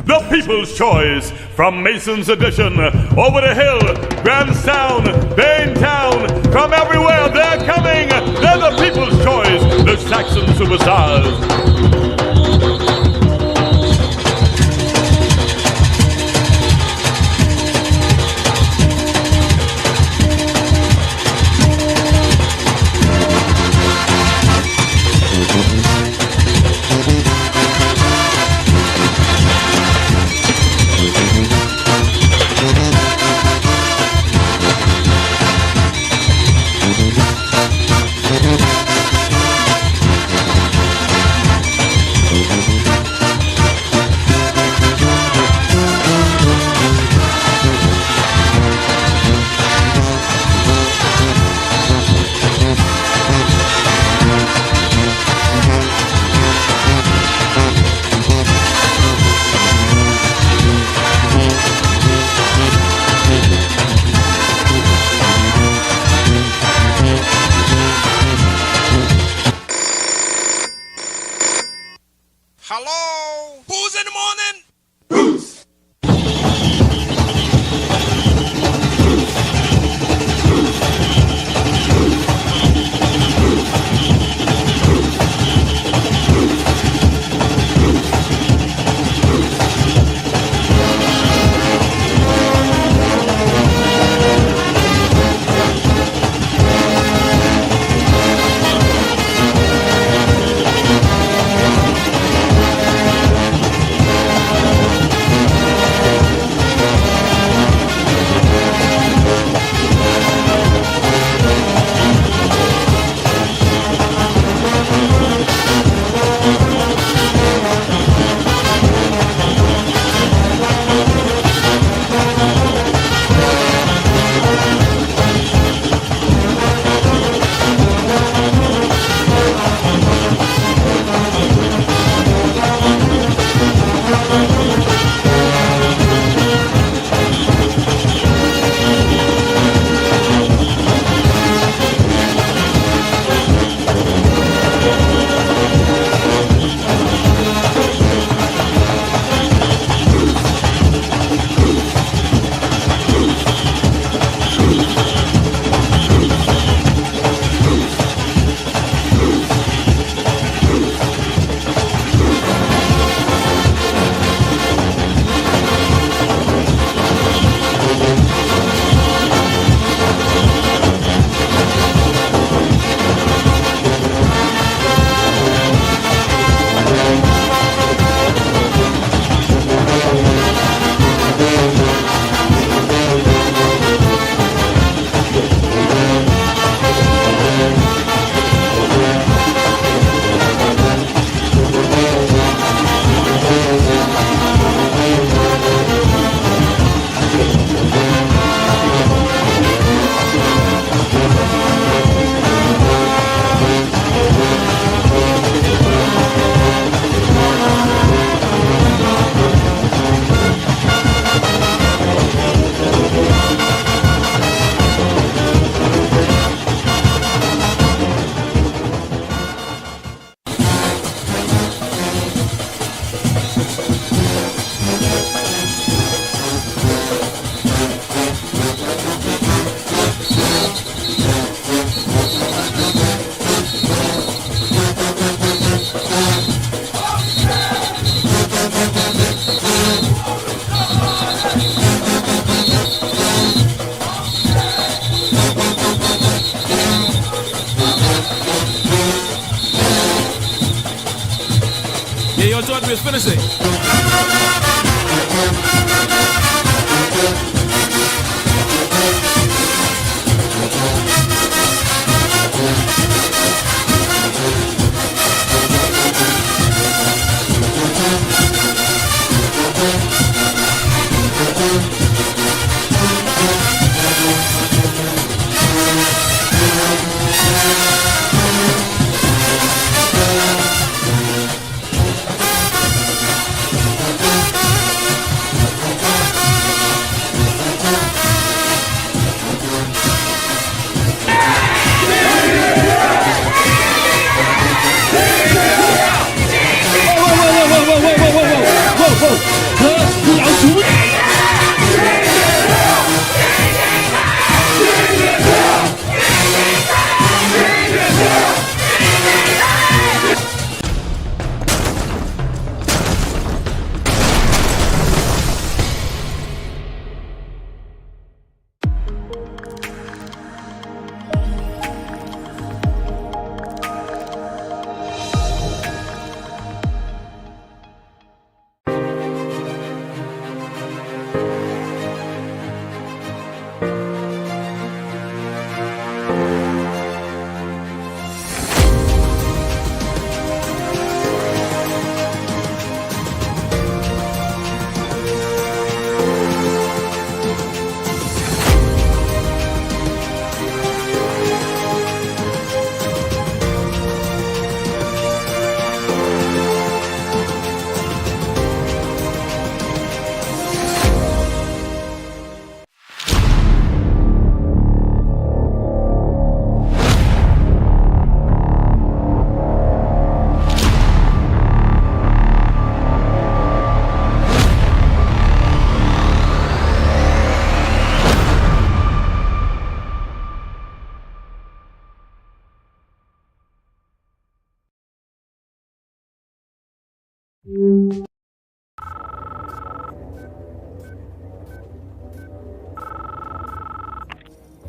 The People's Choice from Mason's Edition. Over the hill, Grahamstown, Baintown, from everywhere they're coming. They're the People's Choice, the Saxon Superstars. Hello? Who's in the morning? Bruce! Yeah, yo, Jordan, let's finish it.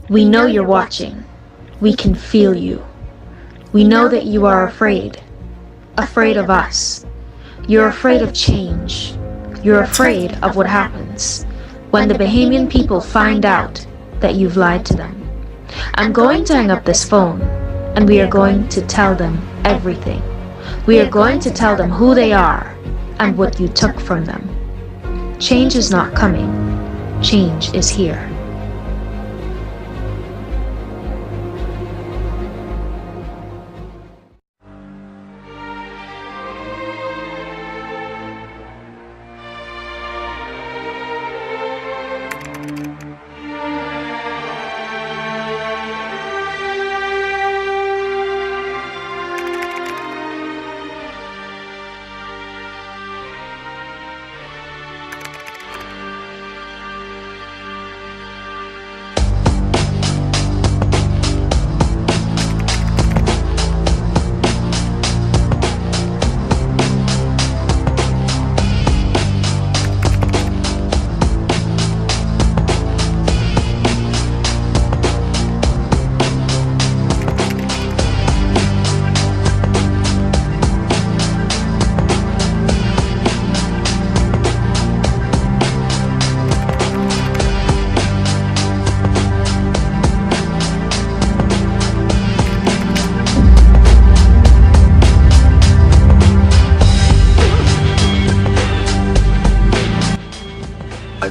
We know you're watching. We can feel you. We know that you are afraid. Afraid of us. You're afraid of change. You're afraid of what happens when the Bahamian people find out that you've lied to them. I'm going to hang up this phone, and we are going to tell them everything. We are going to tell them who they are and what you took from them. Change is not coming. Change is here.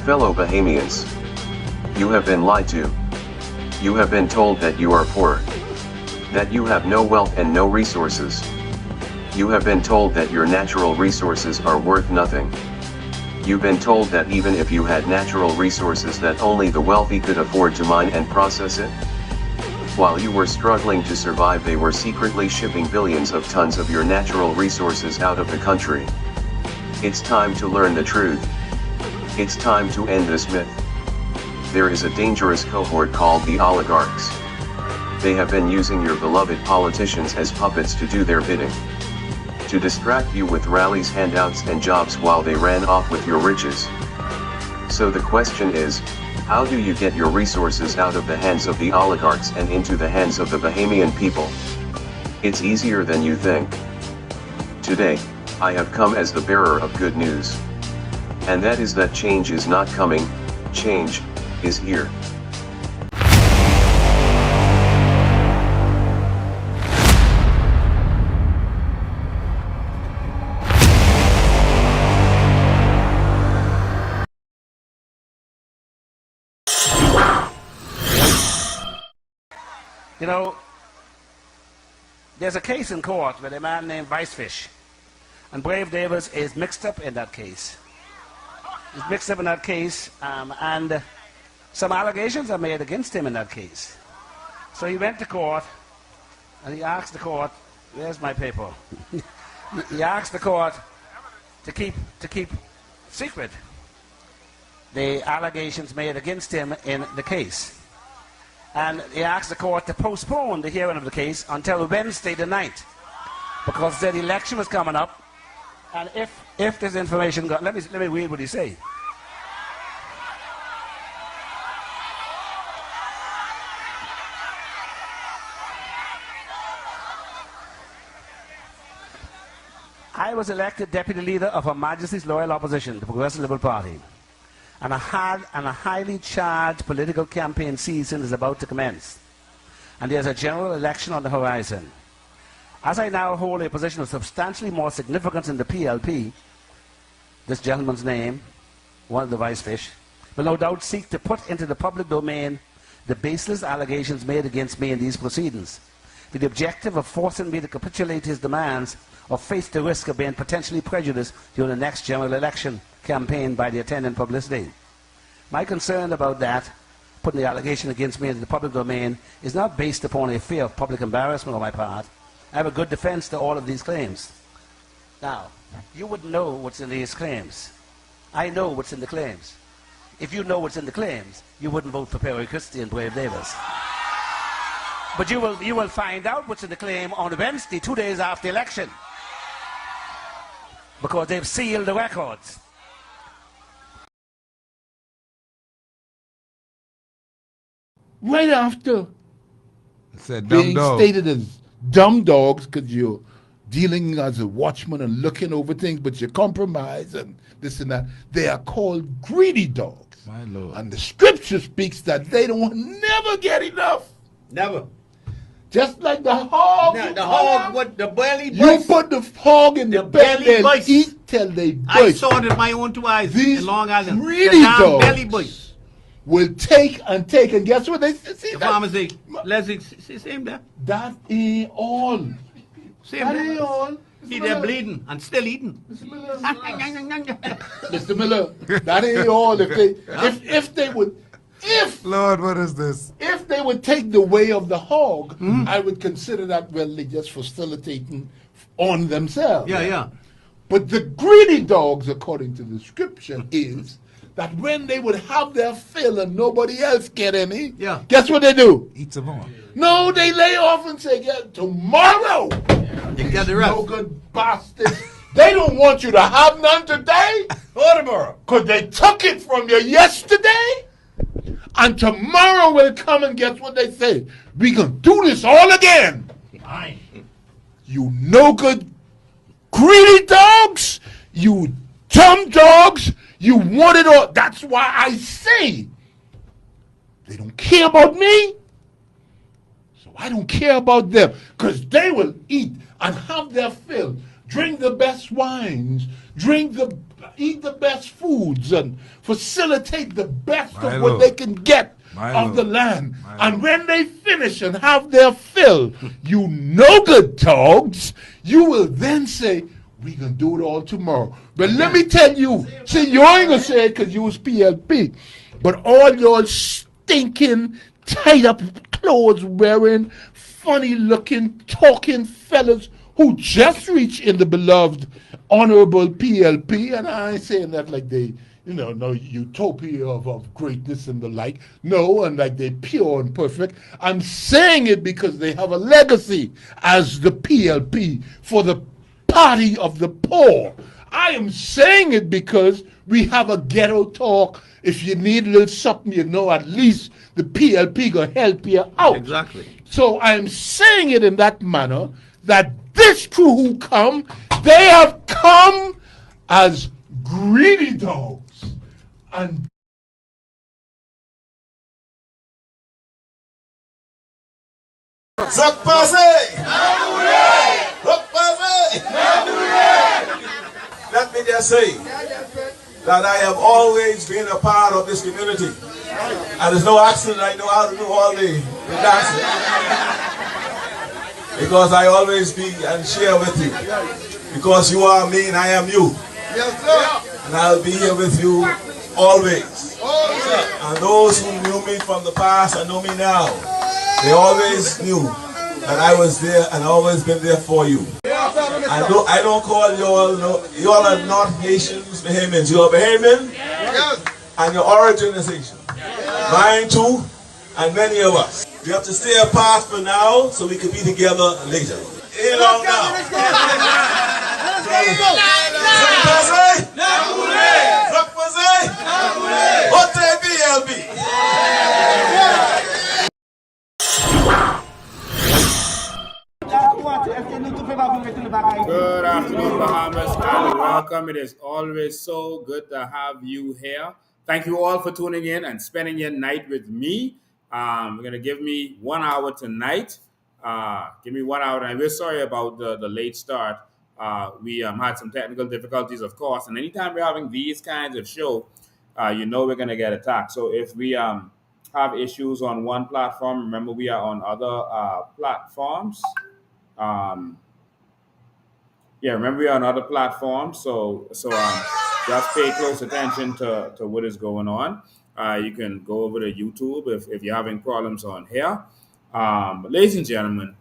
Fellow Bahamians, you have been lied to. You have been told that you are poor, that you have no wealth and no resources. You have been told that your natural resources are worth nothing. You've been told that even if you had natural resources that only the wealthy could afford to mine and process it. While you were struggling to survive, they were secretly shipping billions of tons of your natural resources out of the country. It's time to learn the truth. It's time to end this myth. There is a dangerous cohort called the oligarchs. They have been using your beloved politicians as puppets to do their bidding. To distract you with rallies, handouts and jobs while they ran off with your riches. So the question is, how do you get your resources out of the hands of the oligarchs and into the hands of the Bahamian people? It's easier than you think. Today, I have come as the bearer of good news. And that is that change is not coming, change is here. You know, there's a case in court with a man named Vicefish, and Brave Davis is mixed up in that case. He's mixed up in that case, and some allegations are made against him in that case. So he went to court, and he asked the court, where's my paper? He asked the court to keep secret the allegations made against him in the case. And he asked the court to postpone the hearing of the case until Wednesday the 9th, because the election was coming up. And if this information got, let me read what he said. I was elected deputy leader of Her Majesty's loyal opposition, the Progressive Liberal Party, and a highly charged political campaign season is about to commence, and there's a general election on the horizon. As I now hold a position of substantially more significance in the PLP, this gentleman's name, one of the Vicefish, will no doubt seek to put into the public domain the baseless allegations made against me in these proceedings, with the objective of forcing me to capitulate his demands or face the risk of being potentially prejudiced during the next general election campaign by the attendant publicity. My concern about that, putting the allegation against me into the public domain, is not based upon a fear of public embarrassment on my part. I have a good defense to all of these claims. Now, you wouldn't know what's in these claims. I know what's in the claims. If you know what's in the claims, you wouldn't vote for Perry Christie and Brave Davis. But you will find out what's in the claim on Wednesday, 2 days after the election, because they've sealed the records. right after It said dumb being dog. stated as dumb dogs because you're dealing as a watchman and looking over things, but you compromise and this and that. They are called greedy dogs. My Lord. And the scripture speaks that they don't never get enough. Never. Just like the hog. Now, you the put hog out, with the belly you burst. put the hog in the The belly, belly they'll burst. eat till they I burst. saw it with my own two eyes These in Long Island. greedy The damn dogs belly burst. will take, and guess what they see? The farmer say, Leslie, same there. That ain't all. Same That there. ain't all. See, they're bleeding and still eating. Mr. Miller, that ain't all. If they would, Lord, what is this? if they would take the way of the hog, I would consider that really just facilitating on themselves. Yeah. But the greedy dogs, according to the scripture, is that when they would have their fill and nobody else get any, Yeah. guess what they do? Eat some more. No, they lay off and say, yeah, tomorrow. You get the rest. No good bastards. They don't want you to have none today. Or tomorrow. Because they took it from you yesterday. And tomorrow will come and guess what they say? We going to do this all again. Aye. You no good greedy dogs. You dumb dogs. You want it all. That's why I say they don't care about me. So I don't care about them. Because they will eat and have their fill. Drink the best wines. Eat the best foods and facilitate the best My of what Lord. they can get My of Lord. the land. My And Lord. when they finish and have their fill, you no good dogs, you will then say, we can do it all tomorrow. But let me tell you, see, you ain't gonna say it because you was PLP, but all your stinking, tied up clothes wearing, funny looking, talking fellas who just reached in the beloved honorable PLP, and I ain't saying that like they, no utopia of greatness and the like. No, and like they pure and perfect. I'm saying it because they have a legacy as the PLP for the party of the poor. I am saying it because we have a ghetto talk. If you need a little something, at least the PLP gonna help you out. Exactly. So I am saying it in that manner that this crew who come, they have come as greedy dogs. And Zak Pase! Zak Pase! Let me just say that I have always been a part of this community. And there's no accident I know how to do all the dancing. Because I always be and share with you. Because you are me and I am you. And I'll be here with you always. And those who knew me from the past and know me now, they always knew that I was there and always been there for you. I don't call you all, you all are not Haitians, Bahamians. You are Bahamian, and your origin is Haitian. Mine too, and many of us. We have to stay apart for now so we can be together later. Ain't long now. Good afternoon, Bahamas, and welcome. It is always so good to have you here. Thank you all for tuning in and spending your night with me. We're going to give me 1 hour tonight. Give me 1 hour. And we're sorry about the late start. We had some technical difficulties, of course. And anytime we're having these kinds of show, we're going to get attacked. So if we have issues on one platform, remember we are on other platforms. Remember we are on other platforms. So just pay close attention to what is going on. You can go over to YouTube if you're having problems on here. But ladies and gentlemen,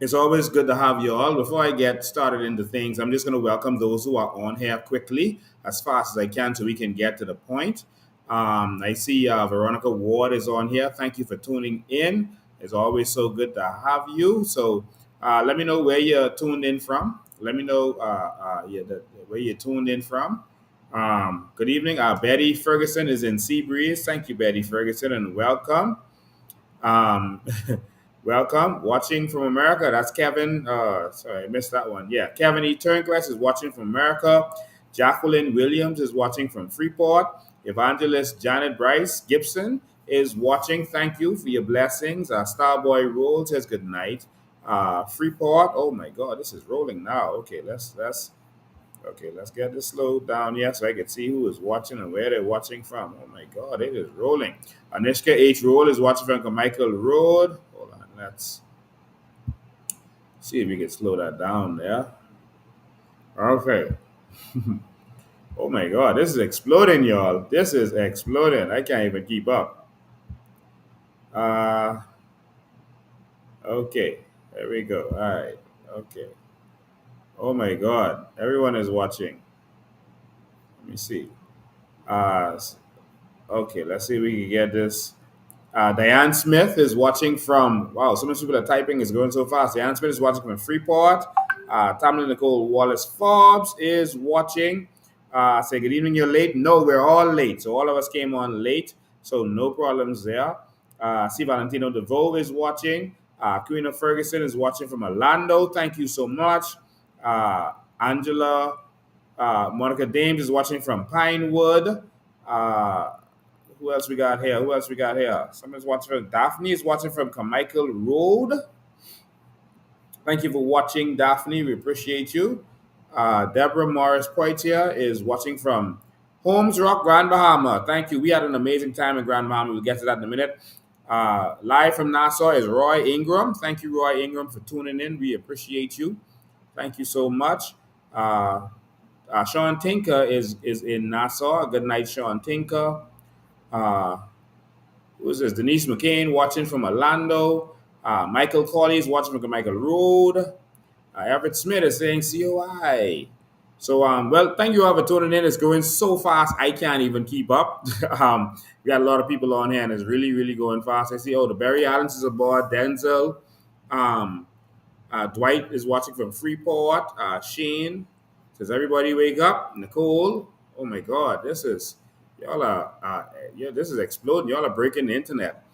it's always good to have you all. Before I get started into things, I'm just going to welcome those who are on here quickly, as fast as I can, so we can get to the point. I see Veronica Ward is on here. Thank you for tuning in. It's always so good to have you. So let me know where you're tuned in from. Let me know where you're tuned in from. Good evening. Betty Ferguson is in Seabreeze. Thank you, Betty Ferguson, and welcome. Um, welcome. Watching from America. That's Kevin. Sorry, I missed that one. Yeah, Kevin E. Turnquest is watching from America. Jacqueline Williams is watching from Freeport. Evangelist Janet Bryce Gibson is watching. Thank you for your blessings. Starboy Roll says good night. Freeport. Oh my God, this is rolling now. Okay, let's get this slowed down here so I can see who is watching and where they're watching from. Oh my God, it is rolling. Anishka H. Roll is watching from Carmichael Road. Hold on, let's see if we can slow that down there. Okay. Oh my God, this is exploding, y'all. This is exploding. I can't even keep up. Okay, there we go. All right, okay. Oh my God, everyone is watching. Let me see. Okay, let's see if we can get this. Diane Smith is watching from, wow, so many people are typing, it's going so fast. Diane Smith is watching from Freeport. Tamla Nicole Wallace Forbes is watching. Say, good evening, you're late. No, we're all late. So all of us came on late. So no problems there. See, Valentino DeVoe is watching. Queen of Ferguson is watching from Orlando. Thank you so much. Angela Monica Dames is watching from Pinewood. Who else we got here? Someone's watching from Daphne is watching from Carmichael Road. Thank you for watching, Daphne. We appreciate you. Deborah Morris Poitier is watching from Holmes Rock, Grand Bahama. Thank you. We had an amazing time in Grand Bahama. We'll get to that in a minute. Live from Nassau is Roy Ingram. Thank you, Roy Ingram, for tuning in. We appreciate you. Thank you so much. Sean Tinker is in Nassau. Good night, Sean Tinker. Who is this? Denise McCain watching from Orlando. Michael Corley is watching from Michael Road. Everett Smith is saying COI. So, well, thank you all for tuning in. It's going so fast, I can't even keep up. We got a lot of people on here, and it's really, really going fast. I see, the Barry Allens is aboard. Denzel. Dwight is watching from Freeport. Shane says, everybody wake up. Nicole. Oh, my God. This is exploding. Y'all are breaking the internet.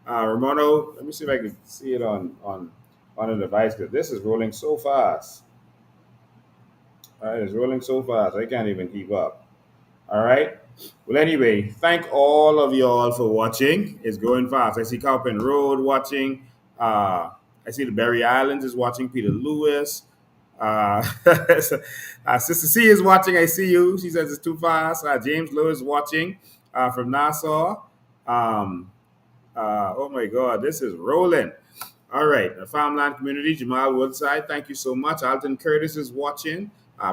Romano, let me see if I can see it on a device, because this is rolling so fast. All right, it's rolling so fast. I can't even keep up. All right. Well, anyway, thank all of y'all for watching. It's going fast. I see Cowpen Road watching. I see the Barry Islands is watching. Peter Lewis. Sister C is watching. I see you. She says it's too fast. James Lewis watching from Nassau. Oh my God, this is rolling. All right, the Farmland Community, Jamal Woodside, thank you so much. Alton Curtis is watching.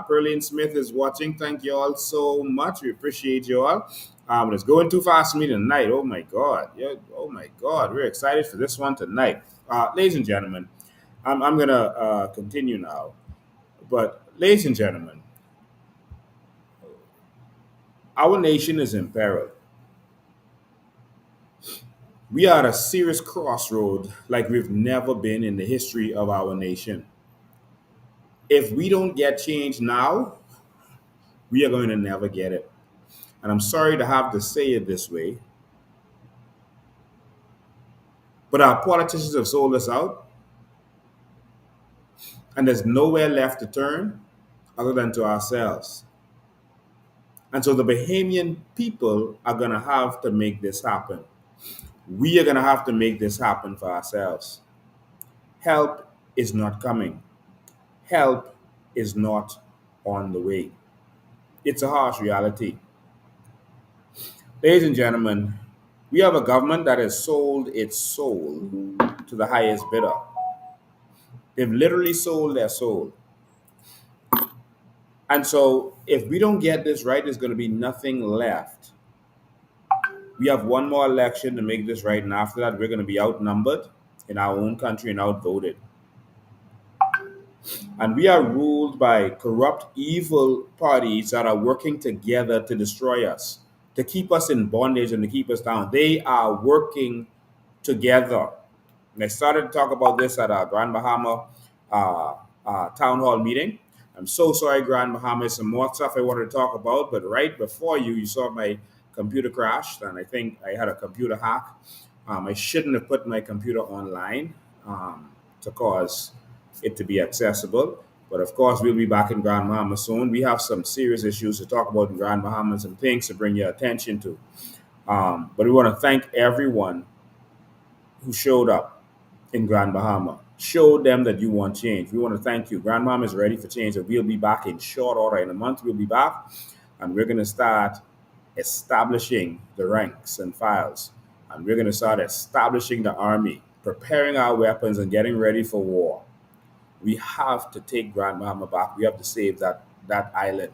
Pearline Smith is watching. Thank you all so much. We appreciate you all. It's going too fast for me tonight. Oh my God. Yeah, oh my God. We're excited for this one tonight. Ladies and gentlemen, I'm going to continue now. But ladies and gentlemen, our nation is in peril. We are at a serious crossroad like we've never been in the history of our nation. If we don't get change now, we are going to never get it. And I'm sorry to have to say it this way, but our politicians have sold us out, and there's nowhere left to turn other than to ourselves. And so the Bahamian people are going to have to make this happen. We are going to have to make this happen for ourselves. Help is not coming. Help is not on the way. It's a harsh reality. Ladies and gentlemen, we have a government that has sold its soul to the highest bidder. They've literally sold their soul. And so if we don't get this right, there's going to be nothing left. We have one more election to make this right, and after that, we're going to be outnumbered in our own country and outvoted. And we are ruled by corrupt, evil parties that are working together to destroy us, to keep us in bondage and to keep us down. They are working together. And I started to talk about this at our Grand Bahama town hall meeting. I'm so sorry, Grand Bahama. Some more stuff I wanted to talk about, but right before you saw my computer crashed, and I think I had a computer hack. I shouldn't have put my computer online to cause it to be accessible. But of course, we'll be back in Grand Bahama soon. We have some serious issues to talk about in Grand Bahama, and some things to bring your attention to. But we want to thank everyone who showed up in Grand Bahama. Show them that you want change. We want to thank you. Grand Bahama is ready for change, and we'll be back in short order. In a month, we'll be back, and we're going to start establishing the ranks and files. And we're going to start establishing the army, preparing our weapons, and getting ready for war. We have to take Grand Bahama back. We have to save that island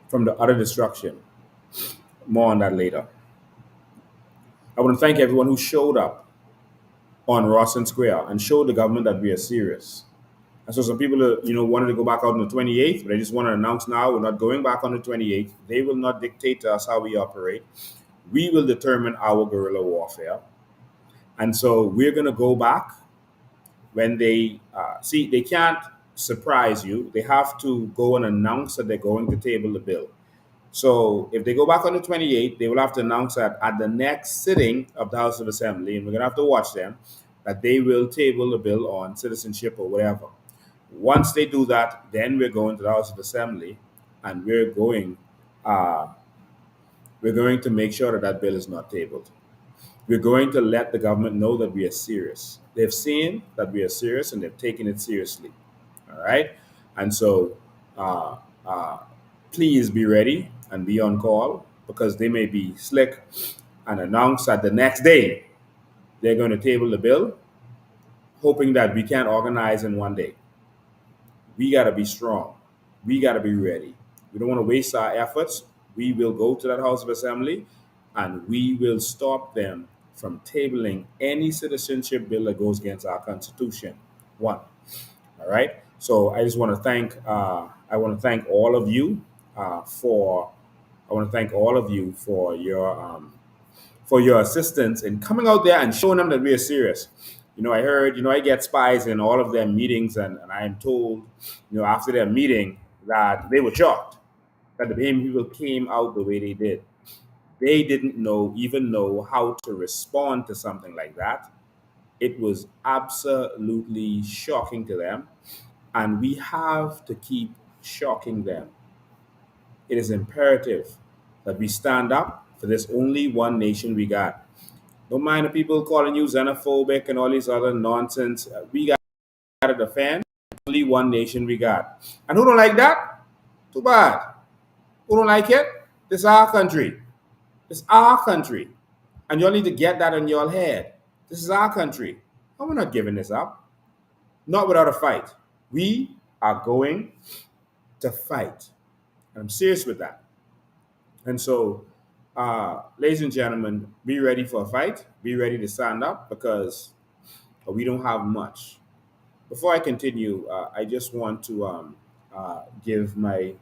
from the utter destruction. More on that later. I want to thank everyone who showed up on Rawson Square and showed the government that we are serious. And so some people, wanted to go back out on the 28th, but I just want to announce now we're not going back on the 28th. They will not dictate to us how we operate. We will determine our guerrilla warfare. And so we're going to go back when they they can't surprise you. They have to go and announce that they're going to table the bill. So if they go back on the 28th, they will have to announce that at the next sitting of the House of Assembly, and we're going to have to watch them, that they will table the bill on citizenship or whatever. Once they do that, then we're going to the House of Assembly, and we're going to make sure that bill is not tabled. We're going to let the government know that we are serious. They've seen that we are serious, and they've taken it seriously. All right? And so please be ready and be on call, because they may be slick and announce that the next day they're going to table the bill, hoping that we can't organize in one day. We got to be strong. We got to be ready. We don't want to waste our efforts. We will go to that House of Assembly, and we will stop them from tabling any citizenship bill that goes against our Constitution. One. All right. So I just want to thank. I want to thank all of you for your assistance in coming out there and showing them that we are serious. I heard, I get spies in all of their meetings, and I am told, after their meeting that they were shocked that the Bahamian people came out the way they did. They didn't even know how to respond to something like that. It was absolutely shocking to them, and we have to keep shocking them. It is imperative that we stand up for this only one nation we got. Don't mind the people calling you xenophobic and all these other nonsense. We got to defend only one nation we got. And who don't like that? Too bad. Who don't like it? This is our country. It's our country. And y'all need to get that in your head. This is our country. And we're not giving this up. Not without a fight. We are going to fight. And I'm serious with that. And so, ladies and gentlemen, be ready for a fight. Be ready to stand up, because we don't have much. Before I continue, I just want to give my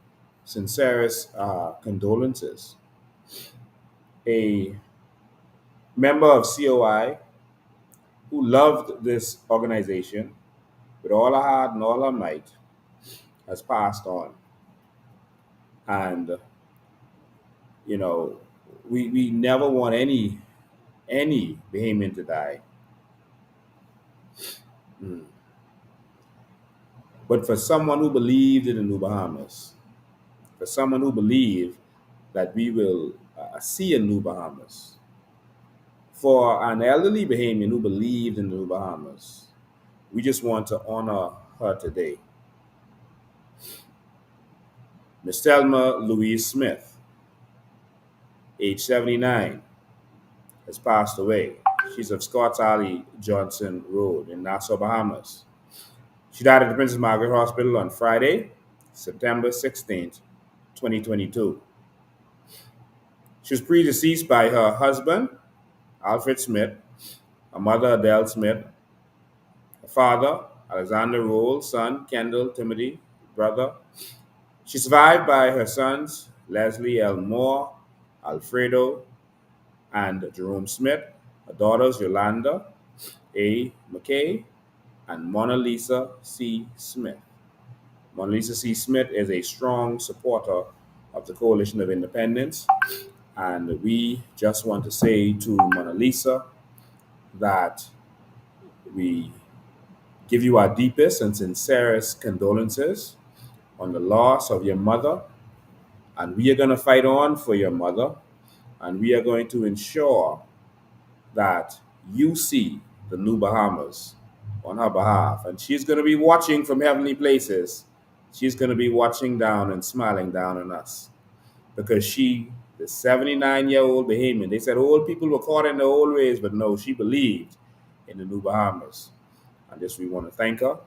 sincerest condolences. A member of COI who loved this organization with all her heart and all her might has passed on. And we never want any Bahamian to die. But for someone who believed in the New Bahamas, for someone who believed that we will see a New Bahamas, for an elderly Bahamian who believed in the New Bahamas, we just want to honor her today. Miss Thelma Louise Smith, age 79, has passed away. She's of Scotts Alley Johnson Road in Nassau, Bahamas. She died at the Princess Margaret Hospital on Friday, September 16th, 2022. She was predeceased by her husband, Alfred Smith, her mother, Adele Smith, her father, Alexander Roll, son, Kendall Timothy, brother. She's survived by her sons, Leslie L. Moore, Alfredo, and Jerome Smith, her daughters, Yolanda A. McKay, and Mona Lisa C. Smith. Mona Lisa C. Smith is a strong supporter of the Coalition of Independence. And we just want to say to Mona Lisa that we give you our deepest and sincerest condolences on the loss of your mother. And we are going to fight on for your mother. And we are going to ensure that you see the new Bahamas on her behalf. And she's going to be watching from heavenly places. She's going to be watching down and smiling down on us. Because she, the 79-year-old Bahamian, they said old people were caught in the old ways, but no, she believed in the new Bahamas. And just we want to thank her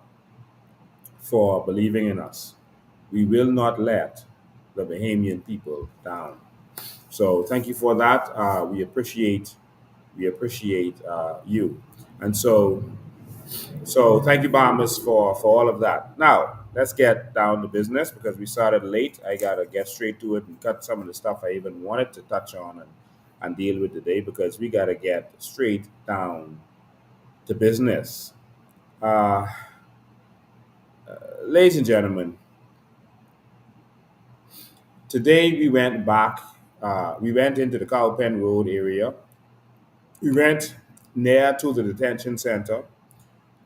for believing in us. We will not let the Bahamian people down. So thank you for that. We appreciate you. And so thank you, Bahamas, for all of that. Now, let's get down to business because we started late. I got to get straight to it and cut some of the stuff I even wanted to touch on and deal with today because we got to get straight down to business. Ladies and gentlemen, today we went back. We went into the Cowpen Road area. We went near to the detention center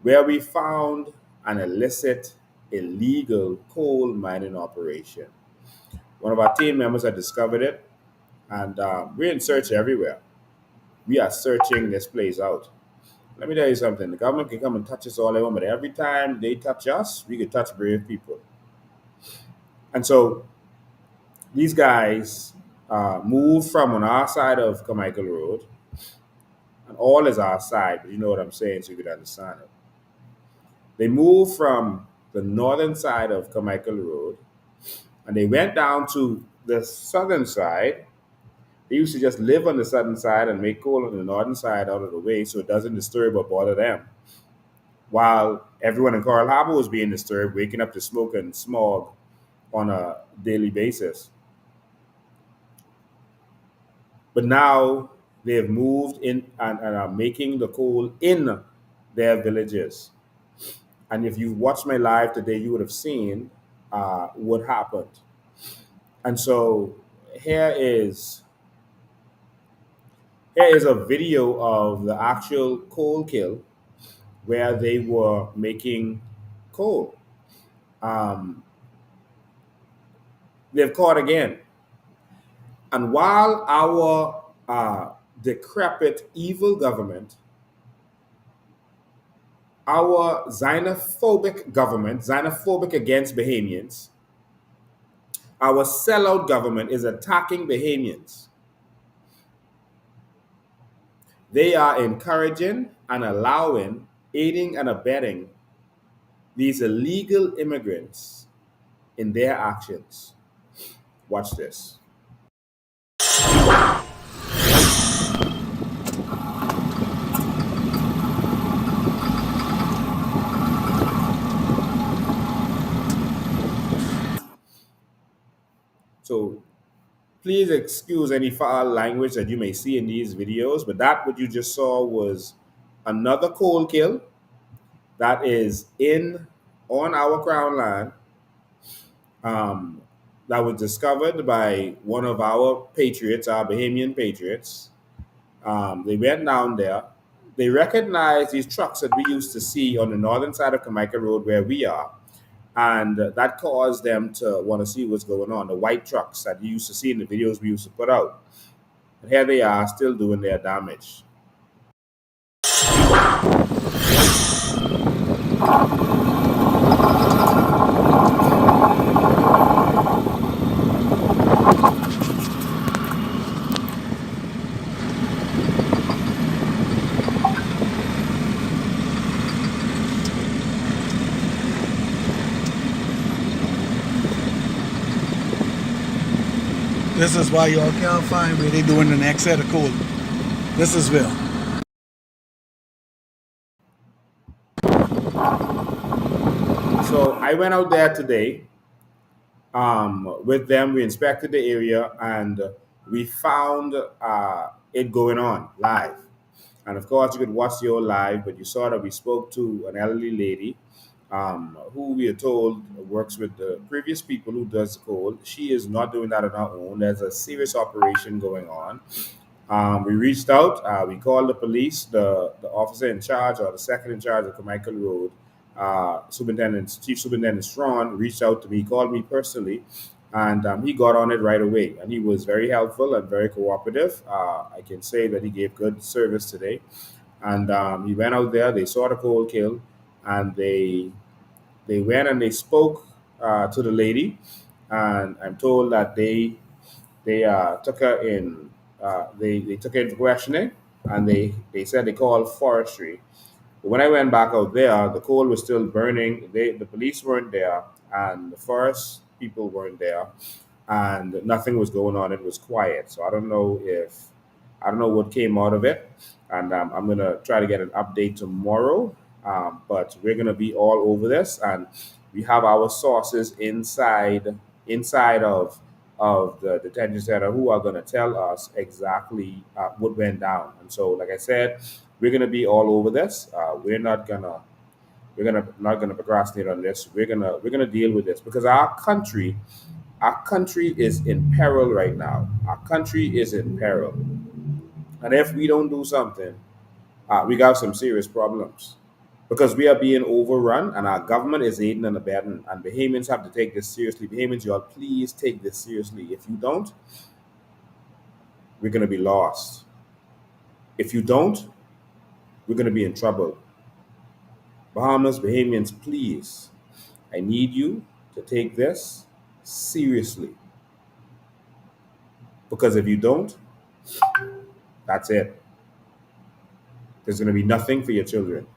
where we found an illicit, illegal coal mining operation. One of our team members had discovered it, and we're in search everywhere. We are searching this place out. Let me tell you something. The government can come and touch us all they want, but every time they touch us, we can touch brave people. And so these guys moved from on our side of Carmichael Road, and all is our side, but you know what I'm saying, so you could understand it. They moved from the northern side of Carmichael Road, and they went down to the southern side. They used to just live on the southern side and make coal on the northern side out of the way so it doesn't disturb or bother them. While everyone in Coral Harbor was being disturbed, waking up to smoke and smog on a daily basis. But now they have moved in and are making the coal in their villages. And if you watched my live today, you would have seen what happened. And so here is a video of the actual coal kill where they were making coal. They've caught again. And while our decrepit, evil government, our xenophobic government, xenophobic against Bahamians, our sellout government is attacking Bahamians, they are encouraging and allowing, aiding and abetting these illegal immigrants in their actions. Watch this. So please excuse any foul language that you may see in these videos, but that what you just saw was another coal kill that is on our crown land that was discovered by one of our patriots, our Bahamian patriots. They went down there. They recognized these trucks that we used to see on the northern side of Carmichael Road where we are. And that caused them to want to see what's going on. The white trucks that you used to see in the videos we used to put out. And here they are still doing their damage. This is why y'all can't find where they doing the next set of coal. This is where. So I went out there today with them. We inspected the area and we found it going on live. And of course, you could watch the old live, but you saw that we spoke to an elderly lady who we are told works with the previous people who does the code. She is not doing that on her own. There's a serious operation going on. We reached out. We called the police. The officer in charge, or the second in charge of Carmichael Road, Chief Superintendent Strawn, reached out to me, called me personally, and he got on it right away. And he was very helpful and very cooperative. I can say that he gave good service today. And he went out there. They saw the cold kill, and they went and they spoke to the lady. And I'm told that they took her in. They took her in for questioning, and they said they called forestry. But when I went back out there, the coal was still burning. The police weren't there, and the forest people weren't there, and nothing was going on. It was quiet. So I don't know what came out of it, and I'm gonna try to get an update tomorrow. But we're gonna be all over this, and we have our sources inside of the detention center who are gonna tell us exactly what went down. And so, like I said, we're gonna be all over this. We're not gonna procrastinate on this. We're gonna deal with this because our country is in peril right now. Our country is in peril. And if we don't do something, we got some serious problems because we are being overrun and our government is aiding and abetting. And Bahamians have to take this seriously. Bahamians, y'all, please take this seriously. If you don't, we're going to be lost. If you don't, we're going to be in trouble. Bahamas, Bahamians, please, I need you to take this seriously. Because if you don't, that's it. There's going to be nothing for your children.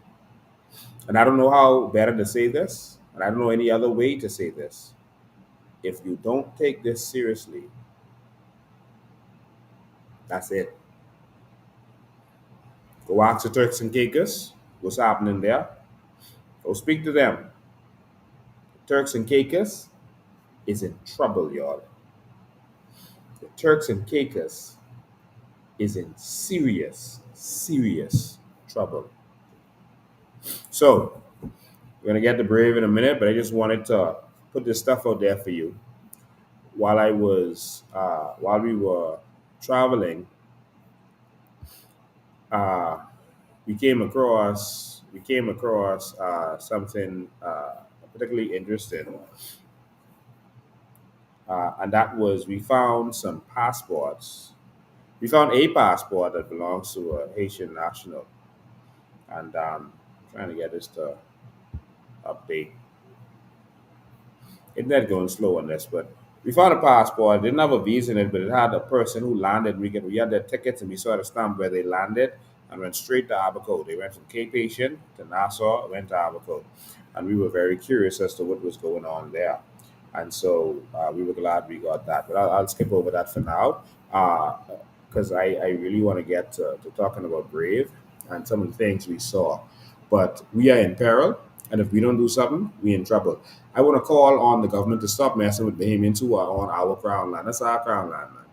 And I don't know how better to say this, and I don't know any other way to say this. If you don't take this seriously, that's it. Go ask the Turks and Caicos what's happening there. Go speak to them. Turks and Caicos is in trouble, y'all. The Turks and Caicos is in serious, serious trouble. So, we're going to get to Brave in a minute, but I just wanted to put this stuff out there for you. While we were traveling, we came across something particularly interesting, and that was we found some passports. We found a passport that belongs to a Haitian national, and trying to get this to update. Internet going slow on this, but we found a passport. It didn't have a visa in it, but it had a person who landed. We had their tickets, and we saw the stamp where they landed and went straight to Abaco. They went from Cape Haitian to Nassau, went to Abaco, and we were very curious as to what was going on there. And so we were glad we got that. But I'll skip over that for now because I really want to get to talking about Brave and some of the things we saw. But we are in peril, and if we don't do something, we're in trouble. I want to call on the government to stop messing with Bahamians who are on our crown land. That's our crown land, man.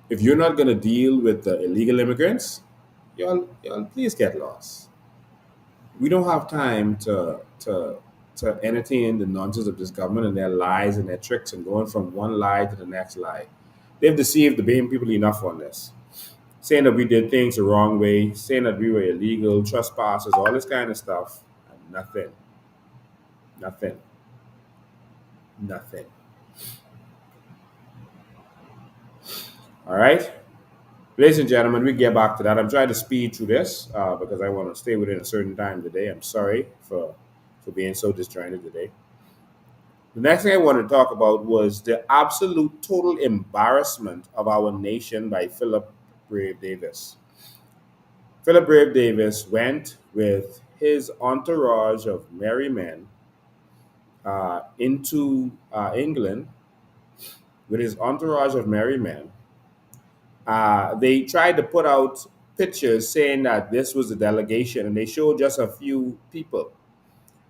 If you're not going to deal with the illegal immigrants, y'all please get lost. We don't have time to entertain the nonsense of this government and their lies and their tricks and going from one lie to the next lie. They've deceived the Bahamian people enough on this, saying that we did things the wrong way, saying that we were illegal, trespassers, all this kind of stuff, and nothing. All right? Ladies and gentlemen, we get back to that. I'm trying to speed through this because I want to stay within a certain time today. I'm sorry for being so disjointed today. The next thing I wanted to talk about was the absolute total embarrassment of our nation by Philip Brave Davis. Philip Brave Davis went with his entourage of merry men into England with his entourage of merry men. They tried to put out pictures saying that this was a delegation, and they showed just a few people.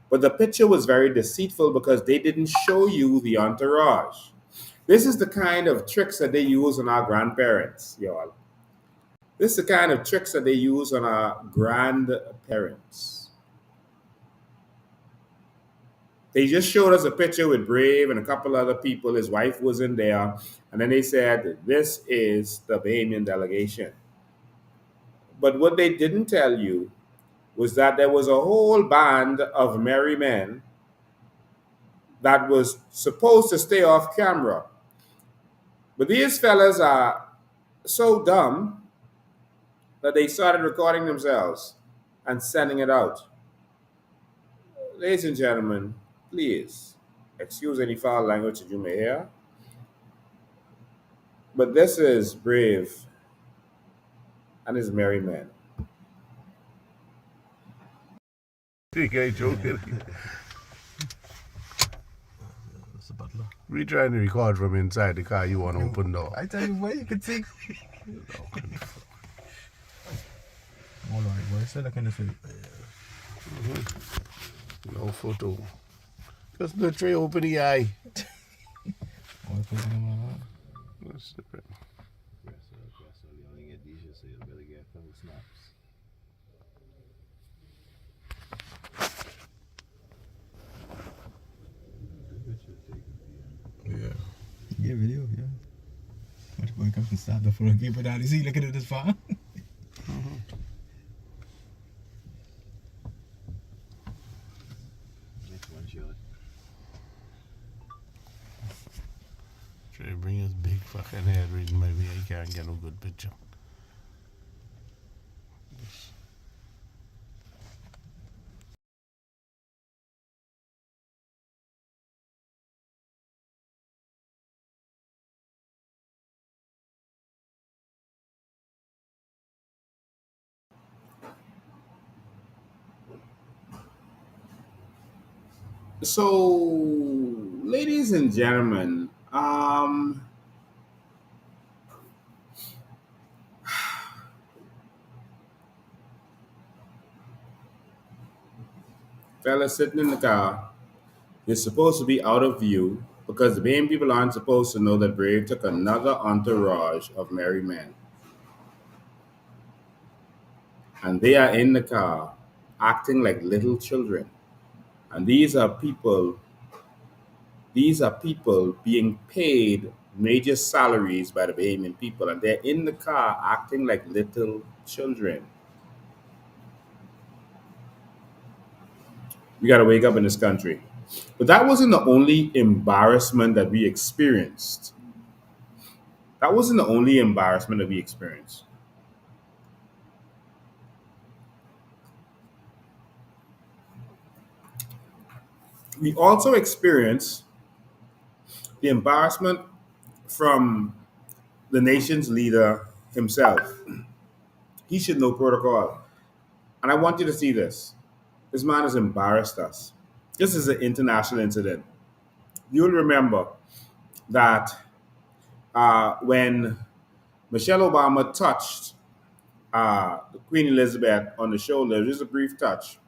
But the picture was very deceitful because they didn't show you the entourage. This is the kind of tricks that they use on our grandparents, y'all. This is the kind of tricks that they use on our grandparents. They just showed us a picture with Brave and a couple other people. His wife was in there. And then they said, this is the Bahamian delegation. But what they didn't tell you was that there was a whole band of merry men that was supposed to stay off camera. But these fellas are so dumb that they started recording themselves and sending it out. Ladies and gentlemen, please excuse any foul language that you may hear. But this is Brave and his merry men. Joking. We trying to record from inside the car. You want to open door? I tell you what, you could see. Hold on, boy. Still looking the film. No photo. Just the tray open the eye. That's the bit. Yeah. Yeah, video, yeah. Much boy comes and stop the front keep it out. You see, looking at this far. Try to bring his big fucking head reading my way. I can't get no good picture. So, ladies and gentlemen, fella sitting in the car is supposed to be out of view because the Bahamian people aren't supposed to know that Brave took another entourage of merry men. And they are in the car acting like little children. And these are people being paid major salaries by the Bahamian people, and they're in the car acting like little children. We got to wake up in this country. But that wasn't the only embarrassment that we experienced. We also experienced the embarrassment from the nation's leader himself. He should know protocol. And I want you to see this. This man has embarrassed us. This is an international incident. You'll remember that when Michelle Obama touched Queen Elizabeth on the shoulder, just a brief touch,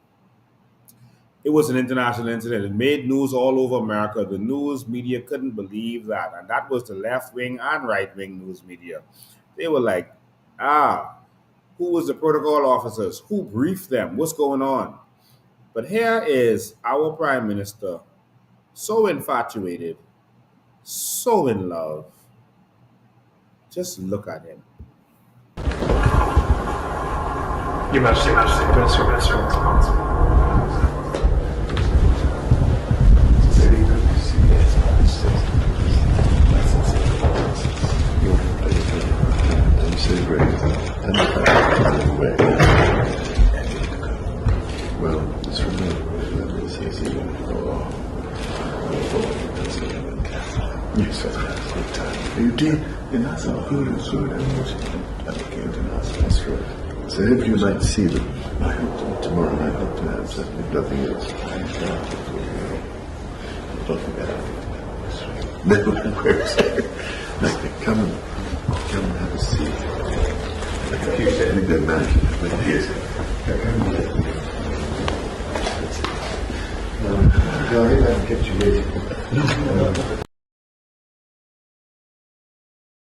it was an international incident. It made news all over America. The news media couldn't believe that. And that was the left-wing and right-wing news media. They were like, who was the protocol officers? Who briefed them? What's going on? But here is our prime minister, so infatuated, so in love. Just look at him. Your Majesty, Majesty. Well, it's from me. Yes, sir. You did? And that's how good it's good. That's right. So if you'd like to see them, I hope tomorrow night, I hope to have something, if nothing else. Don't forget it. Then come and have a seat. I think that matters. No, I think I've kept you waiting.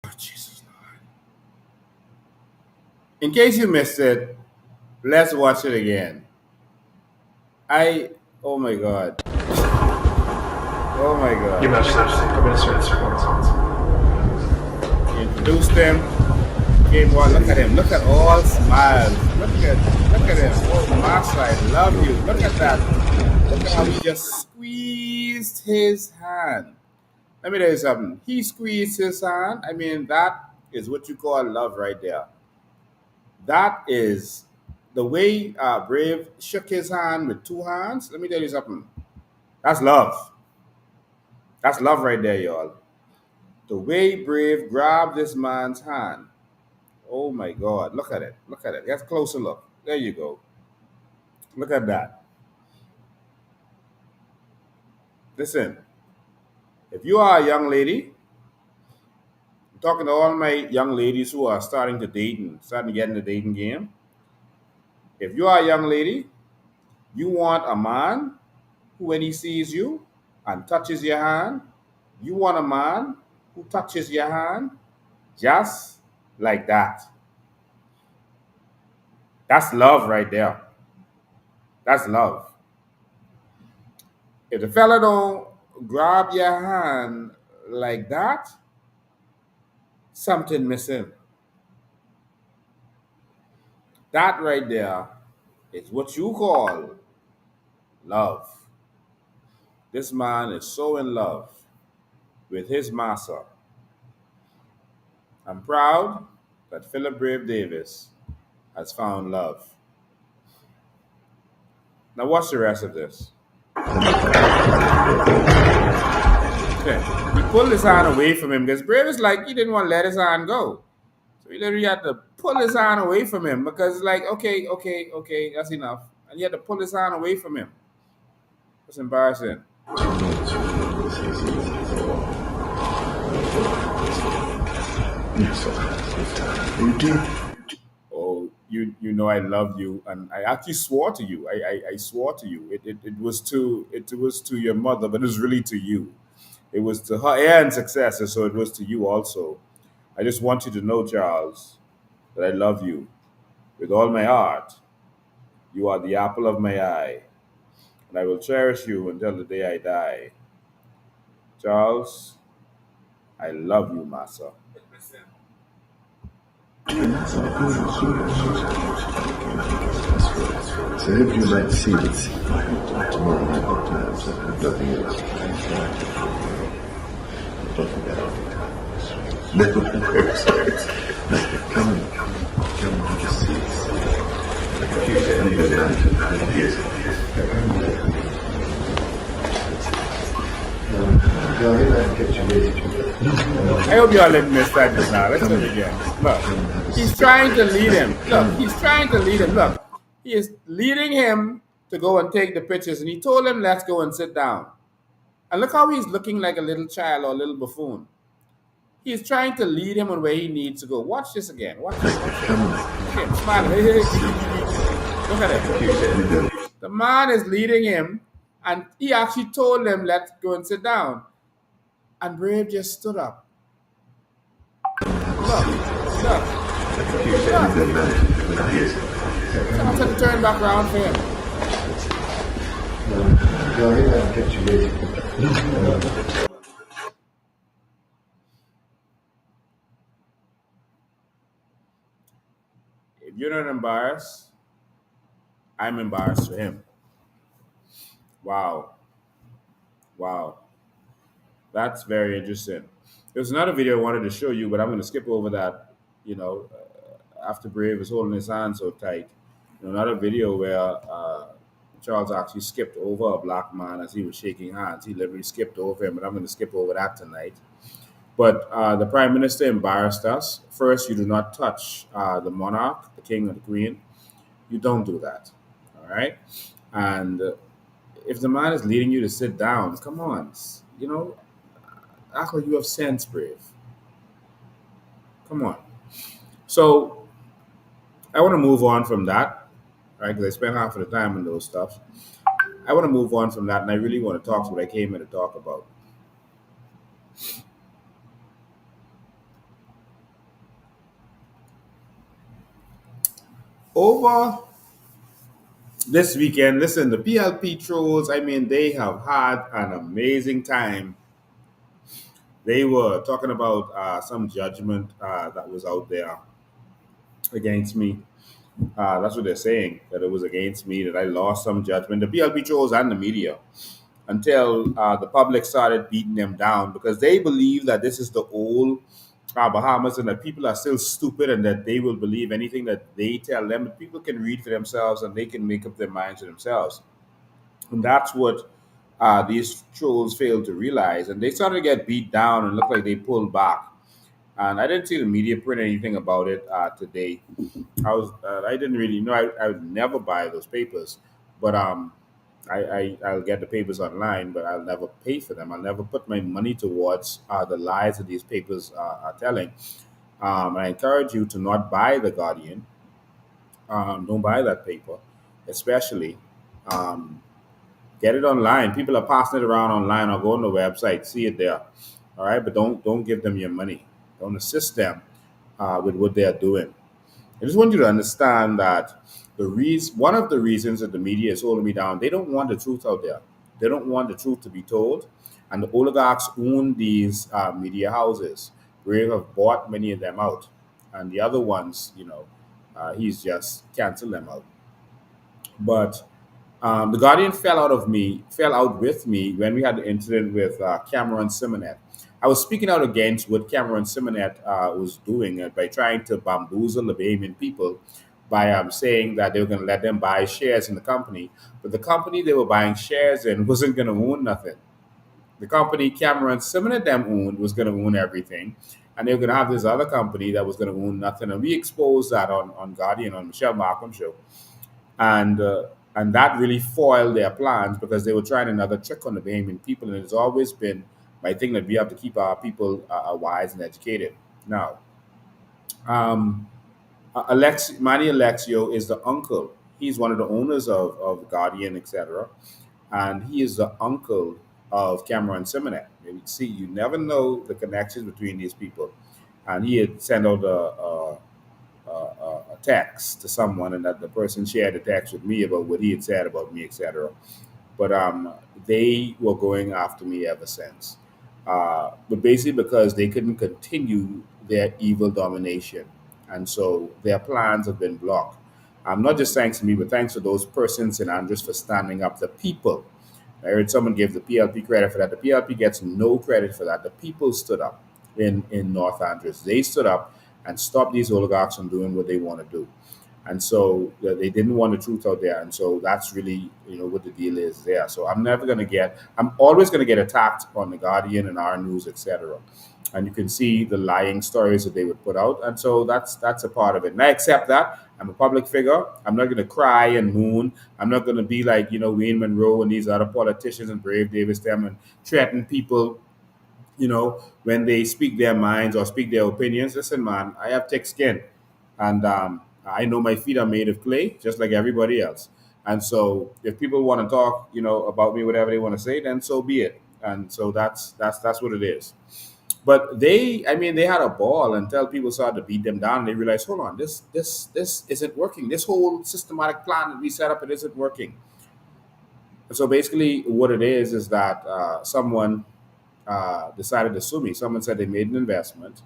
Oh, Jesus Lord. In case you missed it, let's watch it again. Oh my God. Oh my God. Your Majesty, He introduced him. Came on. Look at him. Look at all smiles. Look at him. Oh, Master, I love you. Look at that. Look at how he just squeezed his hand. Let me tell you something. He squeezed his hand. I mean, that is what you call love right there. That is the way Brave shook his hand with two hands. Let me tell you something. That's love. That's love right there, y'all. The way Brave grabbed this man's hand. Oh my God. Look at it. Look at it. Get a closer look. There you go. Look at that. Listen, if you are a young lady, I'm talking to all my young ladies who are starting to date and starting to get in the dating game. If you are a young lady, you want a man who, when he sees you and touches your hand, you want a man who touches your hand just like that. That's love right there. That's love. If the fella don't grab your hand like that, something missing. That right there is what you call love. This man is so in love with his master. I'm proud that Philip Brave Davis has found love. Now watch the rest of this. Okay. He pulled his hand away from him because Brave is like, he didn't want to let his hand go. So he literally had to pull his hand away from him because like, okay, that's enough. And he had to pull his hand away from him. That's embarrassing. Oh, you know I love you, and I actually swore to you. I swore to you. It was to your mother, but it was really to you. It was to her heir and successor, so it was to you also. I just want you to know, Charles, that I love you with all my heart. You are the apple of my eye, and I will cherish you until the day I die. Charles, I love you, Massa. So I hope you might see it tomorrow night. Nothing else. Don't forget. Never websites. Come, have a seat. I hope y'all didn't miss that just now. Let's do it again. Look, he's trying to lead him. Look, he's trying to lead him. Look, he is leading him to go and take the pictures, and he told him, let's go and sit down. And look how he's looking like a little child or a little buffoon. He's trying to lead him on where he needs to go. Watch this again. Watch this. Okay, smile. Look at it. The man is leading him, and he actually told him, let's go and sit down. And Brave just stood up. Look. So I had to turn back around for him. If you're not embarrassed, I'm embarrassed for him. Wow. That's very interesting. There's another video I wanted to show you, but I'm going to skip over that. After Brave is holding his hand so tight. Another video where Charles actually skipped over a black man as he was shaking hands. He literally skipped over him, but I'm going to skip over that tonight. But the Prime Minister embarrassed us. First, you do not touch the monarch, the king or the queen. You don't do that. All right? And if the man is leading you to sit down, come on. Act like you have sense, Brave. Come on. So I want to move on from that, right? Because I spent half of the time on those stuff. I want to move on from that, and I really want to talk to what I came here to talk about. Over this weekend, listen, the PLP trolls, I mean, they have had an amazing time. They were talking about some judgment that was out there against me. That's what they're saying, that it was against me, that I lost some judgment. The PLP trolls and the media, until the public started beating them down because they believe that this is the old Bahamas and that people are still stupid and that they will believe anything that they tell them. But people can read for themselves and they can make up their minds for themselves. And that's what these trolls failed to realize. And they started to get beat down and look like they pulled back. And I didn't see the media print anything about it today. I didn't really know. I would never buy those papers, but I'll get the papers online, but I'll never pay for them. I'll never put my money towards the lies that these papers are telling. I encourage you to not buy the Guardian. Don't buy that paper, especially. Um, get it online. People are passing it around online, or go on the website, see it there. All right, but don't give them your money. Don't assist them with what they are doing. I just want you to understand that one of the reasons that the media is holding me down, they don't want the truth out there. They don't want the truth to be told, and the oligarchs own these media houses. Brave have bought many of them out, and the other ones, he's just canceled them out. But the Guardian fell out with me when we had the incident with Cameron Simonet. I was speaking out against what Cameron Simonet was doing by trying to bamboozle the Bahamian people by saying that they were going to let them buy shares in the company. But the company they were buying shares in wasn't going to own nothing. The company Cameron Simonet them owned was going to own everything. And they were going to have this other company that was going to own nothing. And we exposed that on Guardian, on Michelle Markham show. And that really foiled their plans because they were trying another trick on the Bahamian people, and it's always been my thing that we have to keep our people wise and educated. Now, Manny Alexio is the uncle. He's one of the owners of Guardian, etc., and he is the uncle of Cameron Simonet. See, you never know the connections between these people. And he had sent out a text to someone, and that the person shared a text with me about what he had said about me, etc. But they were going after me ever since. But basically because they couldn't continue their evil domination. And so their plans have been blocked. Not just thanks to me, but thanks to those persons in Andres for standing up. The people. I heard someone give the PLP credit for that. The PLP gets no credit for that. The people stood up in North Andres. They stood up and stopped these oligarchs from doing what they want to do. And so they didn't want the truth out there. And so that's really, what the deal is there. So I'm always going to get attacked on the Guardian and our news, etc. And you can see the lying stories that they would put out. And so that's a part of it. And I accept that. I'm a public figure. I'm not going to cry and moon. I'm not going to be like, Wayne Monroe and these other politicians and Brave Davis them and threaten people, when they speak their minds or speak their opinions. Listen, man, I have thick skin. And I know my feet are made of clay, just like everybody else. And so if people want to talk, about me, whatever they want to say, then so be it. And so that's what it is. But they had a ball until people started to beat them down. And they realized, hold on, this isn't working. This whole systematic plan that we set up, it isn't working. And so basically what it is that someone decided to sue me. Someone said they made an investment.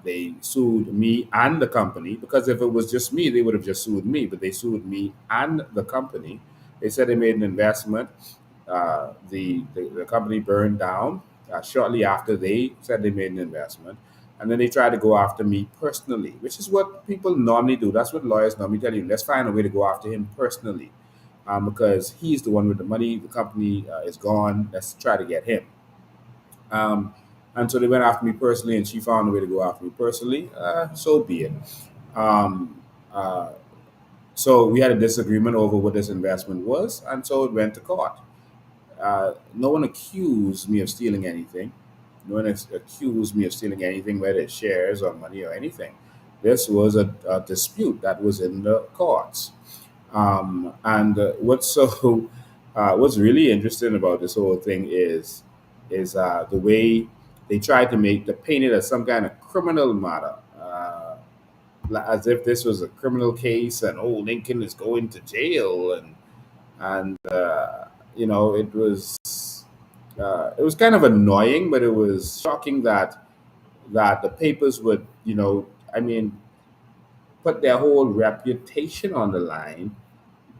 They sued me and the company, because if it was just me, they would have just sued me. But they sued me and the company. They said they made an investment. The company burned down shortly after they said they made an investment. And then they tried to go after me personally, which is what people normally do. That's what lawyers normally tell you. Let's find a way to go after him personally, because he's the one with the money. The company is gone. Let's try to get him. And so they went after me personally, and she found a way to go after me personally. So be it. So we had a disagreement over what this investment was, and so it went to court. No one accused me of stealing anything. No one accused me of stealing anything, whether it's shares or money or anything. This was a dispute that was in the courts. And what's really interesting about this whole thing is the way they tried to paint it as some kind of criminal matter. as if this was a criminal case and oh, Lincoln is going to jail, and it was kind of annoying, but it was shocking that the papers would, I mean, put their whole reputation on the line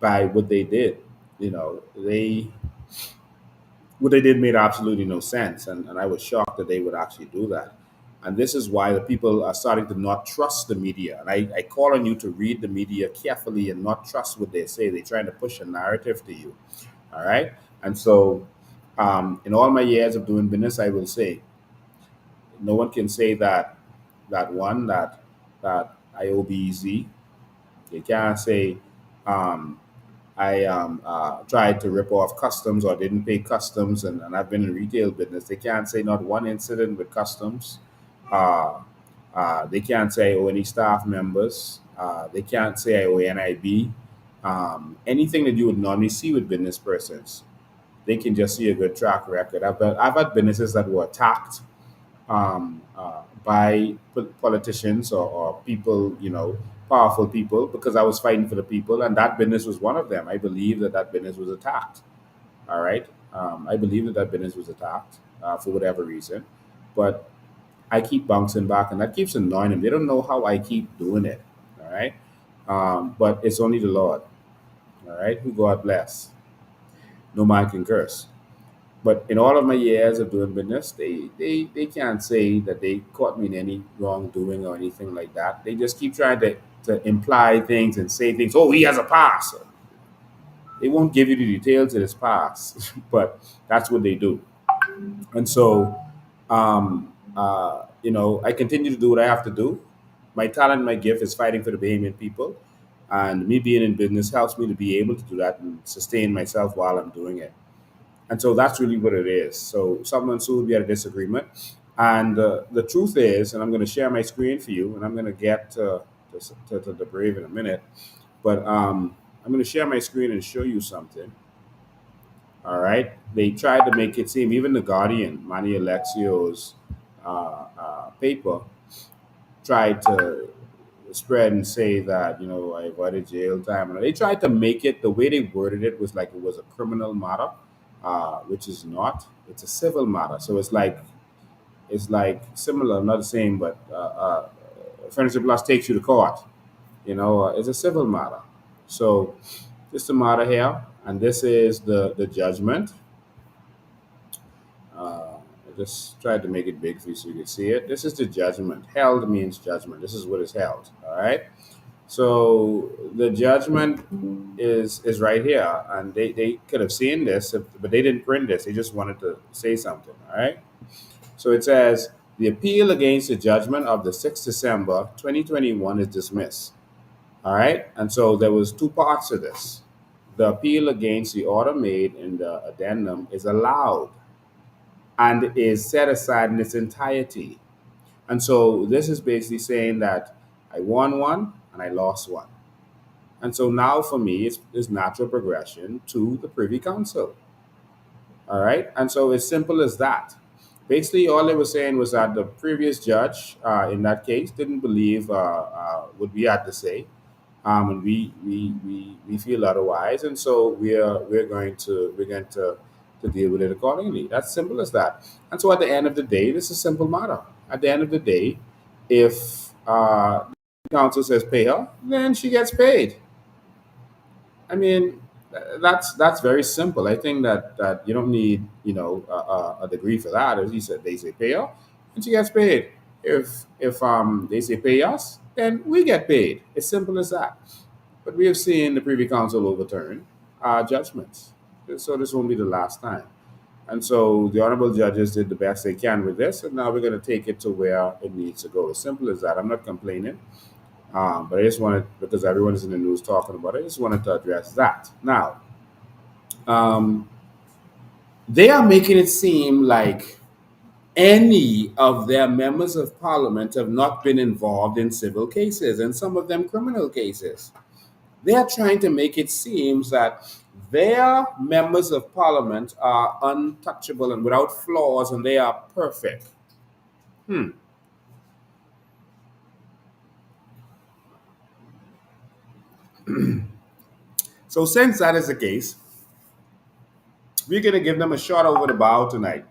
by what they did. They what they did made absolutely no sense, and I was shocked that they would actually do that. And this is why the people are starting to not trust the media. And I call on you to read the media carefully and not trust what they say. They're trying to push a narrative to you. All right. And so, in all my years of doing business, I will say, no one can say that I owe BZ. They can't say I tried to rip off customs or didn't pay customs, and I've been in retail business. They can't say not one incident with customs. They can't say I owe any staff members. They can't say I owe NIB. Anything that you would normally see with business persons, they can just see a good track record. I've had businesses that were attacked by politicians or people, powerful people, because I was fighting for the people, and that business was one of them. I believe that business was attacked. All right, I believe that business was attacked for whatever reason, but I keep bouncing back, and that keeps annoying them. They don't know how I keep doing it. All right, but it's only the Lord. All right, who God bless. No man can curse. But in all of my years of doing business, they can't say that they caught me in any wrongdoing or anything like that. They just keep trying to imply things and say things. Oh, he has a pass. They won't give you the details of his pass, but that's what they do. And so, I continue to do what I have to do. My talent, my gift is fighting for the Bahamian people. And me being in business helps me to be able to do that and sustain myself while I'm doing it. And so that's really what it is. So someone soon will be at a disagreement. And the truth is, and I'm going to share my screen for you, and I'm going to get to the Brave in a minute. But I'm going to share my screen and show you something. All right. They tried to make it seem, even the Guardian, Manny Alexio's paper, tried to spread and say that, I avoided jail time. And they tried to make it, the way they worded it was like it was a criminal matter, which is not. It's a civil matter. So it's like similar, not the same, but Furniture Plus takes you to court. It's a civil matter. So this is the matter here, and this is the judgment. I just tried to make it big for you so you can see it. This is the judgment. Held means judgment. This is what is held. All right. So the judgment is right here, and they could have seen this, but they didn't print this. They just wanted to say something. All right. So it says the appeal against the judgment of the 6th December 2021 is dismissed. All right. And so there was two parts to this. The appeal against the order made in the addendum is allowed and is set aside in its entirety. And so this is basically saying that I won one and I lost one. And so now for me, it's natural progression to the Privy Council. All right. And so it's simple as that. Basically, all they were saying was that the previous judge in that case didn't believe what we had to say. And we feel otherwise. And so we're going to deal with it accordingly. That's simple as that. And so at the end of the day, this is a simple matter. At the end of the day, if the council says pay her, then she gets paid. I mean, that's very simple. I think that you don't need a degree for that. As he said, they say pay her, and she gets paid. If they say pay us, then we get paid. It's simple as that. But we have seen the Privy Council overturn judgments. So this won't be the last time. And so the honorable judges did the best they can with this, and now we're going to take it to where it needs to go. As simple as that. I'm not complaining, but I just wanted, because everyone is in the news talking about it, I just wanted to address that. Now, they are making it seem like any of their members of parliament have not been involved in civil cases, and some of them criminal cases. They are trying to make it seem that their members of parliament are untouchable and without flaws, and they are perfect. So since that is the case, we're going to give them a shot over the bow tonight.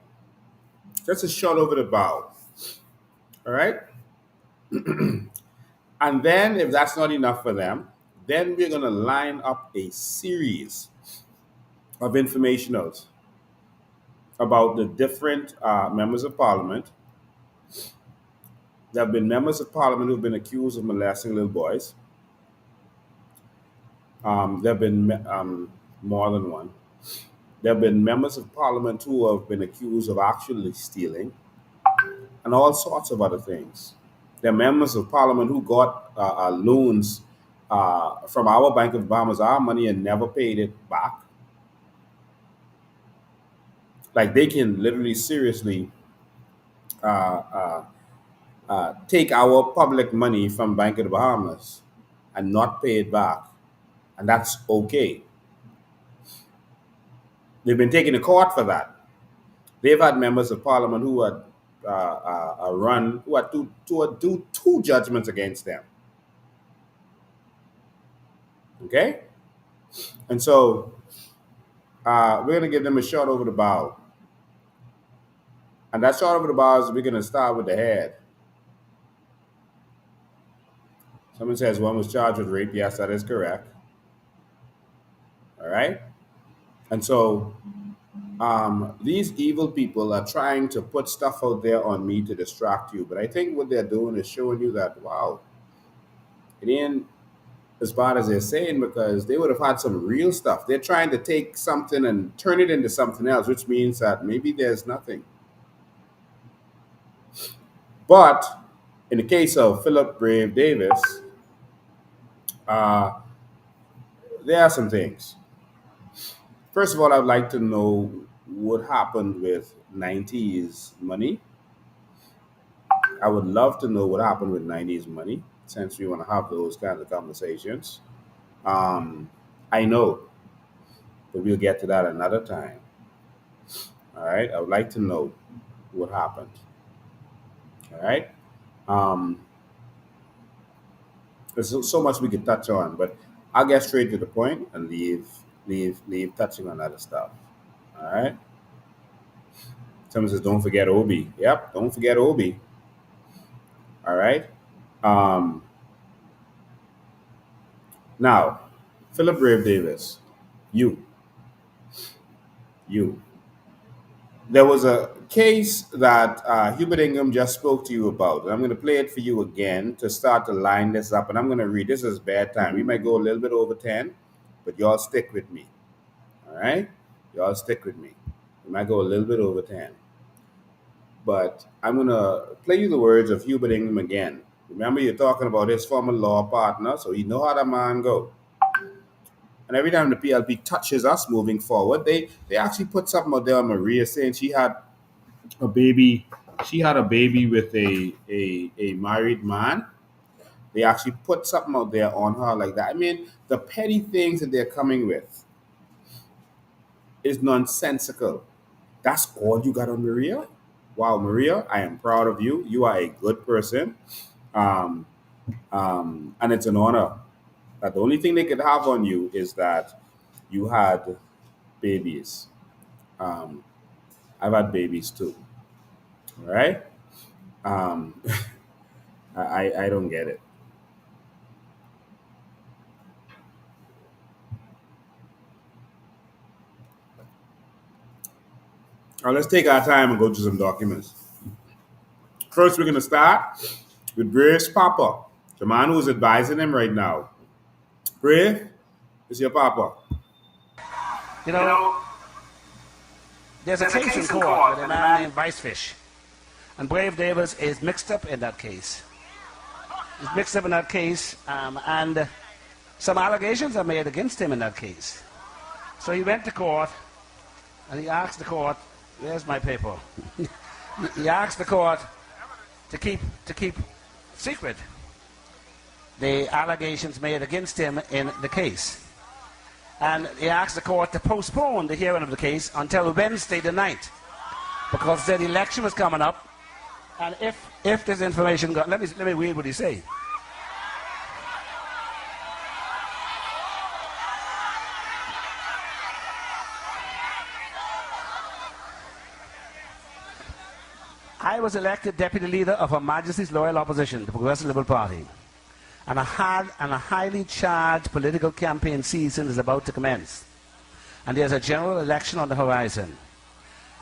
Just a shot over the bow. All right? And then, if that's not enough for them, then we're going to line up a series of informationals about the different members of parliament. There have been members of parliament who've been accused of molesting little boys. There have been more than one. There have been members of parliament who have been accused of actually stealing and all sorts of other things. There are members of parliament who got loans from our Bank of Bahamas, our money, and never paid it back. Like they can literally seriously take our public money from Bank of the Bahamas and not pay it back. And that's okay. They've been taken to court for that. They've had members of parliament who had do two judgments against them. Okay? And so we're going to give them a shot over the bow. And that shot over the bow is we're going to start with the head. Someone says one was charged with rape. Yes, that is correct. All right? And so these evil people are trying to put stuff out there on me to distract you. But I think what they're doing is showing you that, wow, it ain't as bad as they're saying, because they would have had some real stuff. They're trying to take something and turn it into something else, which means that maybe there's nothing. But in the case of Philip Brave Davis, there are some things. First of all, I'd like to know what happened with 90s money. I would love to know what happened with 90s money, since we want to have those kinds of conversations. I know, but we'll get to that another time. All right? I would like to know what happened. All right? There's so much we could touch on, but I'll get straight to the point and leave touching on other stuff. All right? Someone says, don't forget Obi. Yep, don't forget Obi. All right? Now, Philip Brave Davis, you. There was a case that Hubert Ingham just spoke to you about, and I'm going to play it for you again to start to line this up, and I'm going to read. This is bad time. We might go a little bit over 10, but y'all stick with me. All right? Y'all stick with me. We might go a little bit over 10. But I'm going to play you the words of Hubert Ingham again. Remember, you're talking about his former law partner, so you know how that man go. And every time the PLP touches us moving forward, they actually put something out there on Maria saying she had a baby. She had a baby with a married man. They actually put something out there on her like that. I mean, the petty things that they're coming with is nonsensical. That's all you got on Maria? Wow, Maria, I am proud of you. You are a good person. And it's an honor. That the only thing they could have on you is that you had babies. I've had babies too. All right? I don't get it. All right, let's take our time and go through some documents. First, we're going to start with Brave's papa, the man who's advising him right now. Brave, it's your papa. You know, there's a case in court with a man named Vicefish, and Brave Davis is mixed up in that case. He's mixed up in that case, and some allegations are made against him in that case. So he went to court, and he asked the court, where's my paper? He asked the court to keep secret the allegations made against him in the case. And he asked the court to postpone the hearing of the case until Wednesday the 9th, because the election was coming up, and if this information got... Let me read what he said. I was elected deputy leader of Her Majesty's Loyal Opposition, the Progressive Liberal Party. And a highly charged political campaign season is about to commence. And there's a general election on the horizon.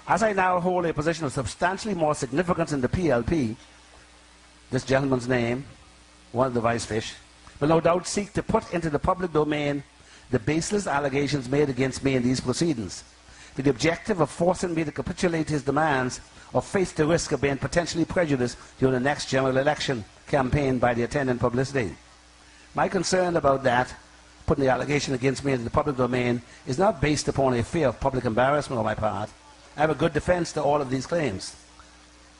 As I now hold a position of substantially more significance in the PLP, this gentleman's name, one of the vice fish, will no doubt seek to put into the public domain the baseless allegations made against me in these proceedings, with the objective of forcing me to capitulate his demands or face the risk of being potentially prejudiced during the next general election campaign by the attendant publicity. My concern about that, putting the allegation against me into the public domain, is not based upon a fear of public embarrassment on my part. I have a good defense to all of these claims.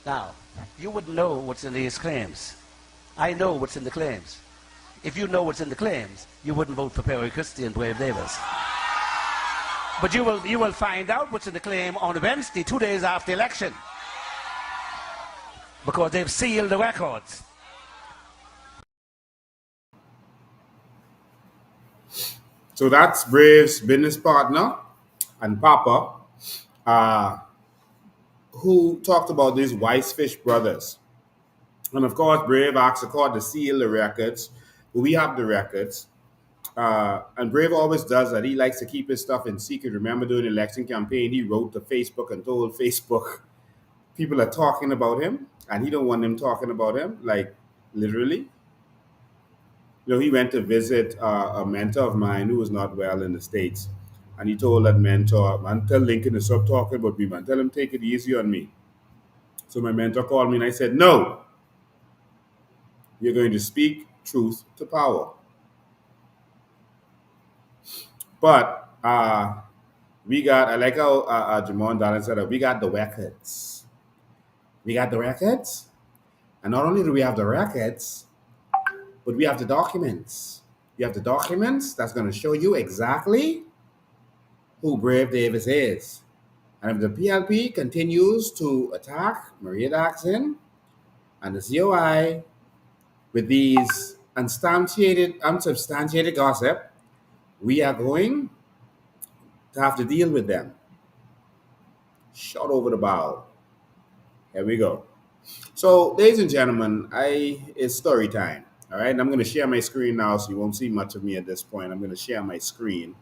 Now, you wouldn't know what's in these claims. I know what's in the claims. If you know what's in the claims, you wouldn't vote for Perry Christie and Brave Davis. But you will find out what's in the claim on Wednesday, 2 days after the election, because they've sealed the records. So that's Brave's business partner and Papa, who talked about these Wisefish brothers. And of course, Brave asked the court to seal the records. We have the records. And Brave always does that. He likes to keep his stuff in secret. Remember, during the election campaign, he wrote to Facebook and told Facebook people are talking about him, and he don't want them talking about him, like literally. You know, he went to visit a mentor of mine who was not well in the States. And he told that mentor, man, tell Lincoln to stop talking about me, man. Tell him take it easy on me. So my mentor called me and I said, no, you're going to speak truth to power. But we got, I like how Jamon Dallin said, we got the records. We got the records. And not only do we have the records, but we have the documents. You have the documents that's going to show you exactly who Brave Davis is. And if the PLP continues to attack Maria Daxon and the COI with these unsubstantiated gossip, we are going to have to deal with them. Shot over the bow. Here we go. So, ladies and gentlemen, it's story time. All right, and I'm going to share my screen now, so you won't see much of me at this point. I'm going to share my screen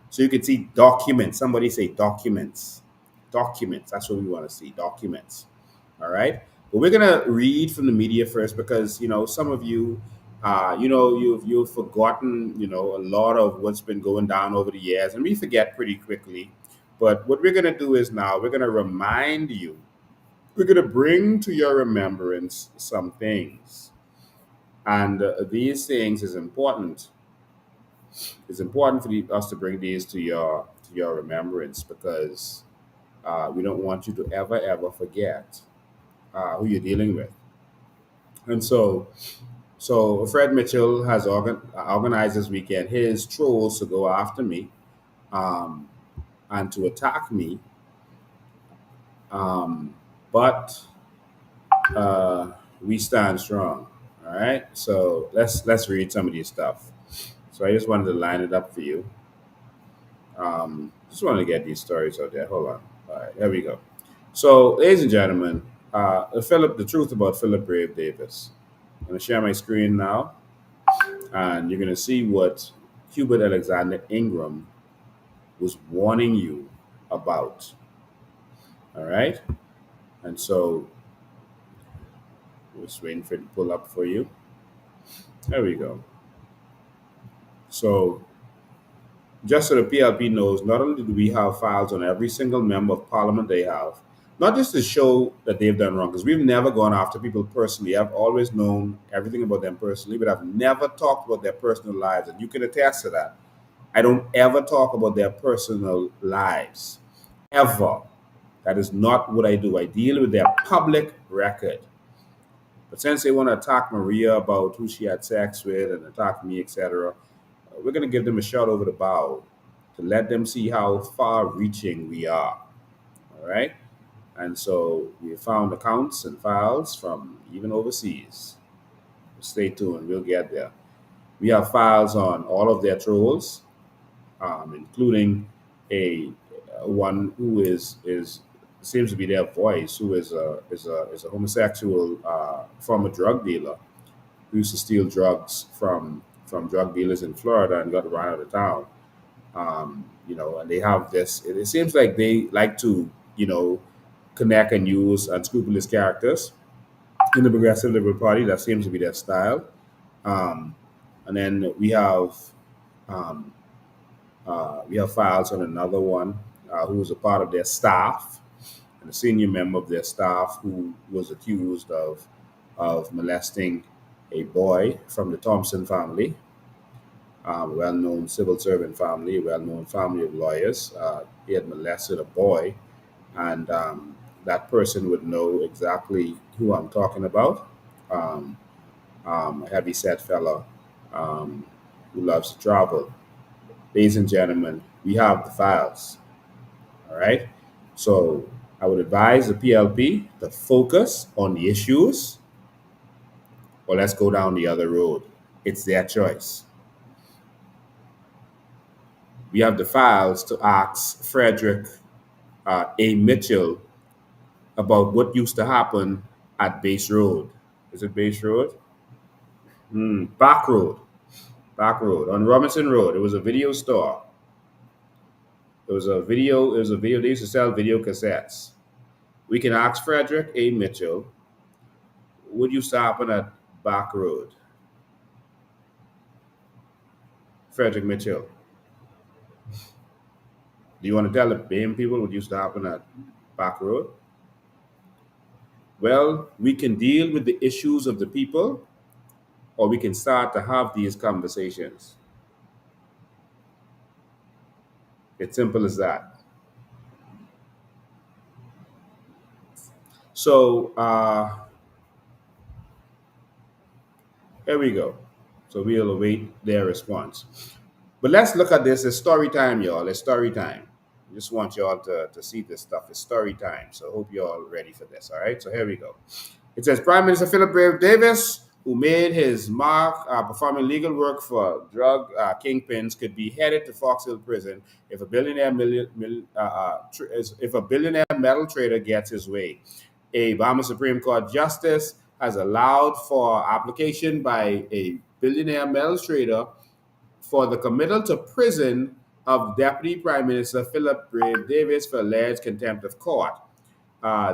so you can see documents. Somebody say documents. Documents. That's what we want to see. Documents. All right. But we're going to read from the media first because, you know, some of you, you've forgotten, a lot of what's been going down over the years, and we forget pretty quickly. But what we're going to do is now we're going to remind you. We're going to bring to your remembrance some things. And these things is important. It's important for us to bring these to your remembrance because we don't want you to ever forget who you're dealing with. And so Fred Mitchell has organized this weekend his trolls to go after me and to attack me. But we stand strong. All right, so let's read some of these stuff. So I just wanted to line it up for you. Just wanted to get these stories out there. Hold on. All right, here we go. So, ladies and gentlemen, the truth about Philip Brave Davis. I'm going to share my screen now, and you're going to see what Hubert Alexander Ingram was warning you about. All right, and so just waiting for it to pull up for you. There we go. So, just so the PLP knows, not only do we have files on every single member of parliament they have, not just to show that they've done wrong, because we've never gone after people personally. I've always known everything about them personally, but I've never talked about their personal lives, and you can attest to that. I don't ever talk about their personal lives, ever. That is not what I do. I deal with their public record. But since they want to attack Maria about who she had sex with and attack me, etc., we're going to give them a shot over the bow to let them see how far-reaching we are. All right? And so we found accounts and files from even overseas. Stay tuned. We'll get there. We have files on all of their trolls, including one who is seems to be their voice, who is a homosexual former drug dealer who used to steal drugs from drug dealers in Florida and got run out of town. And they have this. It seems like they like to, connect and use unscrupulous characters in the Progressive Liberal Party. That seems to be their style. And then um, we have files on another one who was a part of their staff and a senior member of their staff who was accused of molesting a boy from the Thompson family, well-known civil servant family, well-known family of lawyers. He had molested a boy, and that person would know exactly who I'm talking about. Um, a heavy-set fellow who loves to travel. Ladies and gentlemen, we have the files. All right. So I would advise the PLP to focus on the issues, or let's go down the other road. It's their choice. We have the files to ask Frederick A. Mitchell about what used to happen at Base Road. Is it Base Road? Back Road. Back Road. On Robinson Road. It was a video store. It was a video. They used to sell video cassettes. We can ask Frederick A. Mitchell, what used to happen at Back Road? Frederick Mitchell. Do you want to tell the BAME people what used to happen at Back Road? Well, we can deal with the issues of the people, or we can start to have these conversations. It's simple as that. So here we go. So we'll await their response. But let's look at this as story time, y'all. It's story time. I just want y'all to see this stuff. It's story time. So I hope you're all ready for this. All right. So here we go. It says Prime Minister Philip Brave Davis, who made his mark performing legal work for drug kingpins, could be headed to Fox Hill Prison if a billionaire metal trader gets his way. A Bahama Supreme Court justice has allowed for application by a billionaire metal trader for the committal to prison of Deputy Prime Minister Philip Brave Davis for alleged contempt of court.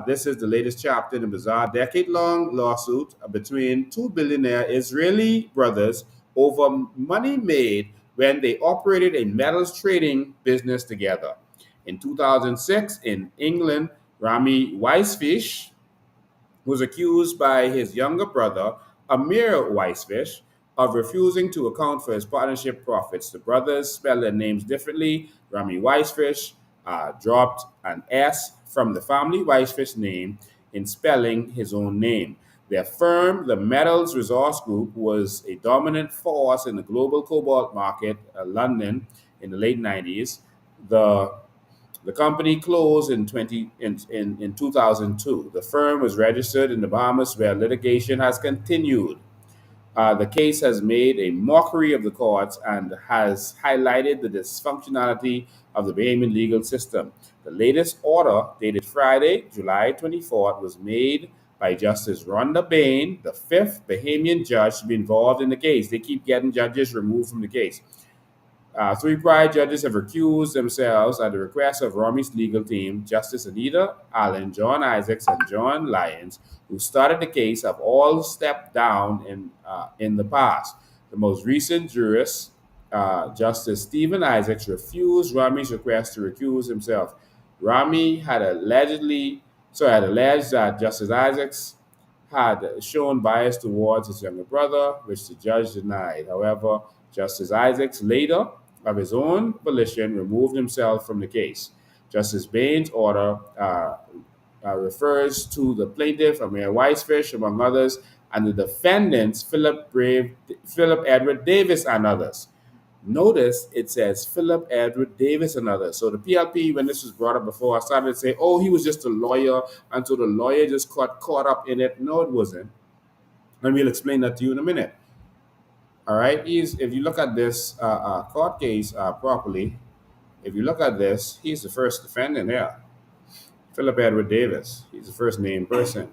This is the latest chapter in a bizarre decade-long lawsuit between two billionaire Israeli brothers over money made when they operated a metals trading business together. In 2006, in England, Rami Weissfish was accused by his younger brother, Amir Weissfish, of refusing to account for his partnership profits. The brothers spell their names differently. Rami Weissfish dropped an S from the family Weissfish name in spelling his own name. Their firm, the Metals Resource Group, was a dominant force in the global cobalt market, London, in the late 90s. The company closed in 2002. The firm was registered in the Bahamas, where litigation has continued. The case has made a mockery of the courts and has highlighted the dysfunctionality of the Bahamian legal system. The latest order, dated Friday, July 24th, was made by Justice Rhonda Bain, the fifth Bahamian judge to be involved in the case. They keep getting judges removed from the case. Three prior judges have recused themselves at the request of Rami's legal team. Justice Anita Allen, John Isaacs, and John Lyons, who started the case, have all stepped down in the past. The most recent jurist, Justice Stephen Isaacs, refused Rami's request to recuse himself. Rami had alleged that Justice Isaacs had shown bias towards his younger brother, which the judge denied. However, Justice Isaacs later, of his own volition, removed himself from the case. Justice Bain's order refers to the plaintiff, Amir Weissfish, among others, and the defendants, Philip Edward Davis, and others. Notice it says Philip Edward Davis and others. So the PLP, when this was brought up before, I started to say, oh, he was just a lawyer, and so the lawyer just got caught up in it. No, it wasn't. And we'll explain that to you in a minute. All right, if you look at this court case properly, if you look at this, he's the first defendant here. Philip Edward Davis. He's the first named person.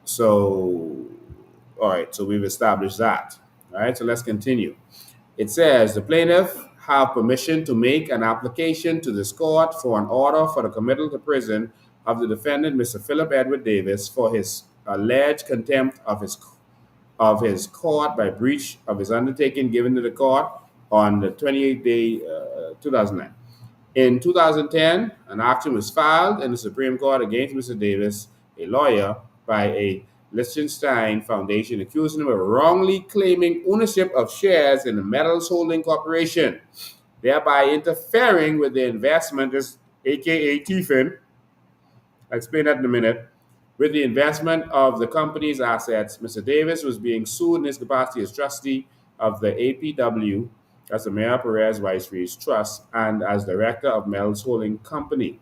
So, all right, so we've established that. All right, so let's continue. It says the plaintiff have permission to make an application to this court for an order for the committal to prison of the defendant, Mr. Philip Edward Davis, for his alleged contempt of his court by breach of his undertaking given to the court on the 28th day, 2009. In 2010, an action was filed in the Supreme Court against Mr. Davis, a lawyer, by a Liechtenstein Foundation accusing him of wrongly claiming ownership of shares in the Metals Holding Corporation, thereby interfering with the investment, aka TIFIN, I'll explain that in a minute, with the investment of the company's assets. Mr. Davis was being sued in his capacity as trustee of the APW, that's the Mayor Perez Weiss Trust, and as director of Metals Holding Company.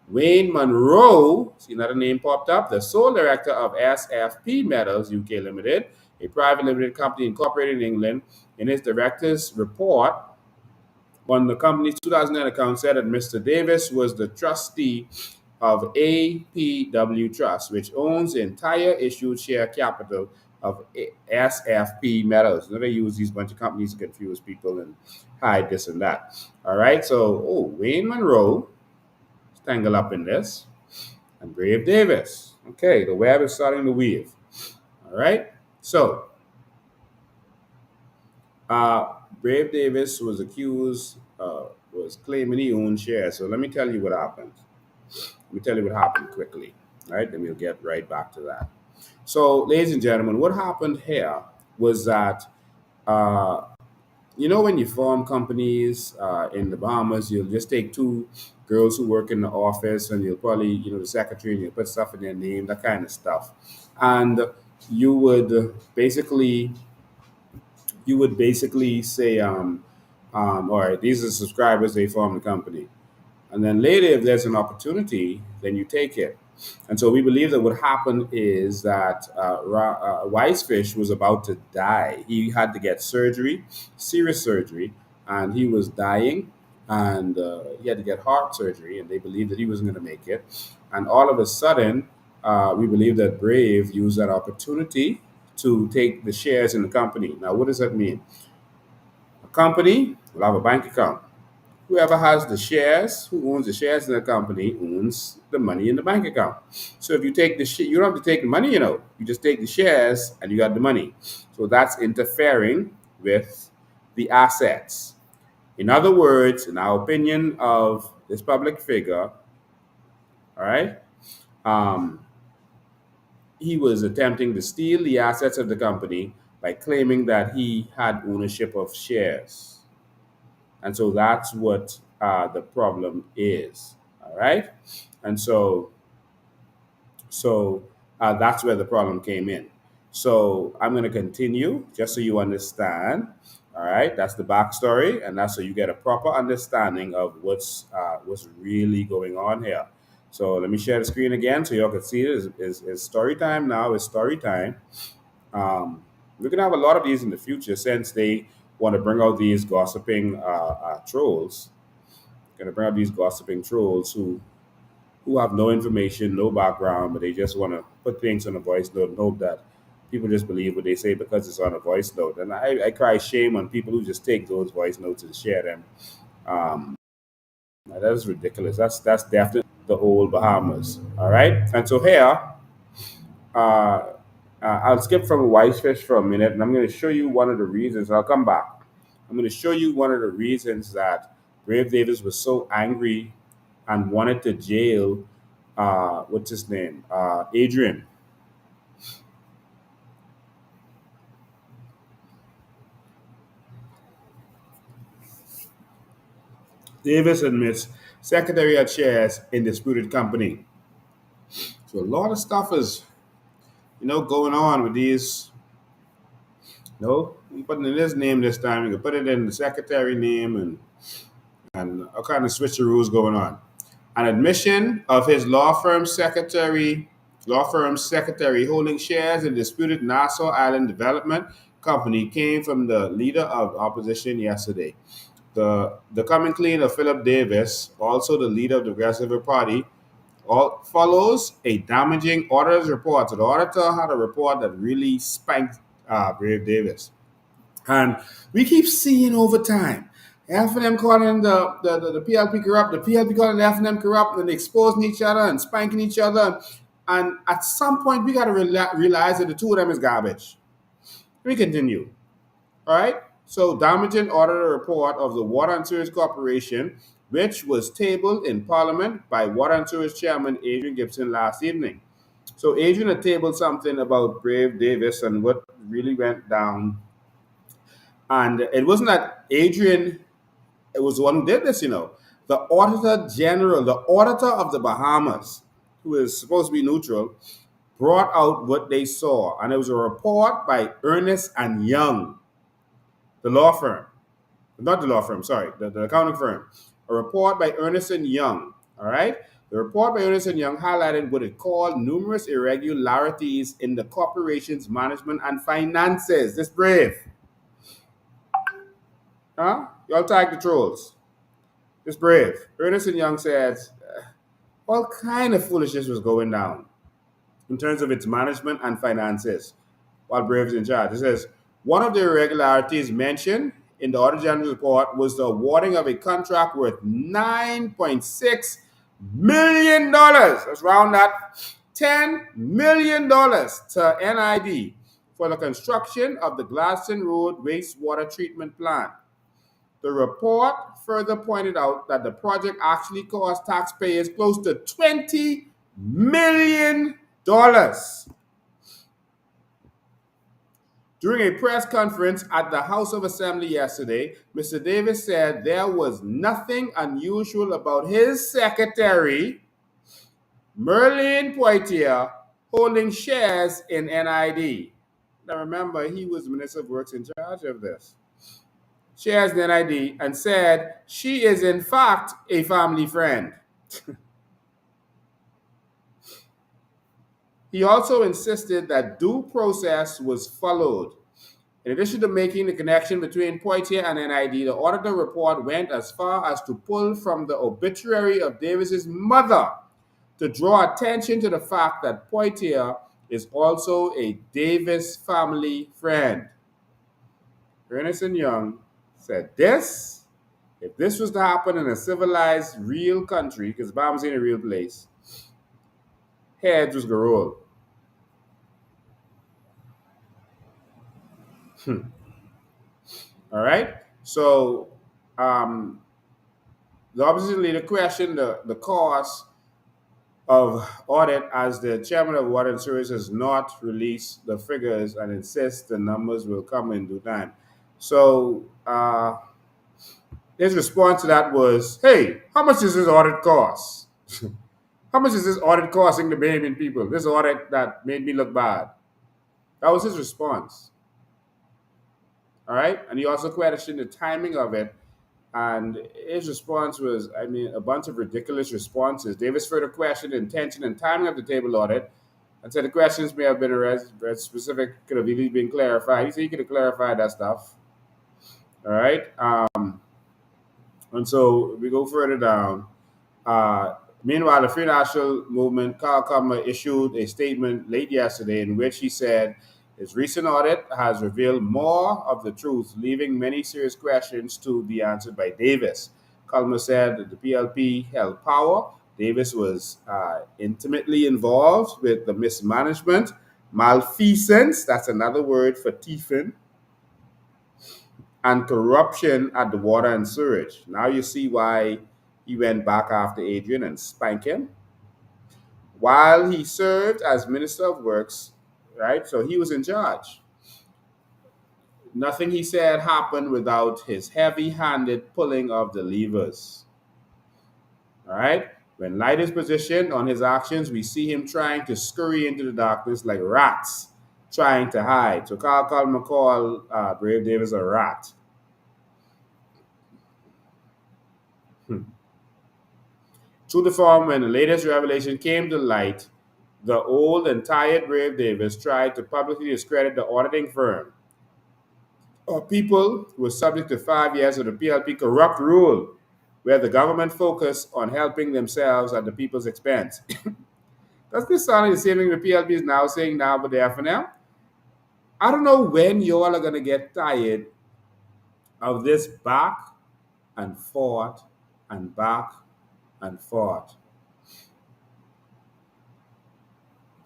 Wayne Monroe, see another name popped up, the sole director of SFP Metals UK Limited, a private limited company incorporated in England, in his director's report on the company's 2009 account said that Mr. Davis was the trustee of APW Trust, which owns the entire issued share capital of SFP Metals. They use these bunch of companies to confuse people and hide this and that. All right, so Wayne Monroe is tangled up in this, and Brave Davis. Okay, the web is starting to weave. All right, so Brave Davis was accused, was claiming he owned shares. So let me tell you what happened. Let me tell you what happened quickly. All right, then we'll get right back to that. So, ladies and gentlemen, what happened here was that, when you form companies in the Bahamas, you'll just take two girls who work in the office and you'll probably, the secretary, and you'll put stuff in their name, that kind of stuff. And you would basically say, all right, these are the subscribers, they form the company. And then later, if there's an opportunity, then you take it. And so we believe that what happened is that Weissfish was about to die. He had to get surgery, serious surgery, and he was dying. And he had to get heart surgery, and they believed that he wasn't going to make it. And all of a sudden, we believe that Brave used that opportunity to take the shares in the company. Now, what does that mean? A company will have a bank account. Whoever has the shares, who owns the shares in the company, owns the money in the bank account. So if you take the you don't have to take the money, you just take the shares and you got the money. So that's interfering with the assets. In other words, in our opinion of this public figure, all right, he was attempting to steal the assets of the company by claiming that he had ownership of shares. And so that's what the problem is, all right? And so that's where the problem came in. So I'm going to continue just so you understand, all right? That's the backstory, and that's so you get a proper understanding of what's really going on here. So let me share the screen again so y'all can see it. It's story time now. It's story time. We're going to have a lot of these in the future since they want to bring out these gossiping trolls. Going to bring out these gossiping trolls who have no information, no background, but they just want to put things on a voice note and hope that people just believe what they say because it's on a voice note. And I cry shame on people who just take those voice notes and share them. That is ridiculous. That's definitely the old Bahamas. All right. And so here, I'll skip from Weissfish for a minute, and I'm going to show you one of the reasons. I'll come back. I'm going to show you one of the reasons that Brave Davis was so angry and wanted to jail, what's his name? Adrian. Davis admits secretary had shares in disputed company. So a lot of stuff is, going on with these. No, I'm putting in his name this time. You can put it in the secretary name and all kind of switcheroos going on. An admission of his law firm secretary holding shares in disputed Nassau Island Development Company came from the leader of opposition yesterday. The coming clean of Philip Davis, also the leader of the Progressive Party, follows a damaging auditor's report. So the auditor had a report that really spanked Brave Davis. And we keep seeing over time, F&M calling the PLP corrupt, the PLP calling the F&M corrupt, and exposing each other and spanking each other. And at some point, we got to realize that the two of them is garbage. Let me continue. All right? So, damaging auditor report of the Water and Sewage Corporation, which was tabled in Parliament by Water and Sewage Chairman Adrian Gibson last evening. So, Adrian had tabled something about Brave Davis and what really went down. And it wasn't that Adrian, it was the one who did this, The Auditor General, the Auditor of the Bahamas, who is supposed to be neutral, brought out what they saw. And it was a report by Ernest and Young, the law firm. Not the law firm, sorry, the accounting firm. A report by Ernest and Young, all right? The report by Ernest and Young highlighted what it called numerous irregularities in the corporation's management and finances. This Brave. Huh? Y'all tag the trolls. It's Brave. Ernest and Young said all kind of foolishness was going down in terms of its management and finances while Brave is in charge. It says, one of the irregularities mentioned in the Auditor General's report was the awarding of a contract worth $9.6 million. Let's round that. $10 million to NID for the construction of the Gladstone Road wastewater treatment plant. The report further pointed out that the project actually cost taxpayers close to $20 million. During a press conference at the House of Assembly yesterday, Mr. Davis said there was nothing unusual about his secretary, Merlin Poitier, holding shares in NID. Now remember, he was Minister of Works in charge of this. Shares in NID, and said she is in fact a family friend. He also insisted that due process was followed. In addition to making the connection between Poitier and NID, the auditor report went as far as to pull from the obituary of Davis's mother to draw attention to the fact that Poitier is also a Davis family friend. Ernest and Young said this, if this was to happen in a civilized, real country, because Bahamas ain't a real place, heads was going to roll. All right? So, the opposition leader questioned the cause of audit as the chairman of Water and Sewage has not released the figures and insists the numbers will come in due time. So, his response to that was, hey, how much does this audit cost? How much is this audit costing the Bahamian people? This audit that made me look bad. That was his response. All right? And he also questioned the timing of it. And his response was, a bunch of ridiculous responses. Davis further questioned the intention and timing of the table audit and said the questions may have been specific, could have easily been clarified. He said he could have clarified that stuff. All right? And so we go further down. Meanwhile, the Free National Movement, Carl Kummer, issued a statement late yesterday in which he said his recent audit has revealed more of the truth, leaving many serious questions to be answered by Davis. Kummer said that the PLP held power. Davis was intimately involved with the mismanagement, malfeasance, that's another word for thieving, and corruption at the Water and Sewage. Now you see why he went back after Adrian and spanked him. While he served as Minister of Works, right, so he was in charge. Nothing he said happened without his heavy-handed pulling of the levers. All right? When light is positioned on his actions, we see him trying to scurry into the darkness like rats, trying to hide. So Carl Kummer called Brave Davis a rat. Through the forum, when the latest revelation came to light, the old and tired Brave Davis tried to publicly discredit the auditing firm, or people who were subject to 5 years of the PLP corrupt rule. where the government focus on helping themselves at the people's expense. Does this sound like the same thing the PLP is now saying now with the FNL? I don't know when you all are going to get tired of this back and forth and back and forth.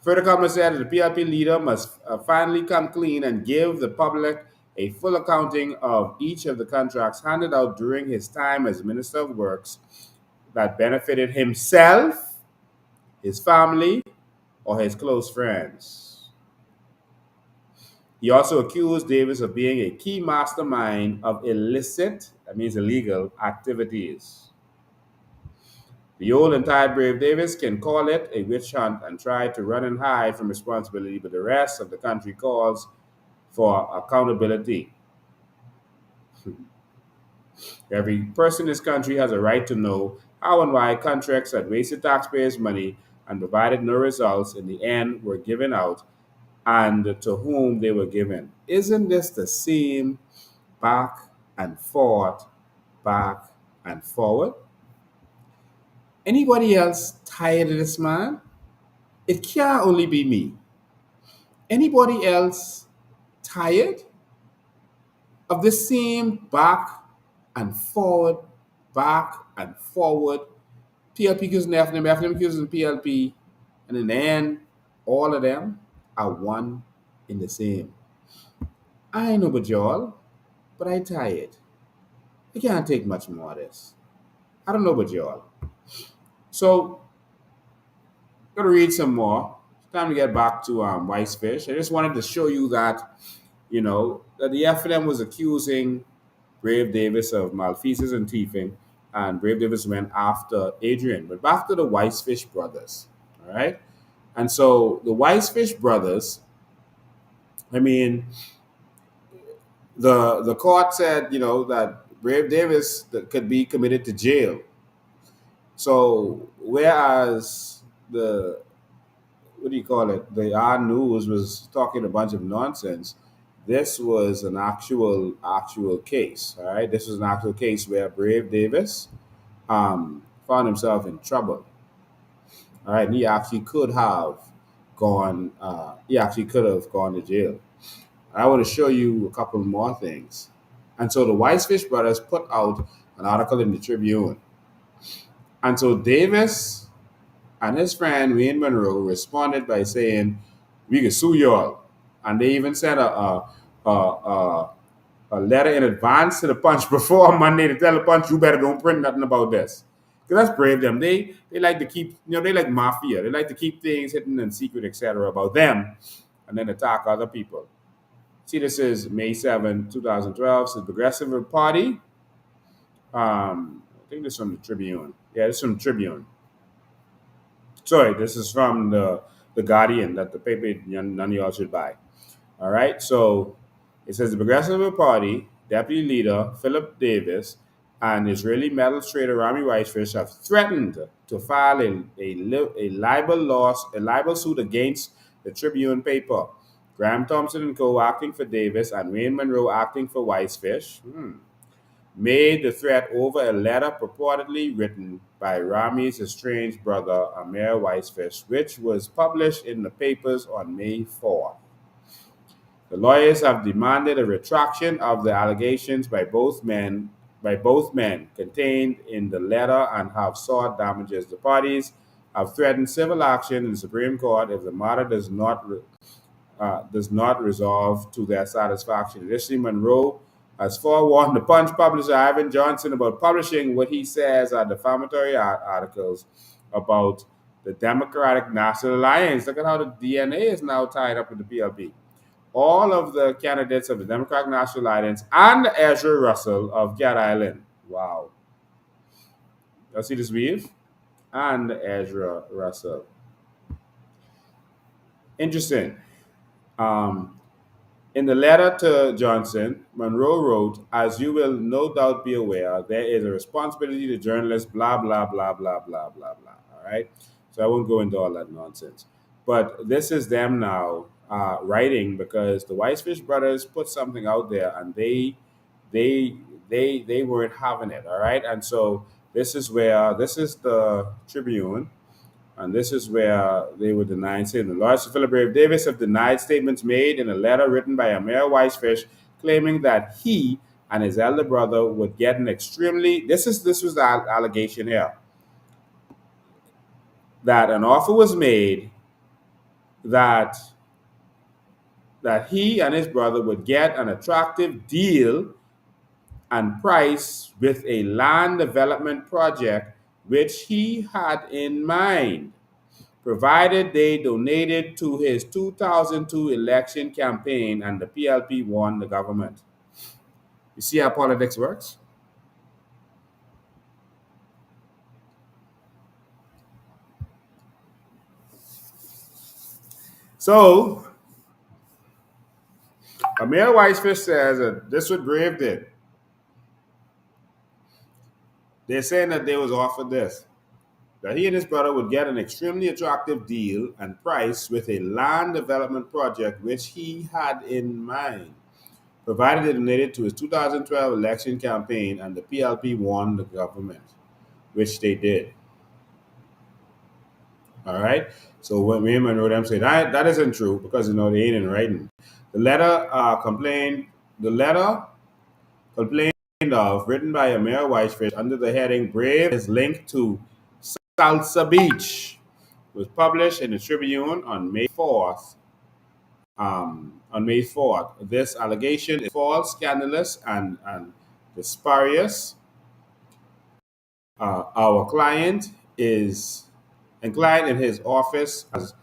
Further comment said that the PLP leader must finally come clean and give the public a full accounting of each of the contracts handed out during his time as Minister of Works that benefited himself, his family, or his close friends. He also accused Davis of being a key mastermind of illicit, that means illegal, activities. The old and tired Brave Davis can call it a witch hunt and try to run and hide from responsibility, but the rest of the country calls for accountability. Every person in this country has a right to know how and why contracts that wasted taxpayers' money and provided no results in the end were given out and to whom they were given. Isn't this the same back and forth, back and forward? Anybody else tired of this man? It can't only be me. Anybody else tired of the same back and forward, back and forward? PLP accusing FNM, FNM accusing PLP, and in the end, all of them are one in the same. I ain't know about y'all, but I tired. I can't take much more of this. I don't know about y'all. So, I'm going to read some more. It's time to get back to Whitefish. I just wanted to show you that, that the FNM was accusing Brave Davis of malfeasance and thieving, and Brave Davis went after Adrian. But back to the Whitefish brothers, all right? And so the Whitefish brothers, the court said, that Brave Davis could be committed to jail. So whereas the R News was talking a bunch of nonsense, this was an actual case. All right, this was an actual case where Brave Davis found himself in trouble. All right, and he actually could have gone. To jail. I want to show you a couple more things. And so the Whitefish brothers put out an article in the Tribune. And so Davis and his friend Wayne Monroe responded by saying, "We can sue y'all." And they even sent a letter in advance to the Punch before Monday to tell the Punch, "You better don't print nothing about this." Because that's brave them. They like to keep, they like mafia. They like to keep things hidden and secret, etc. about them, and then attack other people. See, this is May 7, 2012. It's the Progressive Party. I think this is from the Tribune. Yeah, this is from the Tribune. Sorry, this is from the Guardian, that the paper none of y'all should buy. All right, so it says the Progressive Party Deputy Leader Philip Davis and Israeli metal trader Rami Whitefish have threatened to file a libel suit against the Tribune paper. Graham Thompson and co. acting for Davis and Wayne Monroe acting for Whitefish made the threat over a letter purportedly written by Rami's estranged brother, Amir Whitefish, which was published in the papers on May 4th. The lawyers have demanded a retraction of the allegations by both men contained in the letter and have sought damages. The parties have threatened civil action in the Supreme Court if the matter does not resolve to their satisfaction. Additionally, Monroe has forewarned the Punch publisher Ivan Johnson about publishing what he says are defamatory articles about the Democratic National Alliance. Look at how the DNA is now tied up with the PLP. All of the candidates of the Democratic National Alliance and Ezra Russell of Cat Island. Wow. Y'all see this weave? And Ezra Russell. Interesting. In the letter to Johnson, Monroe wrote, "As you will no doubt be aware, there is a responsibility to journalists, blah, blah, blah, blah, blah, blah, blah." All right? So I won't go into all that nonsense. But this is them now writing because the Whitefish brothers put something out there and they weren't having it. All right? And so This is the Tribune, and this is where they were denying statement. Lawyers for Philip Brave Davis have denied statements made in a letter written by Amir Weisfish, claiming that he and his elder brother would get an extremely. This was the allegation here, that an offer was made that he and his brother would get an attractive deal and price with a land development project which he had in mind, provided they donated to his 2002 election campaign and the PLP won the government. You see how politics works? So, Amir Weisfish says that this is what Brave did. They're saying that they was offered this, that he and his brother would get an extremely attractive deal and price with a land development project which he had in mind, provided they donated to his 2012 election campaign and the PLP won the government, which they did. All right. So when me and Monroe them say that isn't true because they ain't in writing. The letter complained of, written by Amir Weisfish under the heading "Brave is linked to Salsa Beach," was published in the Tribune on May 4th. This allegation is false, scandalous, and spurious. Our client is inclined in his office as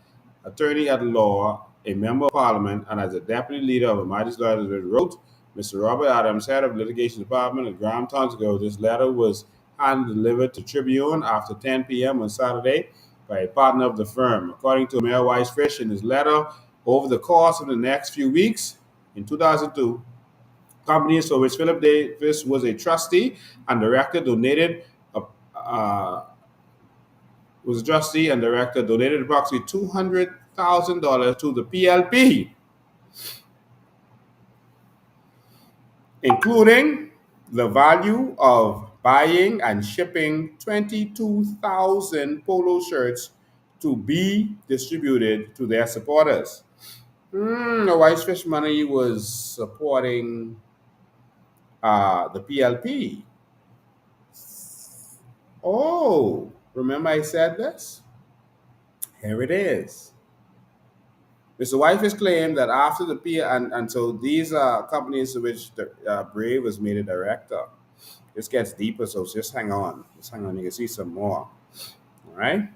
attorney at law, a member of parliament, and as a deputy leader of a Majesty's Lawyers wrote Mr. Robert Adams, head of litigation department at Graham Townsville. This letter was hand delivered to Tribune after 10 p.m. on Saturday by a partner of the firm. According to Mayor Weisfish in his letter, over the course of the next few weeks, in 2002, companies for which Philip Davis was a trustee and director donated approximately $200,000 to the PLP, including the value of buying and shipping 22,000 polo shirts to be distributed to their supporters. The Whitefish money was supporting the PLP. Oh, remember I said this? Here it is. Mr. Whitefish claimed that after the and so these are companies to which the, Brave was made a director. This gets deeper, so just hang on. Just hang on, you can see some more. All right?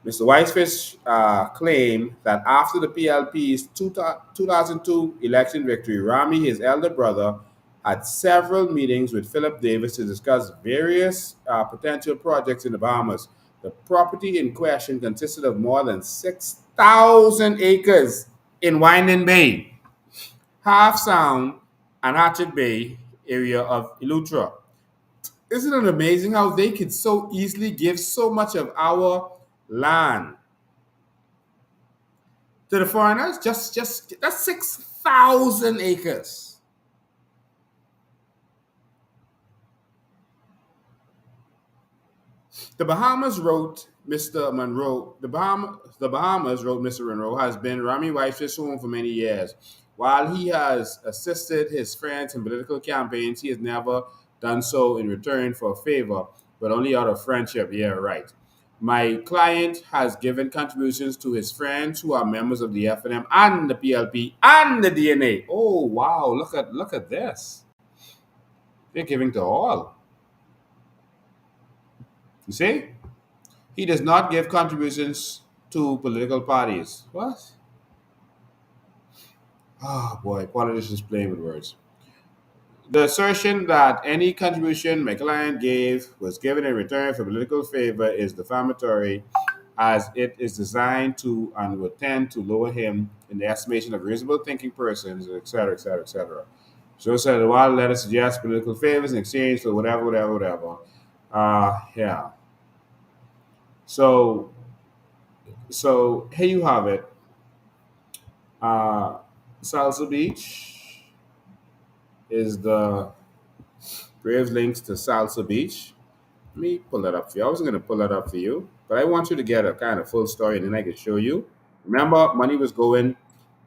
Mr. Whitefish claimed that after the PLP's 2002 election victory, Rami, his elder brother, had several meetings with Philip Davis to discuss various potential projects in the Bahamas. The property in question consisted of more than 6,000 acres in Winding Bay, Half Sound, and Hatchet Bay area of Eleuthera. Isn't it amazing how they could so easily give so much of our land to the foreigners? Just that's 6,000 acres. The Bahamas wrote Mr. Monroe. The Bahamas wrote Mr. Monroe has been Rami Whitefish's home for many years. While he has assisted his friends in political campaigns, he has never done so in return for a favor, but only out of friendship. Yeah, right. My client has given contributions to his friends who are members of the FNM and the PLP and the DNA. Oh wow! Look at this. They're giving to all. You see? He does not give contributions to political parties. What? Oh boy, politicians playing with words. The assertion that any contribution my client gave was given in return for political favor is defamatory, as it is designed to and would tend to lower him in the estimation of reasonable thinking persons, etc., etc., etc. So said the wild letter suggests political favors in exchange for whatever. Yeah. So here you have it. Salsa Beach is the Braves links to Salsa Beach. Let me pull that up for you. I was going to pull that up for you, but I want you to get a kind of full story, and then I can show you. Remember, money was going.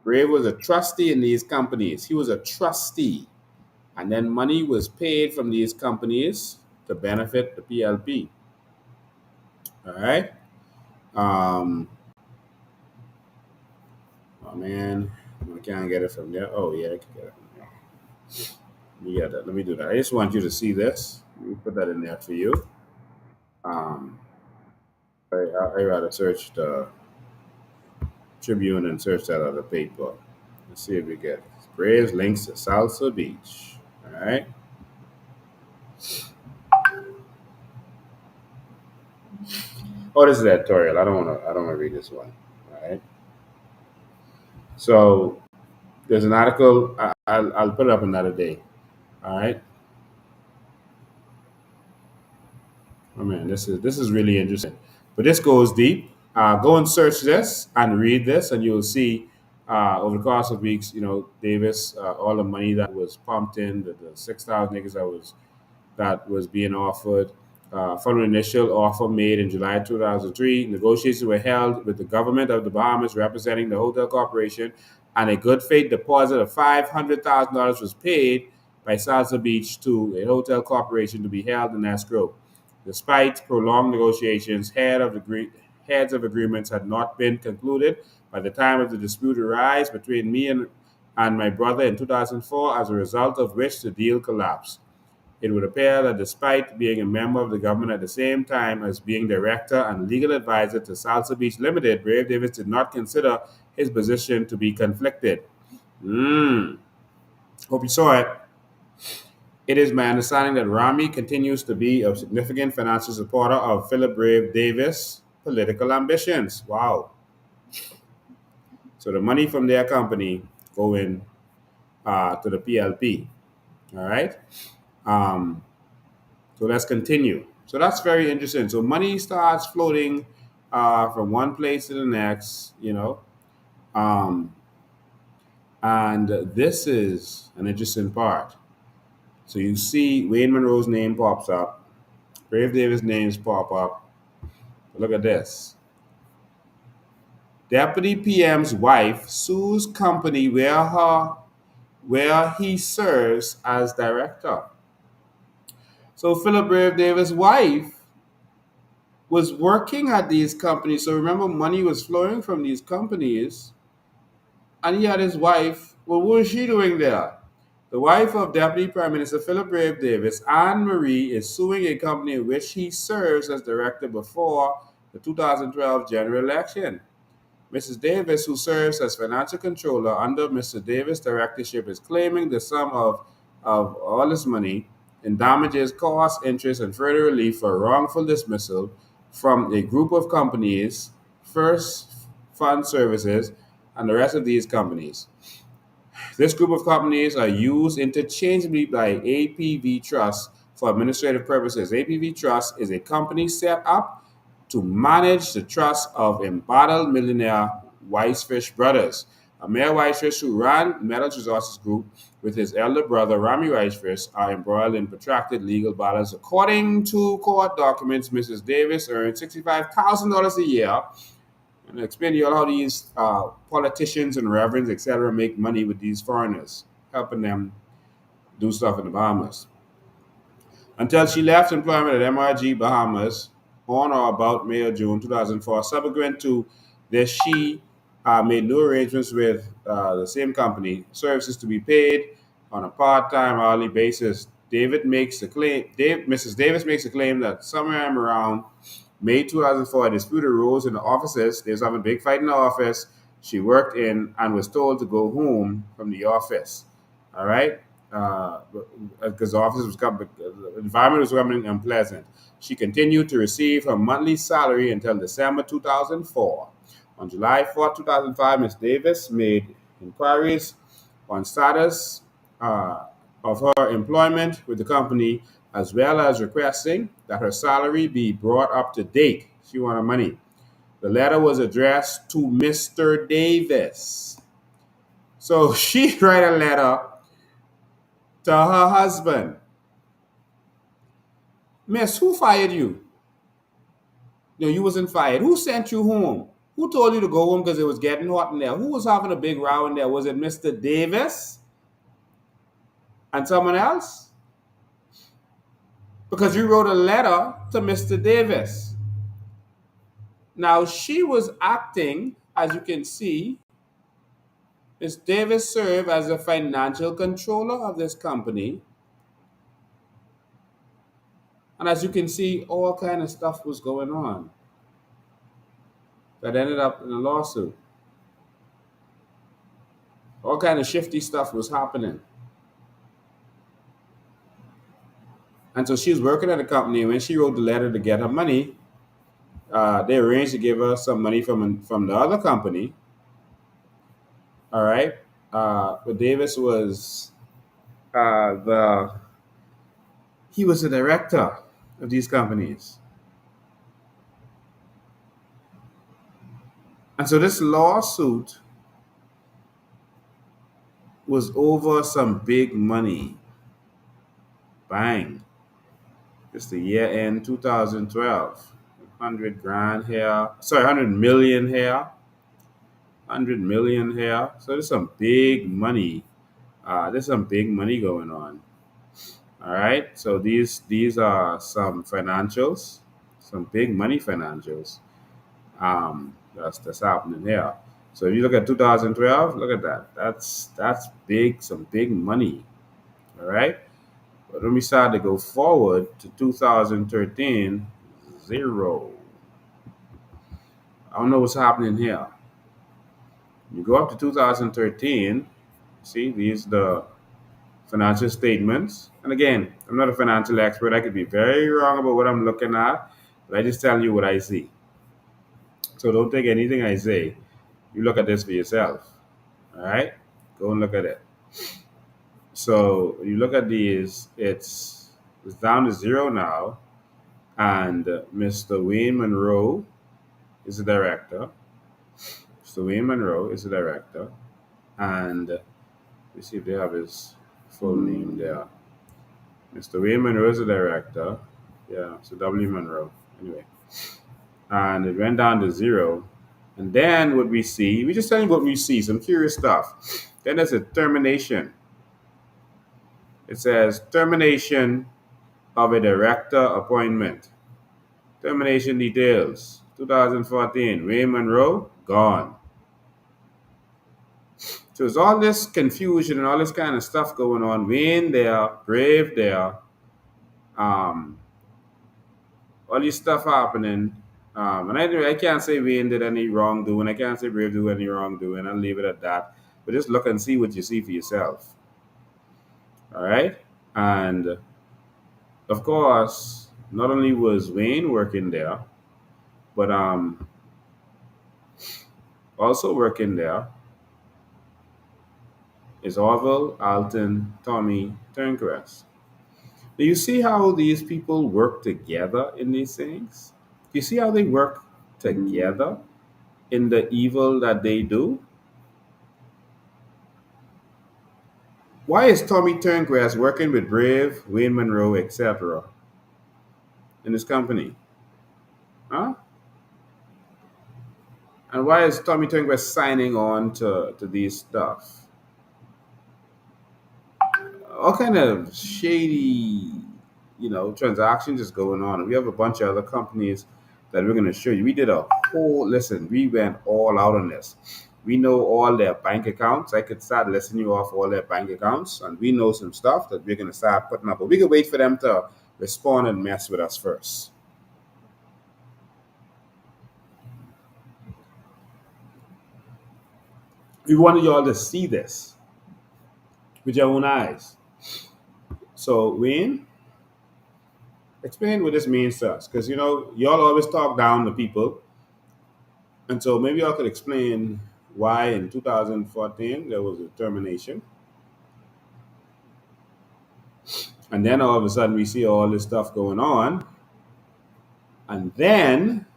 Brave was a trustee in these companies. He was a trustee, and then money was paid from these companies to benefit the PLP. All right. Oh man, I can't get it from there. Oh yeah, I can get it from there. Let me get that. Let me do that. I just want you to see this. Let me put that in there for you. I rather search the Tribune and search that other paper. Let's see if we get it. Braves links to Salsa Beach. All right. Oh, this is the editorial. I don't want to read this one. All right. So there's an article. I'll put it up another day. All right. Oh man, this is really interesting. But this goes deep. Go and search this and read this, and you'll see over the course of weeks, Davis, all the money that was pumped in, the 6,000 acres that was being offered. From an initial offer made in July 2003, negotiations were held with the government of the Bahamas representing the Hotel Corporation, and a good faith deposit of $500,000 was paid by Salsa Beach to a hotel corporation to be held in escrow. Despite prolonged negotiations, heads of agreements had not been concluded by the time of the dispute arose between me and my brother in 2004, as a result of which the deal collapsed. It would appear that despite being a member of the government at the same time as being director and legal advisor to Salsa Beach Limited, Brave Davis did not consider his position to be conflicted. Hope you saw it. It is my understanding that Rami continues to be a significant financial supporter of Philip Brave Davis' political ambitions. Wow. So the money from their company going to the PLP. All right. So let's continue. So that's very interesting. So money starts floating from one place to the next, and this is an interesting part. So you see Wayne Monroe's name pops up, Brave Davis' names pop up. Look at this. Deputy PM's wife sues company where he serves as director. So Philip Brave Davis' wife was working at these companies. So remember, money was flowing from these companies, and he had his wife. Well, what was she doing there? The wife of Deputy Prime Minister Philip Brave Davis, Anne Marie, is suing a company in which he serves as director before the 2012 general election. Mrs. Davis, who serves as financial controller under Mr. Davis' directorship, is claiming the sum of all this money in damages, costs, interest, and further relief for wrongful dismissal from a group of companies, First Fund Services, and the rest of these companies. This group of companies are used interchangeably by APV Trust for administrative purposes. APV Trust is a company set up to manage the trust of embattled millionaire Weisfish brothers. Amir Weisfish, who ran Metals Resources Group with his elder brother Rami Weisfish, are embroiled in protracted legal battles. According to court documents, Mrs. Davis earned $65,000 a year. And I'll explain to you all how these politicians and reverends, etc., make money with these foreigners, helping them do stuff in the Bahamas. Until she left employment at MRG Bahamas on or about May or June 2004. Subsequent to this, she made new arrangements with the same company, services to be paid on a part-time hourly basis. Mrs. Davis makes a claim that somewhere around May 2004, a dispute arose in the offices. They was having a big fight in the office she worked in and was told to go home from the office. All right? Because the office the environment was becoming unpleasant. She continued to receive her monthly salary until December 2004. On July 4, 2005, Ms. Davis made inquiries on status of her employment with the company, as well as requesting that her salary be brought up to date. She wanted money. The letter was addressed to Mr. Davis. So she wrote a letter to her husband. Miss, who fired you? No, you wasn't fired. Who sent you home? Who told you to go home because it was getting hot in there? Who was having a big row in there? Was it Mr. Davis and someone else? Because you wrote a letter to Mr. Davis. Now, she was acting, as you can see, Ms. Davis served as the financial controller of this company. And as you can see, all kind of stuff was going on that ended up in a lawsuit. All kind of shifty stuff was happening. And so she was working at a company. When she wrote the letter to get her money, they arranged to give her some money from the other company. All right. But Davis was he was the director of these companies. And so this lawsuit was over some big money. Bang. It's the year end 2012. 100 grand here. Sorry, 100 million here. 100 million here. So there's some big money. There's some big money going on. All right. So these are some financials, some big money financials. That's happening here. So if you look at 2012, look at that. That's big, some big money. All right. But when we start to go forward to 2013, zero. I don't know what's happening here. You go up to 2013, see, these the financial statements. And again, I'm not a financial expert. I could be very wrong about what I'm looking at, but I just tell you what I see. So don't take anything I say. You look at this for yourself. All right? Go and look at it. So you look at these, it's down to zero now. And Mr. Wayne Monroe is the director. Mr. Wayne Monroe is the director. And let's see if they have his full name there. Mr. Wayne Monroe is the director. Yeah, so W. Monroe. Anyway. And it went down to zero. And then what we see, we just tell you what we see, some curious stuff. Then there's a termination. It says termination of a director appointment. Termination details. 2014. Wayne Monroe, gone. So there's all this confusion and all this kind of stuff going on. Wayne there, Brave there. All this stuff happening. And I can't say Wayne did any wrongdoing. I can't say Brave did any wrongdoing. I'll leave it at that. But just look and see what you see for yourself. All right? And, of course, not only was Wayne working there, but also working there is Orville, Alton, Tommy, Turnquest. Do you see how these people work together in these things? Do you see how they work together in the evil that they do? Why is Tommy Turnquest working with Brave, Wayne Monroe, etc. in this company? Huh? And why is Tommy Turnquest signing on to these stuff? All kind of shady, transactions is going on. We have a bunch of other companies that we're going to show you. We did we went all out on this. We know all their bank accounts. I could start listing you off all their bank accounts, and we know some stuff that we're going to start putting up. But we could wait for them to respond and mess with us first. We wanted y'all to see this with your own eyes. So, Wayne, explain what this means to us. Because, y'all always talk down to people. And so maybe y'all could explain why in 2014 there was a termination. And then all of a sudden we see all this stuff going on. And then,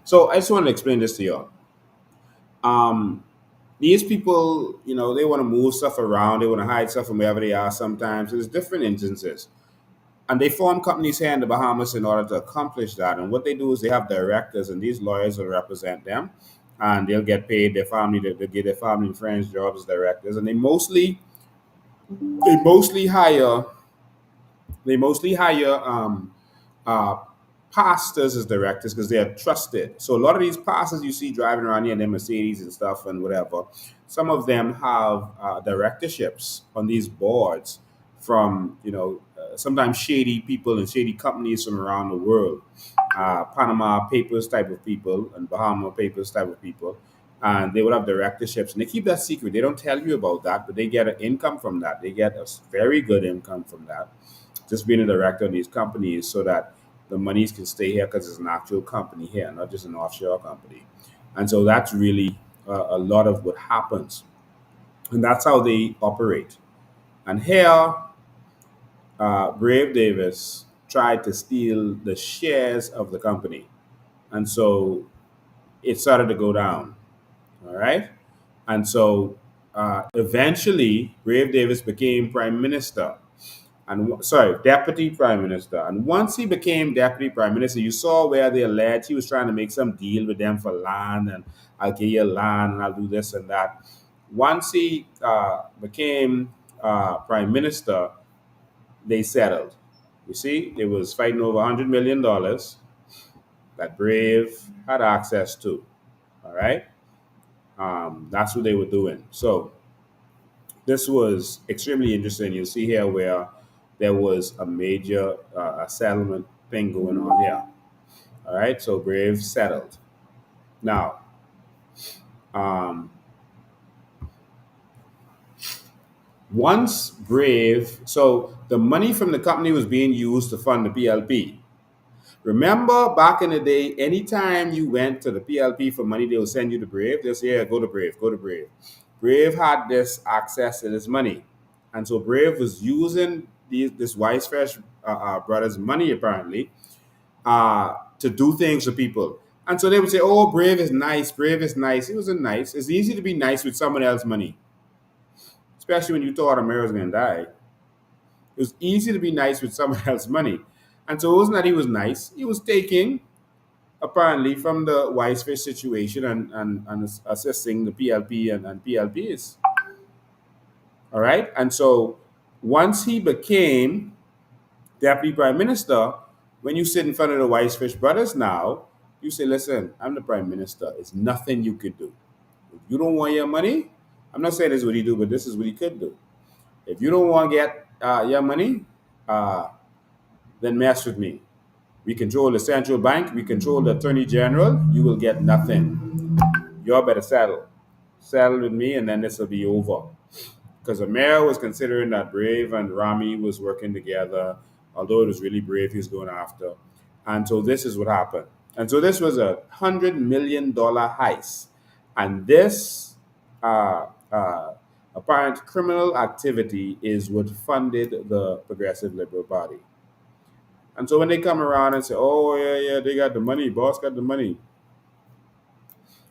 so I just want to explain this to y'all. These people, they want to move stuff around. They want to hide stuff from wherever they are sometimes. There's different instances. And they form companies here in the Bahamas in order to accomplish that. And what they do is they have directors, and these lawyers will represent them, and they'll get paid. Their family, they give their family and friends jobs as directors, and they mostly hire uh, pastors as directors because they are trusted. So a lot of these pastors you see driving around here in their Mercedes and stuff and whatever, some of them have directorships on these boards from sometimes shady people and shady companies from around the world, Panama Papers type of people and Bahama Papers type of people. And they would have directorships, and they keep that secret. They don't tell you about that, but they get an income from that. They get a very good income from that, just being a director of these companies, so that the monies can stay here because it's an actual company here, not just an offshore company. And so that's really a lot of what happens, and that's how they operate. And here, Brave Davis tried to steal the shares of the company, and so it started to go down. All right. And so eventually, Brave Davis became prime minister. And sorry, deputy prime minister. And once he became deputy prime minister, you saw where they alleged he was trying to make some deal with them for land, and I'll give you land and I'll do this and that. Once he became prime minister, they settled. You see, it was fighting over $100 million that Brave had access to. All right. That's what they were doing. So this was extremely interesting. You'll see here where there was a major settlement thing going on here. All right, so Brave settled. Now, once Brave, so the money from the company was being used to fund the PLP. Remember back in the day, anytime you went to the PLP for money, they would send you to Brave. They'll say, yeah, go to Brave, go to Brave. Brave had this access to this money. And so Brave was using this Wise Fresh brothers' money, apparently, to do things for people. And so they would say, oh, Brave is nice, Brave is nice. It wasn't nice. It's easy to be nice with someone else's money, especially when you thought America was going to die. It was easy to be nice with someone else's money. And so it wasn't that he was nice. He was taking, apparently, from the Wisefish situation and assisting the PLP and PLPs. All right? And so once he became deputy prime minister, when you sit in front of the Wisefish brothers now, you say, listen, I'm the prime minister. It's nothing you could do. If you don't want your money, I'm not saying this is what he do, but this is what he could do. If you don't want to get your money, then mess with me. We control the central bank. We control the attorney general. You will get nothing. You all better settle. Settle with me, and then this will be over. Because the mayor was considering that Brave and Rami was working together, although it was really Brave he was going after. And so this is what happened. And so this was $100 million heist. And this apparent criminal activity is what funded the Progressive Liberal Party. And so when they come around and say, oh, yeah, they got the money, boss got the money,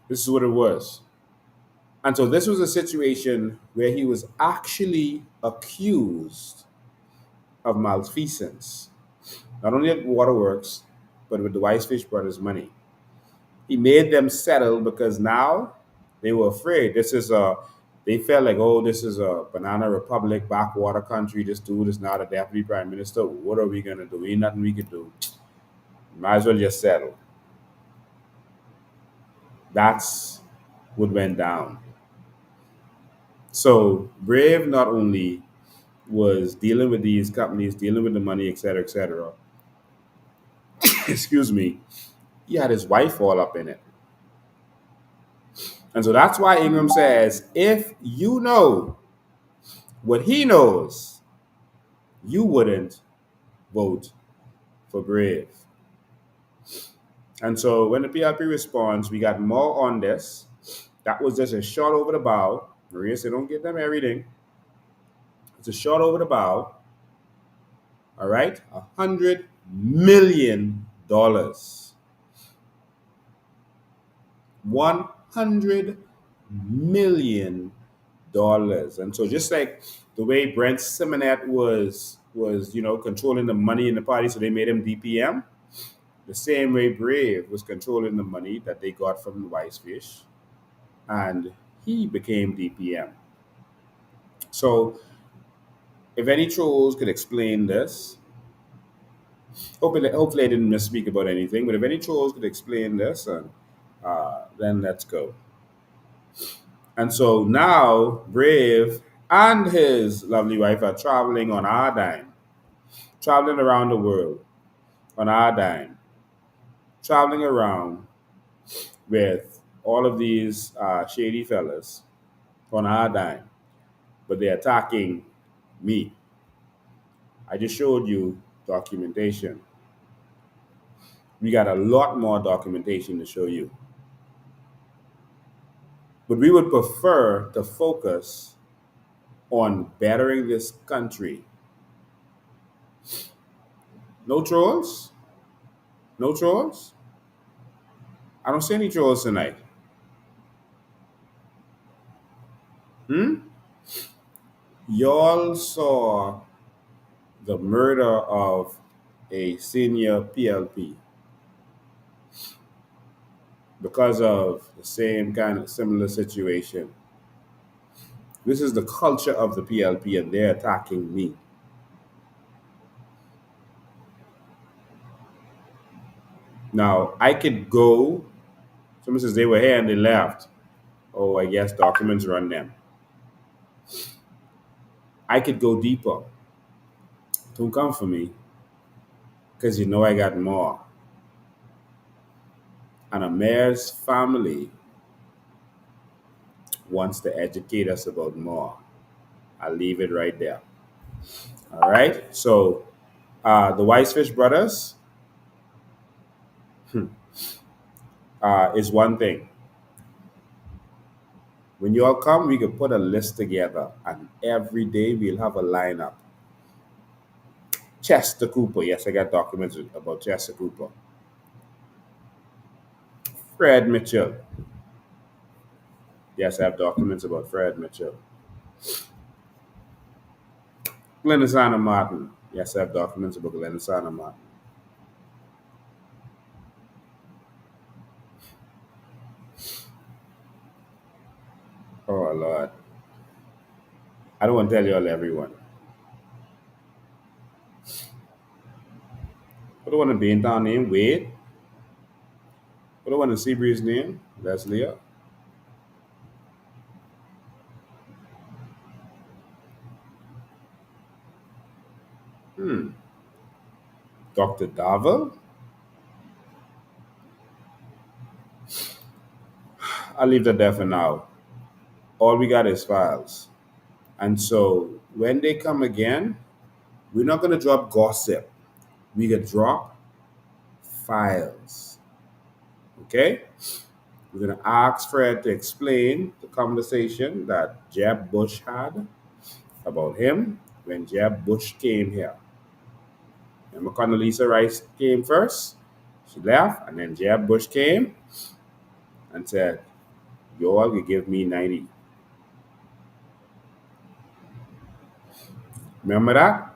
this is what it was. And so this was a situation where he was actually accused of malfeasance, not only at Waterworks, but with the Wisefish brothers' money. He made them settle because now they were afraid. They felt like, oh, this is a banana republic, backwater country. This dude is not a deputy prime minister. What are we going to do? Ain't nothing we could do. Might as well just settle. That's what went down. So Brave not only was dealing with these companies, dealing with the money, et cetera, excuse me, he had his wife all up in it. And so that's why Ingram says, if you know what he knows, you wouldn't vote for Brave. And so when the PLP responds, we got more on this. That was just a shot over the bow. Maria said, don't give them everything. It's a shot over the bow. All right? $100 million. $100 million. And so just like the way Brent Simonet was was, controlling the money in the party, so they made him DPM. The same way Brave was controlling the money that they got from the Wisefish, and he became DPM. So, if any trolls could explain this, hopefully I didn't misspeak about anything, but if any trolls could explain this, then let's go. And so now Brave and his lovely wife are traveling on our dime, traveling around the world on our dime, traveling around with all of these shady fellas on our dime, but they're attacking me. I just showed you documentation. We got a lot more documentation to show you. But we would prefer to focus on bettering this country. No trolls? No trolls? I don't see any trolls tonight. Y'all saw the murder of a senior PLP because of the same kind of similar situation. This is the culture of the PLP, and they're attacking me. Now, I could go, someone says they were here and they left. Oh, I guess documents run them. I could go deeper. Don't come for me, because you know I got more. And a mayor's family wants to educate us about more. I'll leave it right there. All right? So, the Wisefish brothers is one thing. When you all come, we could put a list together, and every day we'll have a lineup. Chester Cooper. Yes, I got documents about Chester Cooper. Fred Mitchell. Yes, I have documents about Fred Mitchell. Glenn Martin. Yes, I have documents about Glenn Martin. Oh, Lord. I don't want to tell you all everyone. What do I want to be in town name? Wade. What do I want to Seabreeze name? Leslie. Dr. Darvel. I'll leave that there for now. All we got is files. And so when they come again, we're not going to drop gossip. We can drop files. Okay? We're going to ask Fred to explain the conversation that Jeb Bush had about him when Jeb Bush came here. Remember Condoleezza Rice came first? She left, and then Jeb Bush came and said, you all will give me 90. Remember that?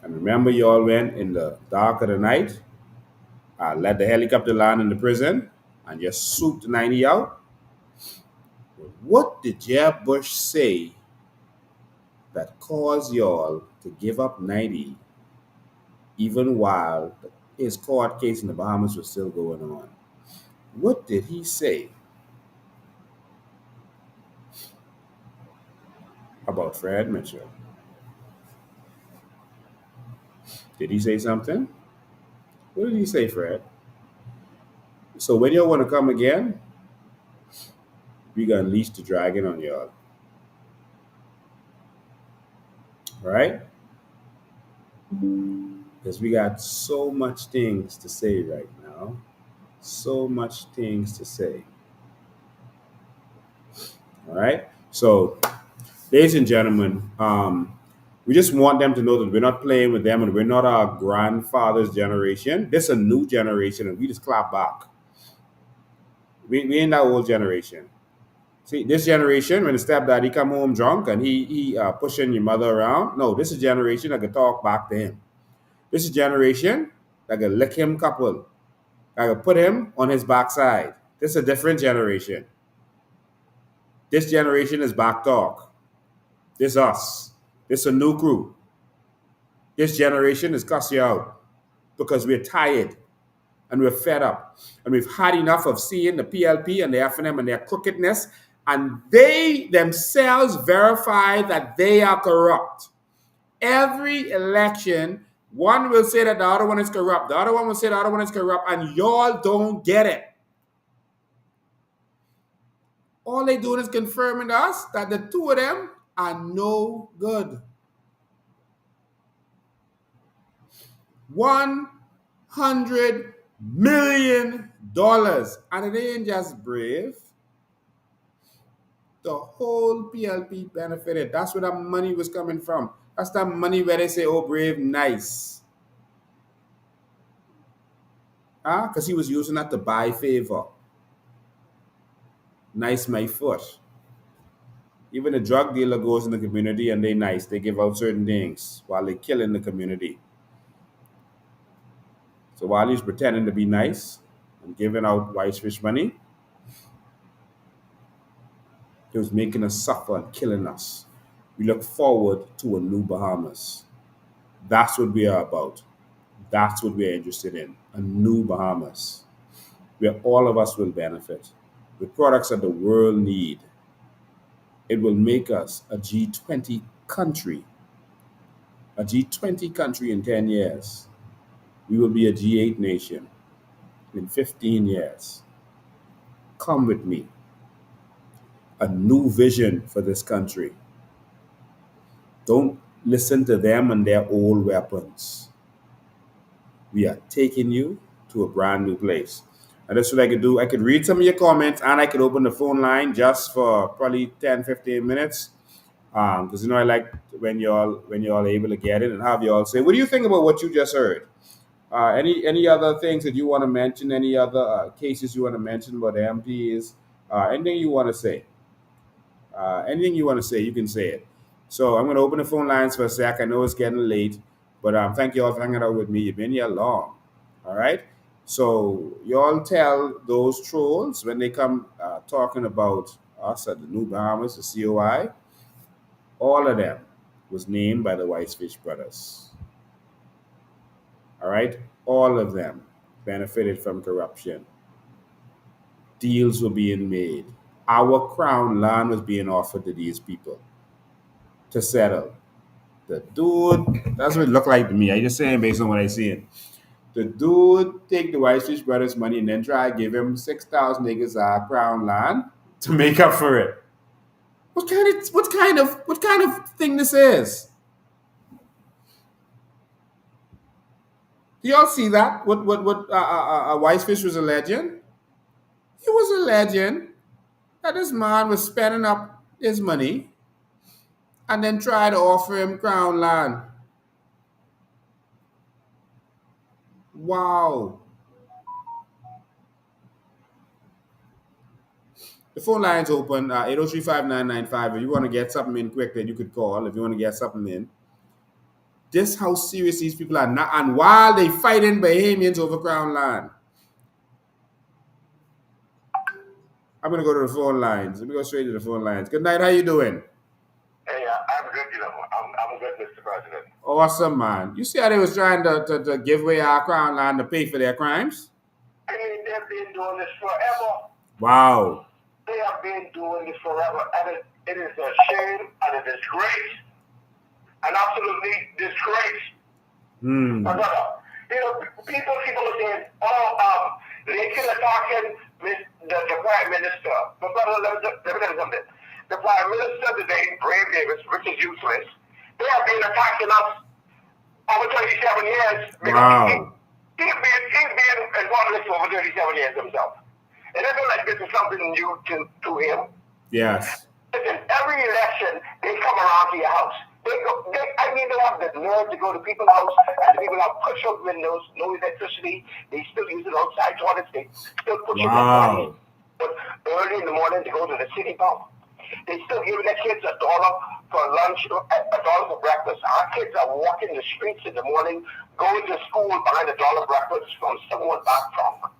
And remember you all went in the dark of the night, let the helicopter land in the prison, and just swooped 90 out? What did Jeb Bush say that caused y'all to give up 90 even while his court case in the Bahamas was still going on? What did he say about Fred Mitchell? Did he say something? What did he say, Fred? So when y'all want to come again, we gonna unleash the dragon on y'all. Right? Because we got so much things to say right now. So much things to say. All right? So, ladies and gentlemen, we just want them to know that we're not playing with them and we're not our grandfather's generation. This is a new generation and we just clap back. We ain't that old generation. See, this generation, when the stepdaddy come home drunk and he pushing your mother around, no, this is generation that can talk back to him. This is generation that can lick him couple, that can put him on his backside. This is a different generation. This generation is back talk. This us. This a new crew. This generation is cuss you out because we're tired and we're fed up and we've had enough of seeing the PLP and the FNM and their crookedness, and they themselves verify that they are corrupt. Every election, one will say that the other one is corrupt. The other one will say the other one is corrupt, and y'all don't get it. All they doing is confirming to us that the two of them are no good. $100 million. And it ain't just Brave. The whole PLP benefited. That's where that money was coming from. That's that money where they say, oh, Brave, nice. Because he was using that to buy favor. Nice my foot. Even a drug dealer goes in the community and they nice. They give out certain things while they kill in the community. So while he's pretending to be nice and giving out whitefish money, he was making us suffer and killing us. We look forward to a new Bahamas. That's what we are about. That's what we're interested in, a new Bahamas, where all of us will benefit with products that the world need. It will make us a G20 country, a G20 country in 10 years. We will be a G8 nation in 15 years. Come with me. A new vision for this country. Don't listen to them and their old weapons. We are taking you to a brand new place. And that's what I could do. I could read some of your comments and I could open the phone line just for probably 10, 15 minutes. Because, I like when y'all able to get it and have y'all say, what do you think about what you just heard? Any other things that you want to mention? Any other cases you want to mention about the MPs? Anything you want to say? Anything you want to say, you can say it. So I'm going to open the phone lines for a sec. I know it's getting late, but thank you all for hanging out with me. You've been here long. All right? So y'all tell those trolls when they come talking about us at the New Bahamas, the COI, all of them was named by the Whitefish brothers. All right? All of them benefited from corruption. Deals were being made. Our crown land was being offered to these people to settle. The dude, that's what it looked like to me. I just saying based on what I see. The dude take the Whitefish brothers' money and then try to give him 6,000 acres of crown land to make up for it. What kind of thing this is? Do y'all see that? What Whitefish was a legend? He was a legend that this man was spending up his money and then try to offer him crown land. Wow. The phone line's open, 803-5995. If you want to get something in quick, then you could call if you want to get something in. This how serious these people are now, and while they fighting Bahamians over crown land. I'm going to go to the phone lines. Let me go straight to the phone lines. Good night. How you doing? Hey, I'm good, I'm good, Mr. President. Awesome, man. You see how they was trying to give away our crown land to pay for their crimes? I mean, they've been doing this forever. Wow. They have been doing this forever, and it is a shame and a disgrace. An absolutely disgrace. People are saying, they should have talked the Prime Minister. But let me tell you something. The Prime Minister today, Brave Davis, which is useless, they have been attacking us over 37 years. Wow. He's been involved in this for over 37 years himself. It isn't like this is something new to him. Yes. Listen, every election, they come around to your house. They have the nerve to go to people's house, and the people have push-up windows, no electricity. They still use it outside toilets. They still push up. Wow. but early in the morning they go to the city pump. They still giving their kids $1 for lunch, $1 for breakfast. Our kids are walking the streets in the morning, going to school buying $1 breakfast from someone back from.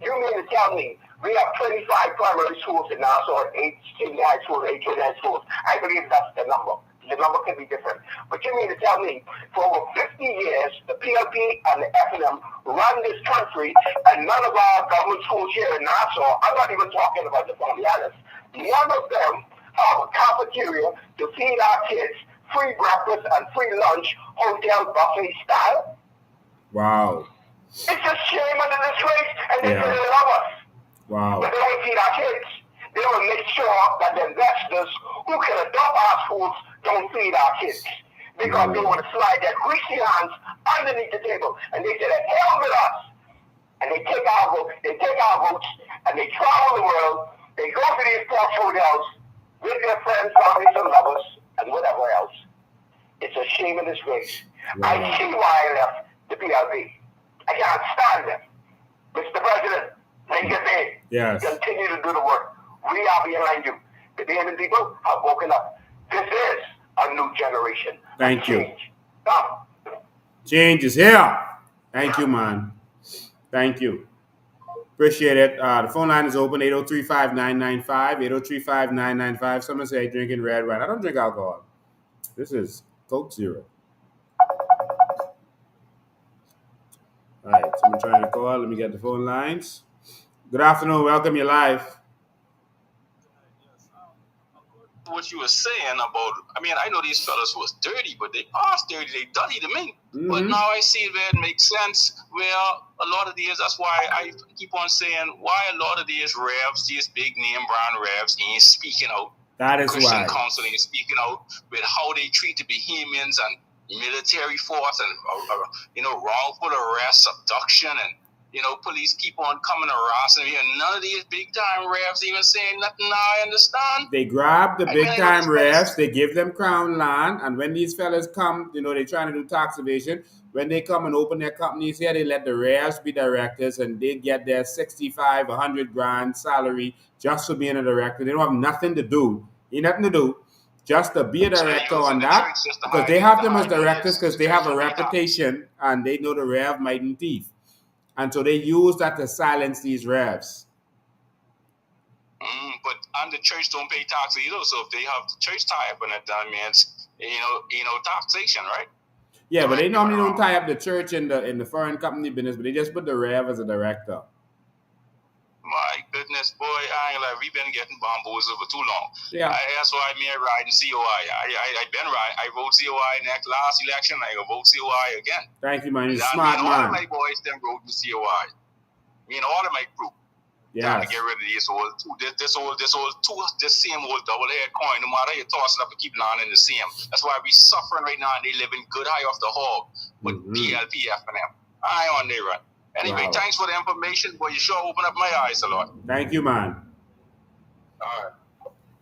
You mean to tell me we have 25 primary schools in Nassau, 8 senior high schools, 8 junior high schools? I believe that's the number. The number could be different. But you mean to tell me for over 50 years, the PLP and the FNM run this country, and none of our government schools here in Nassau, I'm not even talking about the Family Islands, none of them have a cafeteria to feed our kids free breakfast and free lunch, hotel buffet style? Wow. It's a shame and a disgrace, and they say they love us. Wow. But they don't feed our kids. They don't make sure that the investors who can adopt our schools don't feed our kids. Because they want to slide their greasy hands underneath the table. And they say, the hell with us. And they take our votes, and they travel the world. They go to these posh hotels with their friends, families, and lovers, and whatever else. It's a shame and disgrace. I see why I left the PLP. I can't stand them. Mr. President, make it big. Yes. Continue to do the work. We are behind you. The Bahamian people have woken up. This is a new generation. Thank you. Come. Change is here. Thank you, man. Thank you. Appreciate it. The phone line is open, 803-5995, 803-5995. Someone say drinking red wine. I don't drink alcohol. This is Coke Zero. All right, someone trying to call. Let me get the phone lines. Good afternoon. Welcome. You're live. What you were saying about, I mean, I know these fellas was dirty, but they past dirty, they dirty to me. But now I see where it makes sense, where a lot of these, that's why I keep on saying, why a lot of these revs, these big name brand revs, ain't speaking out. That is Christian why. Council ain't speaking out with how they treat the Bahamians and military force and, wrongful arrest, abduction, and, police keep on coming harassing me, and none of these big-time revs even saying nothing now, I understand. They grab the big-time refs, they give them crown land, and when these fellas come, they're trying to do tax evasion. When they come and open their companies here, they let the refs be directors, and they get their 65, 100 grand salary just for being a director. They don't have nothing to do. Just to be a director on that, because they have them as directors because they have a reputation, and they know the rev mightn't thief. And so they use that to silence these revs. But the church don't pay tax either, so if they have the church tie up in it, that means taxation, right? Yeah, but they normally don't tie up the church in the foreign company business, but they just put the rev as a director. My goodness, boy, we've been getting bamboozled for too long. Yeah. That's why I'm here riding COI. I've been riding. I vote COI in that last election. I will vote COI again. Thank you, man. You're a smart man. All of my boys then vote the COI. All of my group. Yeah. Trying to get rid of this same old double-headed coin. No matter you toss it up and keep landing the same. That's why we suffering right now, and they living good high off the hog with PLP, FNM. I on there, right? Anyway, Thanks for the information, boy. You sure open up my eyes a lot. Thank you, man.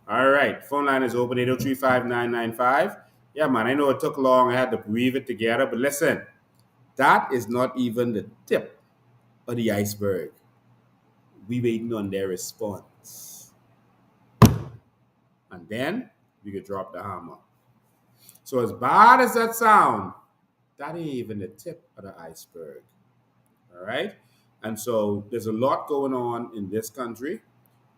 All right. Phone line is open, 803-5995. Yeah, man, I know it took long. I had to weave it together. But listen, that is not even the tip of the iceberg. We waiting on their response. And then we could drop the hammer. So as bad as that sound, that ain't even the tip of the iceberg. All right. And so there's a lot going on in this country,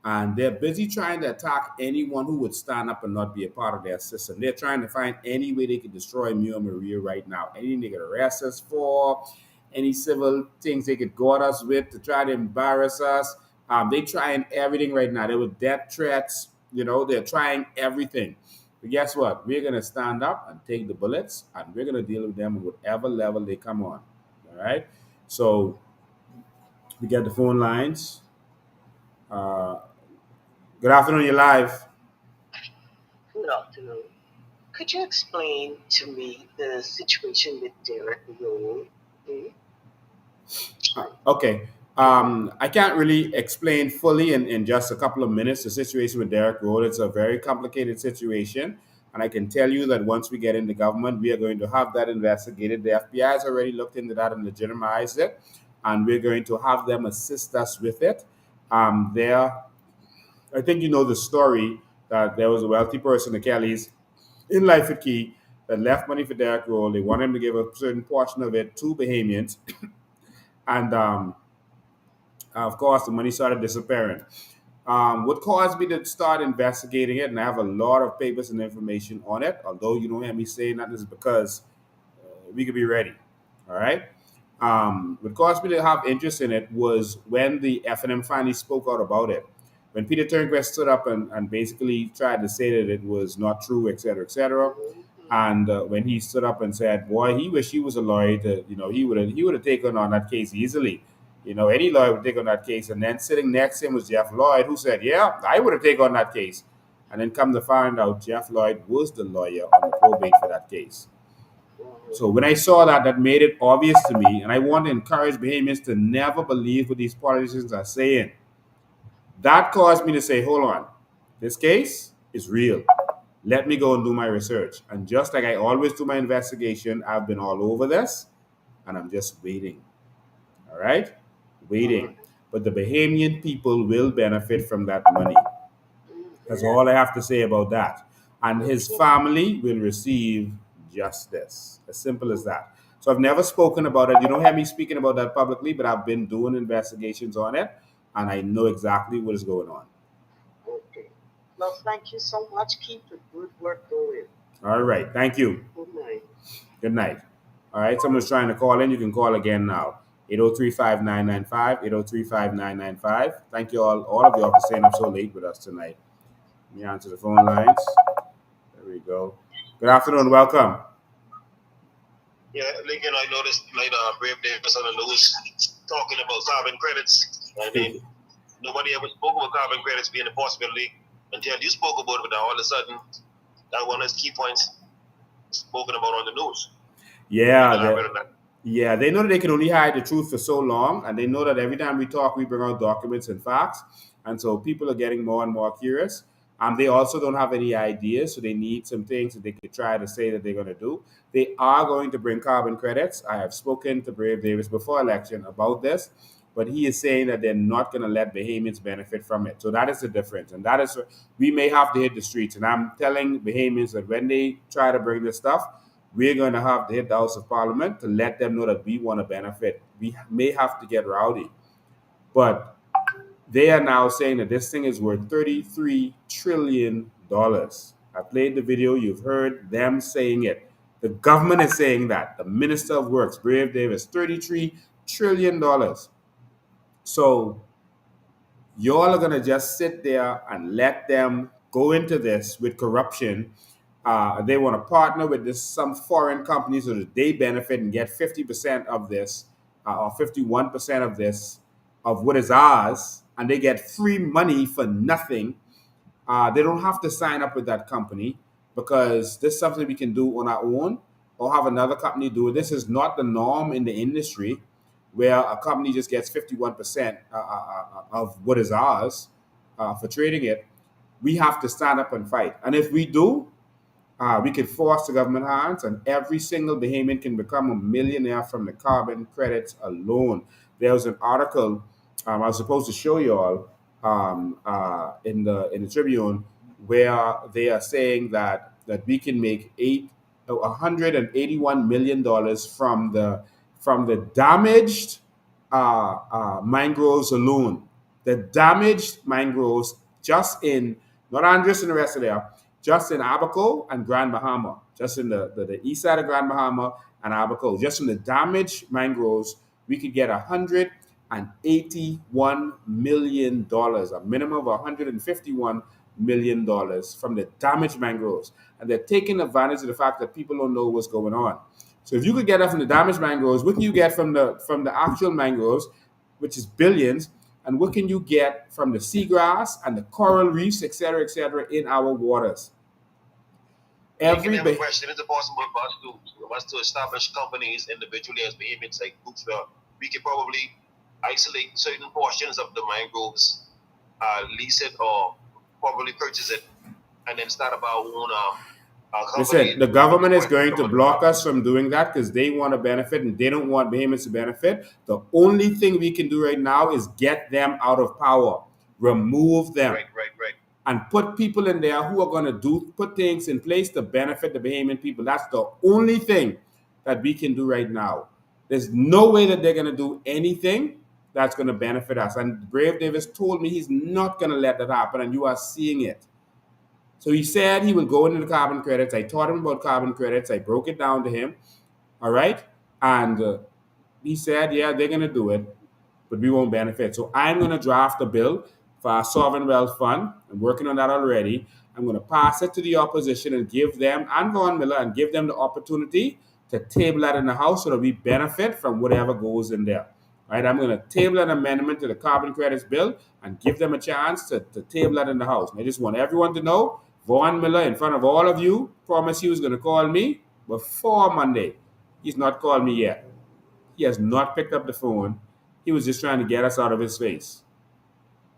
and they're busy trying to attack anyone who would stand up and not be a part of their system. They're trying to find any way they can destroy me or Maria right now. Anything they could arrest us for, any civil things they could go at us with to try to embarrass us. They're trying everything right now. There were death threats. They're trying everything. But guess what? We're going to stand up and take the bullets, and we're going to deal with them at whatever level they come on. All right? So we get the phone lines. Good afternoon, you're live. Good afternoon. Could you explain to me the situation with Derek Roll? Okay. I can't really explain fully in just a couple of minutes the situation with Derek Roll. It's a very complicated situation. And I can tell you that once we get into government, we are going to have that investigated. The FBI has already looked into that and legitimized it. And we're going to have them assist us with it. Their I think you know the story that there was a wealthy person, the Kellys, in Lyford Key that left money for Derek Roll. They wanted him to give a certain portion of it to Bahamians. And of course, the money started disappearing. What caused me to start investigating it, and I have a lot of papers and information on it, although you don't hear me saying that is because we could be ready. All right. What caused me to have interest in it was when the FNM finally spoke out about it. When Peter Turnquist stood up and basically tried to say that it was not true, et cetera, et cetera. And when he stood up and said, "Boy, he wished he was a lawyer. To, he would have taken on that case easily. Any lawyer would take on that case." And then sitting next to him was Jeff Lloyd, who said, "Yeah, I would have taken on that case." And then come to find out, Jeff Lloyd was the lawyer on the probate for that case. So when I saw that, that made it obvious to me, and I want to encourage Bahamians to never believe what these politicians are saying. That caused me to say, hold on, this case is real. Let me go and do my research. And just like I always do my investigation, I've been all over this, and I'm just waiting. All right? Waiting. But the Bahamian people will benefit from that money. That's all I have to say about that. And his family will receive justice. As simple as that. So I've never spoken about it. You don't hear me speaking about that publicly, but I've been doing investigations on it, and I know exactly what is going on. Okay. Well, thank you so much. Keep the good work going. All right. Thank you. Good night. Good night. All right. Someone's trying to call in. You can call again now. 803-5995, 803-5995. Thank you all of you all for staying up so late with us tonight. Let me answer the phone lines. There we go. Good afternoon. Welcome. Yeah, Lincoln, I noticed tonight Brave Davis on the news talking about carbon credits. I mean, nobody ever spoke about carbon credits being a possibility until you spoke about it, but now all of a sudden, that one of his key points spoken about on the news. Yeah, they know that they can only hide the truth for so long, and they know that every time we talk, we bring out documents and facts, and so people are getting more and more curious. They also don't have any ideas, so they need some things that they could try to say that they're going to do. They are going to bring carbon credits. I have spoken to Brave Davis before election about this, but he is saying that they're not going to let Bahamians benefit from it. So that is the difference, and that is we may have to hit the streets. And I'm telling Bahamians that when they try to bring this stuff, we're going to have to hit the House of Parliament to let them know that we want to benefit. We may have to get rowdy, but they are now saying that this thing is worth $33 trillion. I played the video. You've heard them saying it. The government is saying that. The Minister of Works, Brave Davis, $33 trillion. So y'all are going to just sit there and let them go into this with corruption. They want to partner with some foreign companies so that they benefit and get 50% of this or 51% of this, of what is ours, and they get free money for nothing. They don't have to sign up with that company because this is something we can do on our own or have another company do it. This is not the norm in the industry where a company just gets 51% of what is ours for trading it. We have to stand up and fight. And if we do, we can force the government hands, and every single Bahamian can become a millionaire from the carbon credits alone. There was an article I was supposed to show you all in the Tribune where they are saying that we can make $181 million from the damaged mangroves alone. The damaged mangroves just in, not Andros and the rest of there, just in Abaco and Grand Bahama, just in the east side of Grand Bahama and Abaco, just from the damaged mangroves, we could get $181 million, a minimum of $151 million from the damaged mangroves. And they're taking advantage of the fact that people don't know what's going on. So if you could get that from the damaged mangroves, what can you get from the actual mangroves, which is billions, and what can you get from the seagrass and the coral reefs, et cetera, in our waters? Question: is it possible for us to establish companies individually as Bahamians, like groups where we can probably isolate certain portions of the mangroves, lease it or probably purchase it, and then start up our own company? Listen, the government is going to block us from doing that because they want to benefit and they don't want Bahamians to benefit. The only thing we can do right now is get them out of power. remove them. Right. And put people in there who are going to put things in place to benefit the Bahamian people. That's the only thing that we can do right now. There's no way that they're going to do anything that's going to benefit us. And Brave Davis told me he's not going to let that happen, and you are seeing it. So he said he will go into the carbon credits. I taught him about carbon credits. I broke it down to him. All right? And he said, yeah, they're going to do it, but we won't benefit. So I'm going to draft a bill for our sovereign wealth fund. I'm working on that already. I'm going to pass it to the opposition and give them, and Vaughn Miller, and give them the opportunity to table that in the House so that we benefit from whatever goes in there. Right? I'm going to table an amendment to the carbon credits bill and give them a chance to table that in the House. And I just want everyone to know, Vaughn Miller, in front of all of you, promised he was going to call me before Monday. He's not called me yet. He has not picked up the phone. He was just trying to get us out of his face.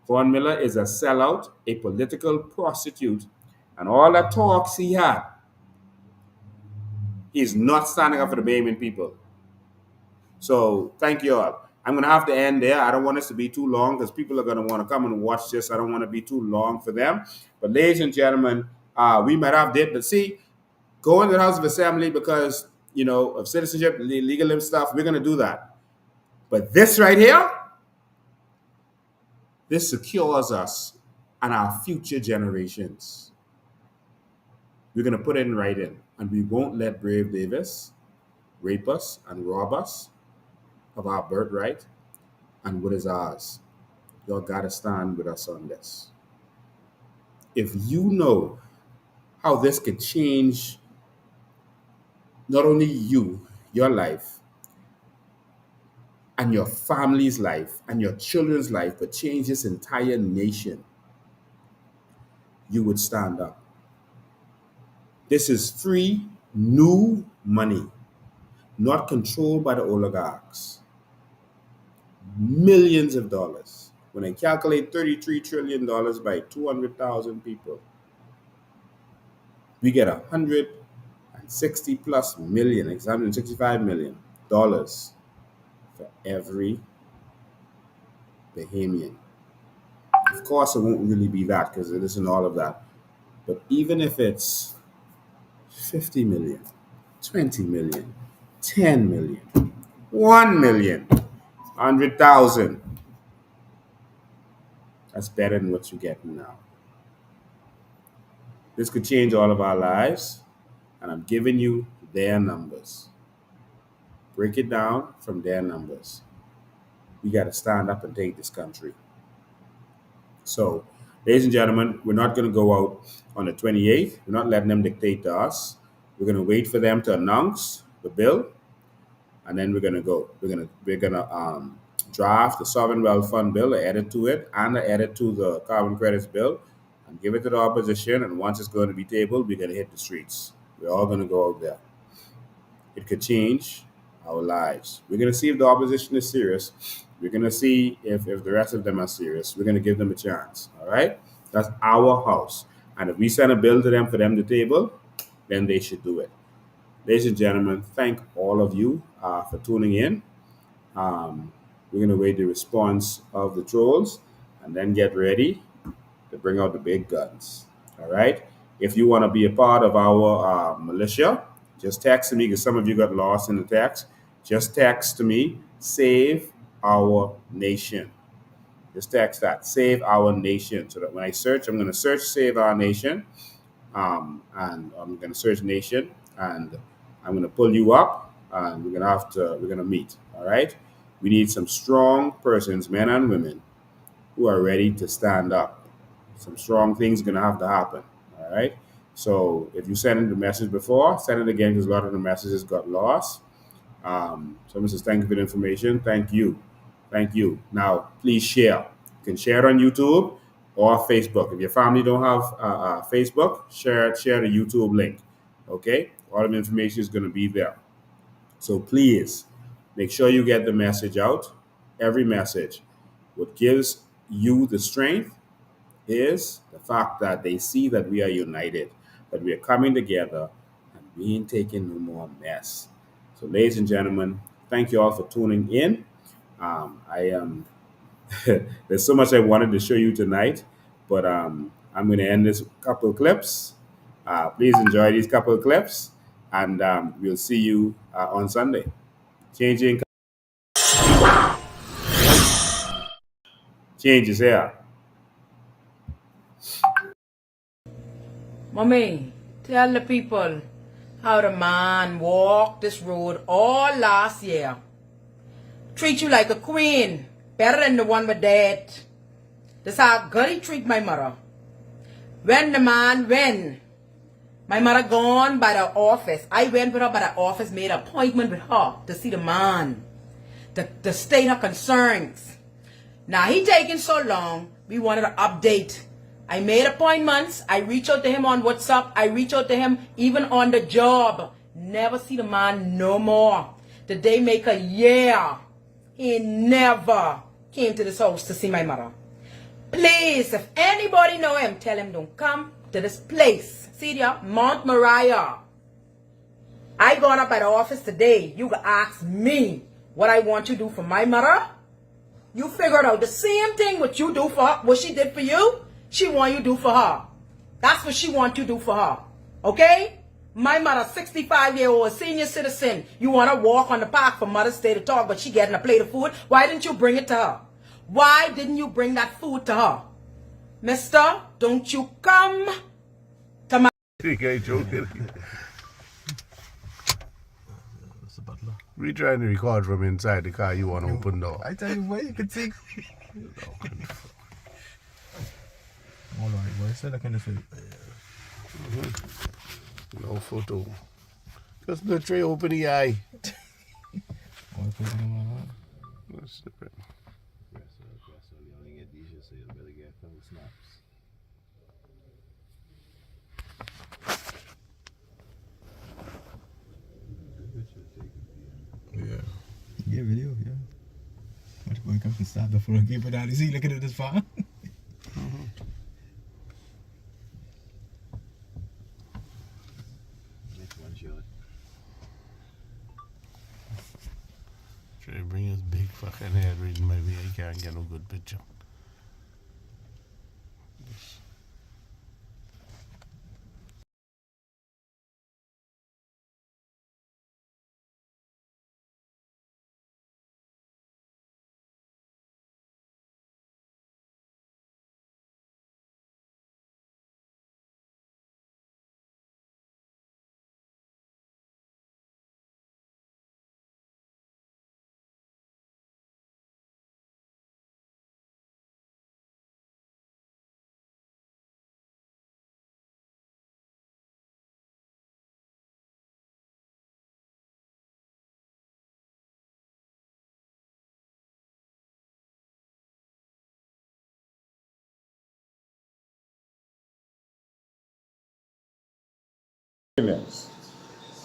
Vaughn Miller is a sellout, a political prostitute, and all that talks he had, he's not standing up for the Bahamian people. So thank you all. I'm going to have to end there. I don't want this to be too long because people are going to want to come and watch this. I don't want to be too long for them. But ladies and gentlemen, we might have did, but see, go into the House of Assembly because, you know, of citizenship, legal stuff, we're going to do that. But this right here, this secures us and our future generations. We're going to put it in writing, and we won't let Brave Davis rape us and rob us of our birthright and what is ours. Y'all got to stand with us on this. If you know how this could change not only you, your life, and your family's life, and your children's life, but change this entire nation, you would stand up. This is free, new money, not controlled by the oligarchs. Millions of dollars. When I calculate $33 trillion by 200,000 people, we get $160 plus million, $165 million for every Bahamian. Of course, it won't really be that because it isn't all of that. But even if it's 50 million, 20 million, 10 million, 1 million, 100,000, that's better than what you're getting now. This could change all of our lives, and I'm giving you their numbers. Break it down from their numbers. We got to stand up and take this country. So, ladies and gentlemen, we're not going to go out on the 28th. We're not letting them dictate to us. We're going to wait for them to announce the bill, and then we're going to go. We're going to draft the Sovereign Wealth Fund bill, edit to it, and edit to the carbon credits bill, and give it to the opposition. And once it's going to be tabled, we're going to hit the streets. We're all going to go out there. It could change our lives. We're going to see if the opposition is serious. We're going to see if the rest of them are serious. We're going to give them a chance. All right? That's our house. And if we send a bill to them for them to table, then they should do it. Ladies and gentlemen, thank all of you for tuning in. We're going to wait the response of the trolls and then get ready to bring out the big guns. All right? If you want to be a part of our militia, just text me because some of you got lost in the text. Just text to me, Save Our Nation. Just text that, Save Our Nation. So that when I search, I'm going to search Save Our Nation. And I'm going to search Nation. And I'm going to pull you up. And we're going to meet. All right? We need some strong persons, men and women, who are ready to stand up. Some strong things are going to have to happen. All right? So if you sent in the message before, send it again because a lot of the messages got lost. Someone says, thank you for the information. Thank you. Thank you. Now, please share. You can share it on YouTube or Facebook. If your family don't have Facebook, share the YouTube link. Okay? All of the information is going to be there. So please, make sure you get the message out. Every message. What gives you the strength is the fact that they see that we are united, that we are coming together, and we ain't taking no more mess. So, ladies and gentlemen, thank you all for tuning in. I am There's so much I wanted to show you tonight, but I'm going to end this couple of clips. Please enjoy these couple of clips, and we'll see you on Sunday. Change is here. Mommy, tell the people how the man walked this road all last year. Treat you like a queen, better than the one with dad. That's how good he treat my mother. When the man went, my mother gone by the office. I went with her by the office, made an appointment with her to see the man, to state her concerns. Now he taking so long, we wanted an update. I made appointments. I reach out to him on WhatsApp. I reach out to him even on the job. Never see the man no more. The day make a year. He never came to this house to see my mother. Please, if anybody know him, tell him don't come to this place. See there, Mount Moriah. I gone up by the office today. You can ask me what I want you to do for my mother. You figured out the same thing what you do for her, what she did for you. She want you to do for her. That's what she want you to do for her. Okay? My mother, 65-year-old senior citizen. You want to walk on the park for Mother's Day to talk, but she getting a plate of food. Why didn't you bring it to her? Why didn't you bring that food to her? Mister, don't you come to my... You ain't joking. We trying to record from inside the car. You want to open door. I tell you what, you could see. All right, boy. Say that kind of thing. No photo. Just the tray open the eye. That's the bit. Yeah, video, yeah. Much boy come from start before I give it out. You see, looking at this far. Try to bring his big fucking head reading my way. I can't get no good picture.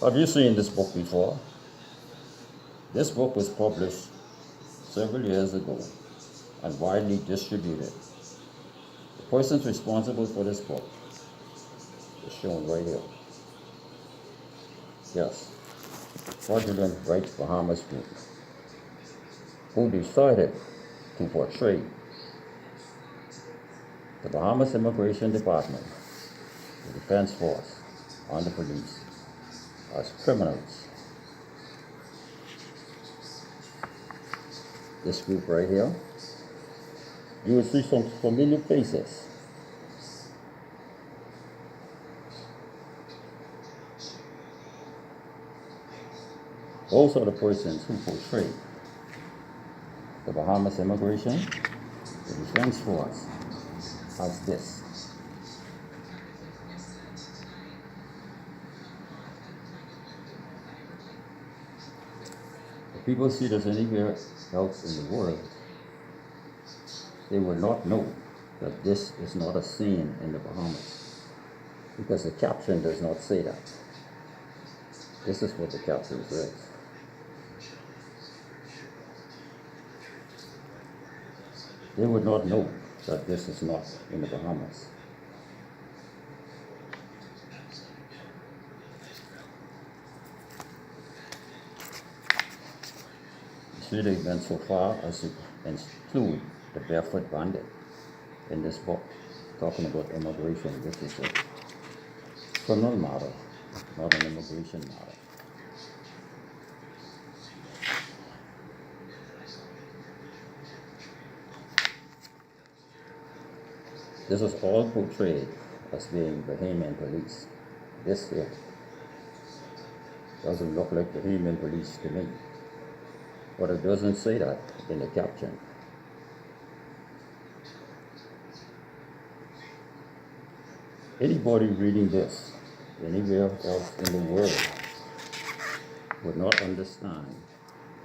Have you seen this book before? This book was published several years ago and widely distributed. The persons responsible for this book is shown right here. Yes, Fraudulent Rights Bahamas Group, who decided to portray the Bahamas Immigration Department, the Defense Force, and the police as criminals. This group right here, you will see some familiar faces. Those are the persons who portray the Bahamas Immigration, the Defense Force, as this. People see this anywhere else in the world, they will not know that this is not a scene in the Bahamas, because the caption does not say that. This is what the caption says. They would not know that this is not in the Bahamas. See, they went so far as to include the Barefoot Bandit in this book, talking about immigration. This is a criminal matter, not an immigration matter. This is all portrayed as being Bahamian police. This here doesn't look like Bahamian police to me. But it doesn't say that in the caption. Anybody reading this anywhere else in the world would not understand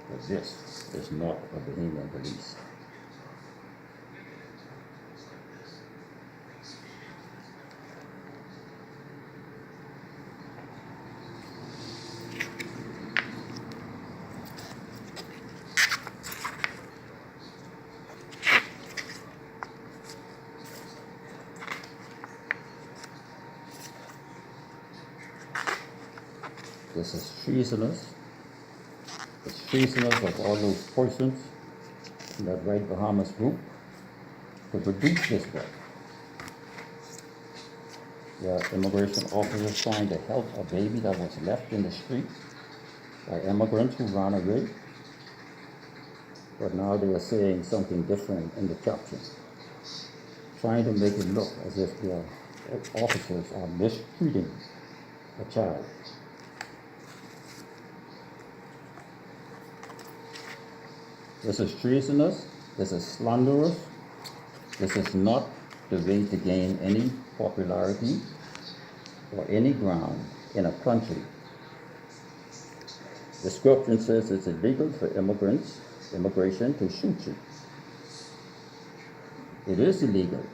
that this is not a Bahamian police. This is treasonous. It's treasonous of all those persons in that Right Bahamas group to produce this book. There are immigration officers trying to help a baby that was left in the street by immigrants who ran away. But now they are saying something different in the caption, trying to make it look as if their officers are mistreating a child. This is treasonous, this is slanderous, this is not the way to gain any popularity or any ground in a country. The scripture says it's illegal for immigration to shoot you. It is illegal,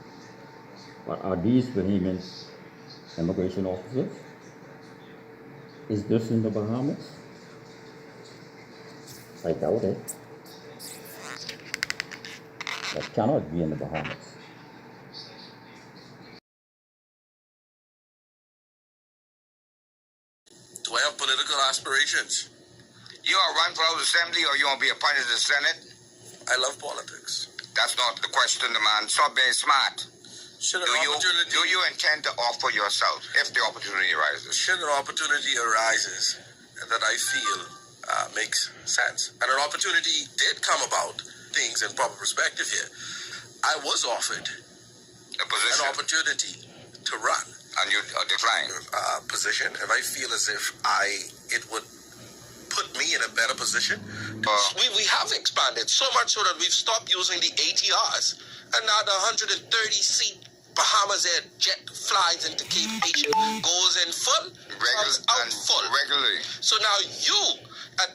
but are these Bahamian immigration officers? Is this in the Bahamas? I doubt it. That cannot be in the Bahamas. Do I have political aspirations? You are run for House Assembly or you want to be appointed to the Senate? I love politics. That's not the question, man. Stop being smart. Do you intend to offer yourself if the opportunity arises? Should an opportunity arises that I feel makes sense, and an opportunity did come about, things in proper perspective here, I was offered an opportunity to run. And you declined? Position, and I feel as if it would put me in a better position. We have expanded so much so that we've stopped using the ATRs, and now the 130-seat Bahamas Air jet flies into Cape Haitian, goes in full, comes out full. Regularly. So now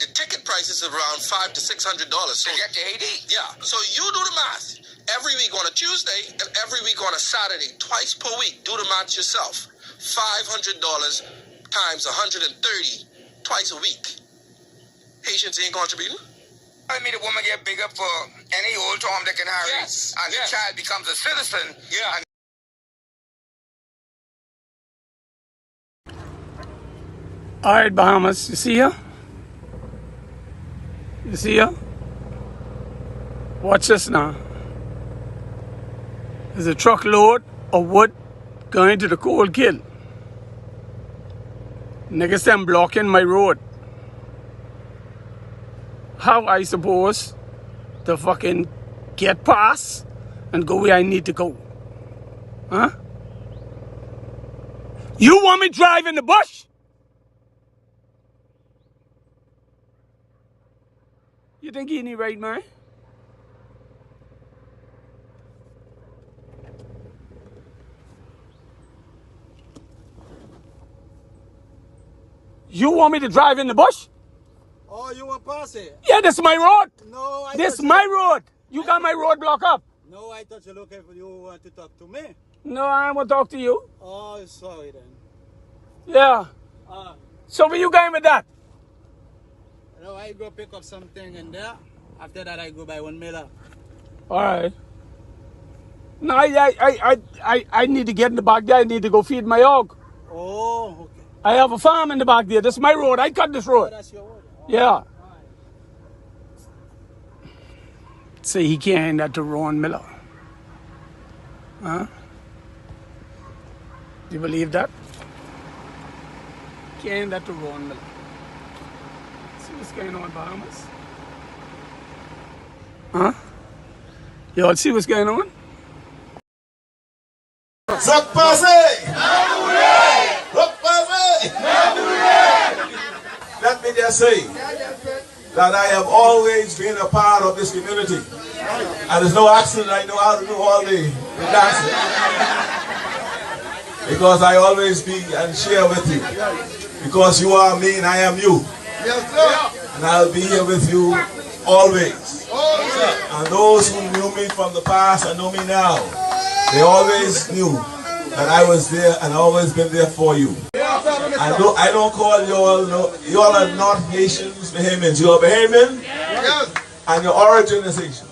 the ticket price is around $500 to $600. So to get to Haiti? Yeah. So you do the math. Every week on a Tuesday and every week on a Saturday, twice per week. Do the math yourself. $500 times 130, twice a week. Haitians ain't contributing. I mean, the woman get bigger for any old Tom, Dick, and Harry. Yes. And the child becomes a citizen. Yeah. All right, Bahamas, you see her? You see her? Watch this now. There's a truckload of wood going to the coal kiln. Niggas them blocking my road. How I supposed to fucking get past and go where I need to go? Huh? You want me to drive in the bush? You think you any right, man? You want me to drive in the bush? Oh, you want pass it? Yeah, this is my road. No, this is my road. You got my road blocked up. No, I thought you looking for you want to talk to me. No, I want to talk to you. Oh, sorry then. Yeah. So where you going with that? No, I go pick up something in there. After that, I go buy 1 miller. All right. No, I need to get in the back there. I need to go feed my hog. Oh, okay. I have a farm in the back there. This is my road. I cut this road. Oh, that's your road. Oh, yeah. right. say he can't hand that to Ron Miller. Huh? Do you believe that? Can't hand that to Ron Miller. See what's going on, Bahamas? Huh? Y'all see what's going on? Let me just say that I have always been a part of this community. And there's no accident I know how to do all the dancing. Because I always be and share with you. Because you are me and I am you. And I'll be here with you always. And those who knew me from the past and know me now, they always knew that I was there and always been there for you. I don't call you all, no, you all are not Haitians, Bahamians. You are Bahamian, and your origin is Haitian.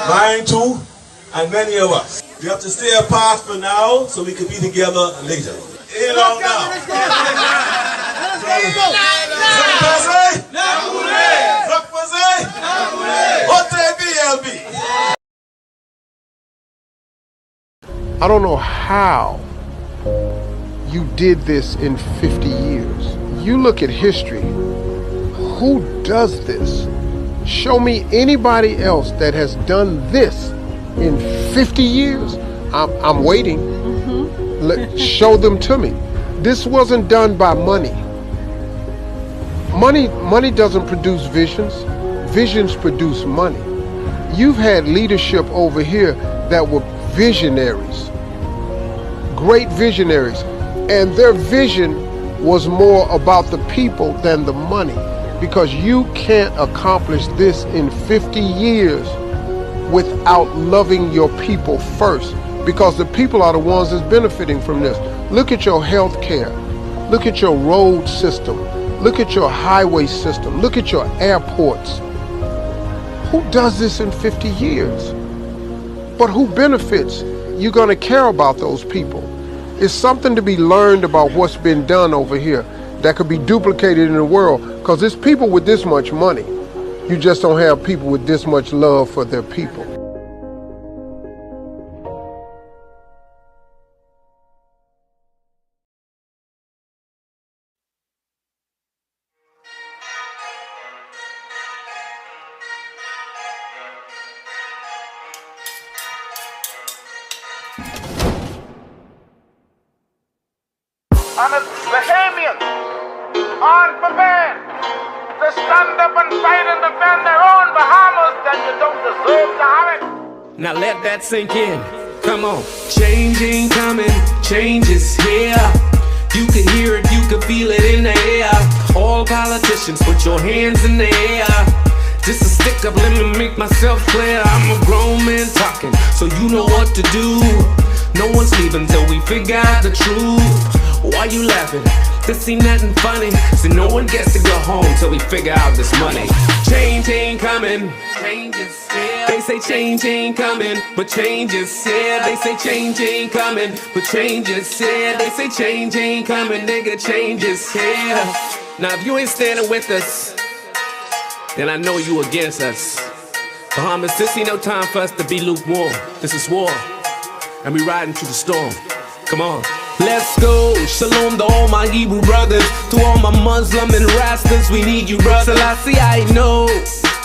Mine too, and many of us. We have to stay apart for now so we can be together later. You know now. I don't know how you did this in 50 years. You look at history. Who does this? Show me anybody else that has done this in 50 years. I'm waiting. Show them to me. This wasn't done by money. Money doesn't produce visions. Visions produce money. You've had leadership over here that were visionaries. Great visionaries. And their vision was more about the people than the money. Because you can't accomplish this in 50 years without loving your people first. Because the people are the ones that's benefiting from this. Look at your health care. Look at your road system. Look at your highway system. Look at your airports. Who does this in 50 years? But who benefits? You're going to care about those people. It's something to be learned about what's been done over here that could be duplicated in the world, because it's people with this much money. You just don't have people with this much love for their people. And it's Bahamians unprepared to stand up and fight and defend their own Bahamas, then you don't deserve to have it. Now let that sink in. Come on. Change ain't coming, change is here. You can hear it, you can feel it in the air. All politicians, put your hands in the air. Just a stick up, let me make myself clear. I'm a grown man talking, so you know what to do. No one's leaving till we figure out the truth. Why you laughing? This ain't nothing funny. So no one gets to go home till we figure out this money. Change ain't coming. Change is here. They say change ain't coming, but change is here. They say change ain't coming, but change is here. They say change ain't coming, nigga, change is here. Now if you ain't standing with us, then I know you against us. Bahamas, this ain't no time for us to be lukewarm. This is war, and we riding through the storm. Come on. Let's go, shalom to all my Hebrew brothers. To all my Muslim and Rastas, we need you, brother. Selassie, I know,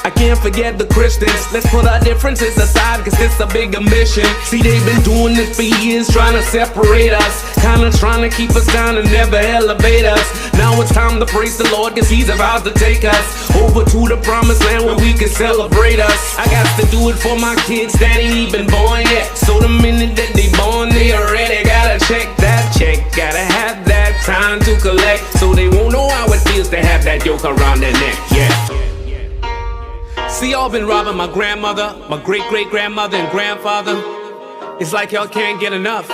I can't forget the Christians. Let's put our differences aside, cause this a bigger mission. See, they've been doing this for years, trying to separate us. Kinda trying to keep us down and never elevate us. Now it's time to praise the Lord, cause he's about to take us over to the promised land where we can celebrate us. I got to do it for my kids that ain't even born yet. So the minute that they born, they already gotta check that check. Gotta have that time to collect, so they won't know how it feels to have that yoke around their neck. Yeah. See, y'all been robbing my grandmother, my great-great-grandmother and grandfather. It's like y'all can't get enough.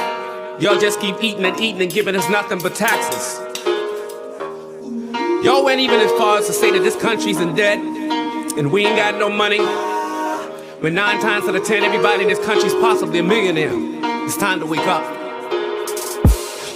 Y'all just keep eating and eating and giving us nothing but taxes. Y'all went even as far as to say that this country's in debt and we ain't got no money. When 9 times out of 10, everybody in this country's possibly a millionaire. It's time to wake up.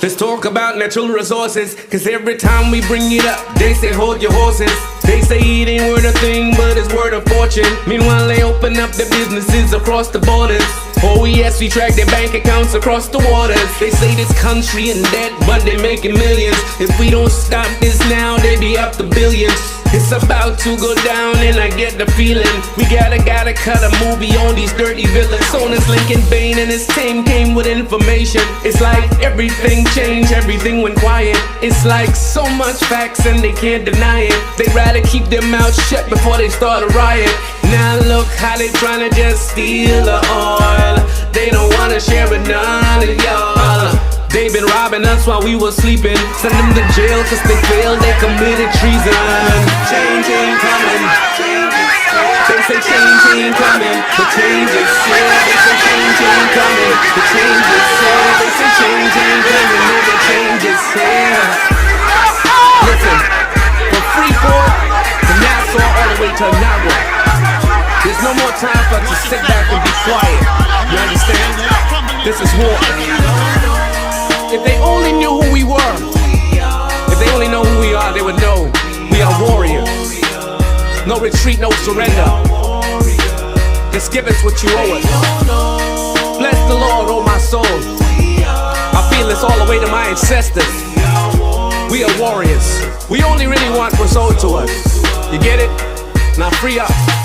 Let's talk about natural resources, cause every time we bring it up, they say hold your horses. They say it ain't worth a thing, but it's worth a fortune. Meanwhile, they open up their businesses across the borders. Oh yes, we track their bank accounts across the waters. They say this country in debt, but they making millions. If we don't stop this now, they be up to billions. It's about to go down and I get the feeling we gotta cut a movie on these dirty villains. Sonus Lincoln Bain and his team came with information. It's like everything changed, everything went quiet. It's like so much facts and they can't deny it. They'd rather keep their mouths shut before they start a riot. Now look how they tryna just steal the oil. They don't wanna share with none of y'all. They been robbing us while we was sleeping. Send them to jail cause they failed, they committed treason. Change ain't coming. They say change ain't coming. The change is here. They say change ain't coming. The change is here. They say change ain't coming. No, the change is here. Listen, from Freeport to Nassau all the way to Nagua, there's no more time for us to sit back and be quiet. You understand? This is war. If they only knew who we were, if they only know who we are, they would know we are warriors. No retreat, no surrender. Just give us what you owe us. Bless the Lord, oh my soul. I feel this all the way to my ancestors. We are warriors. We only really want what's owed to us. You get it? Now free up.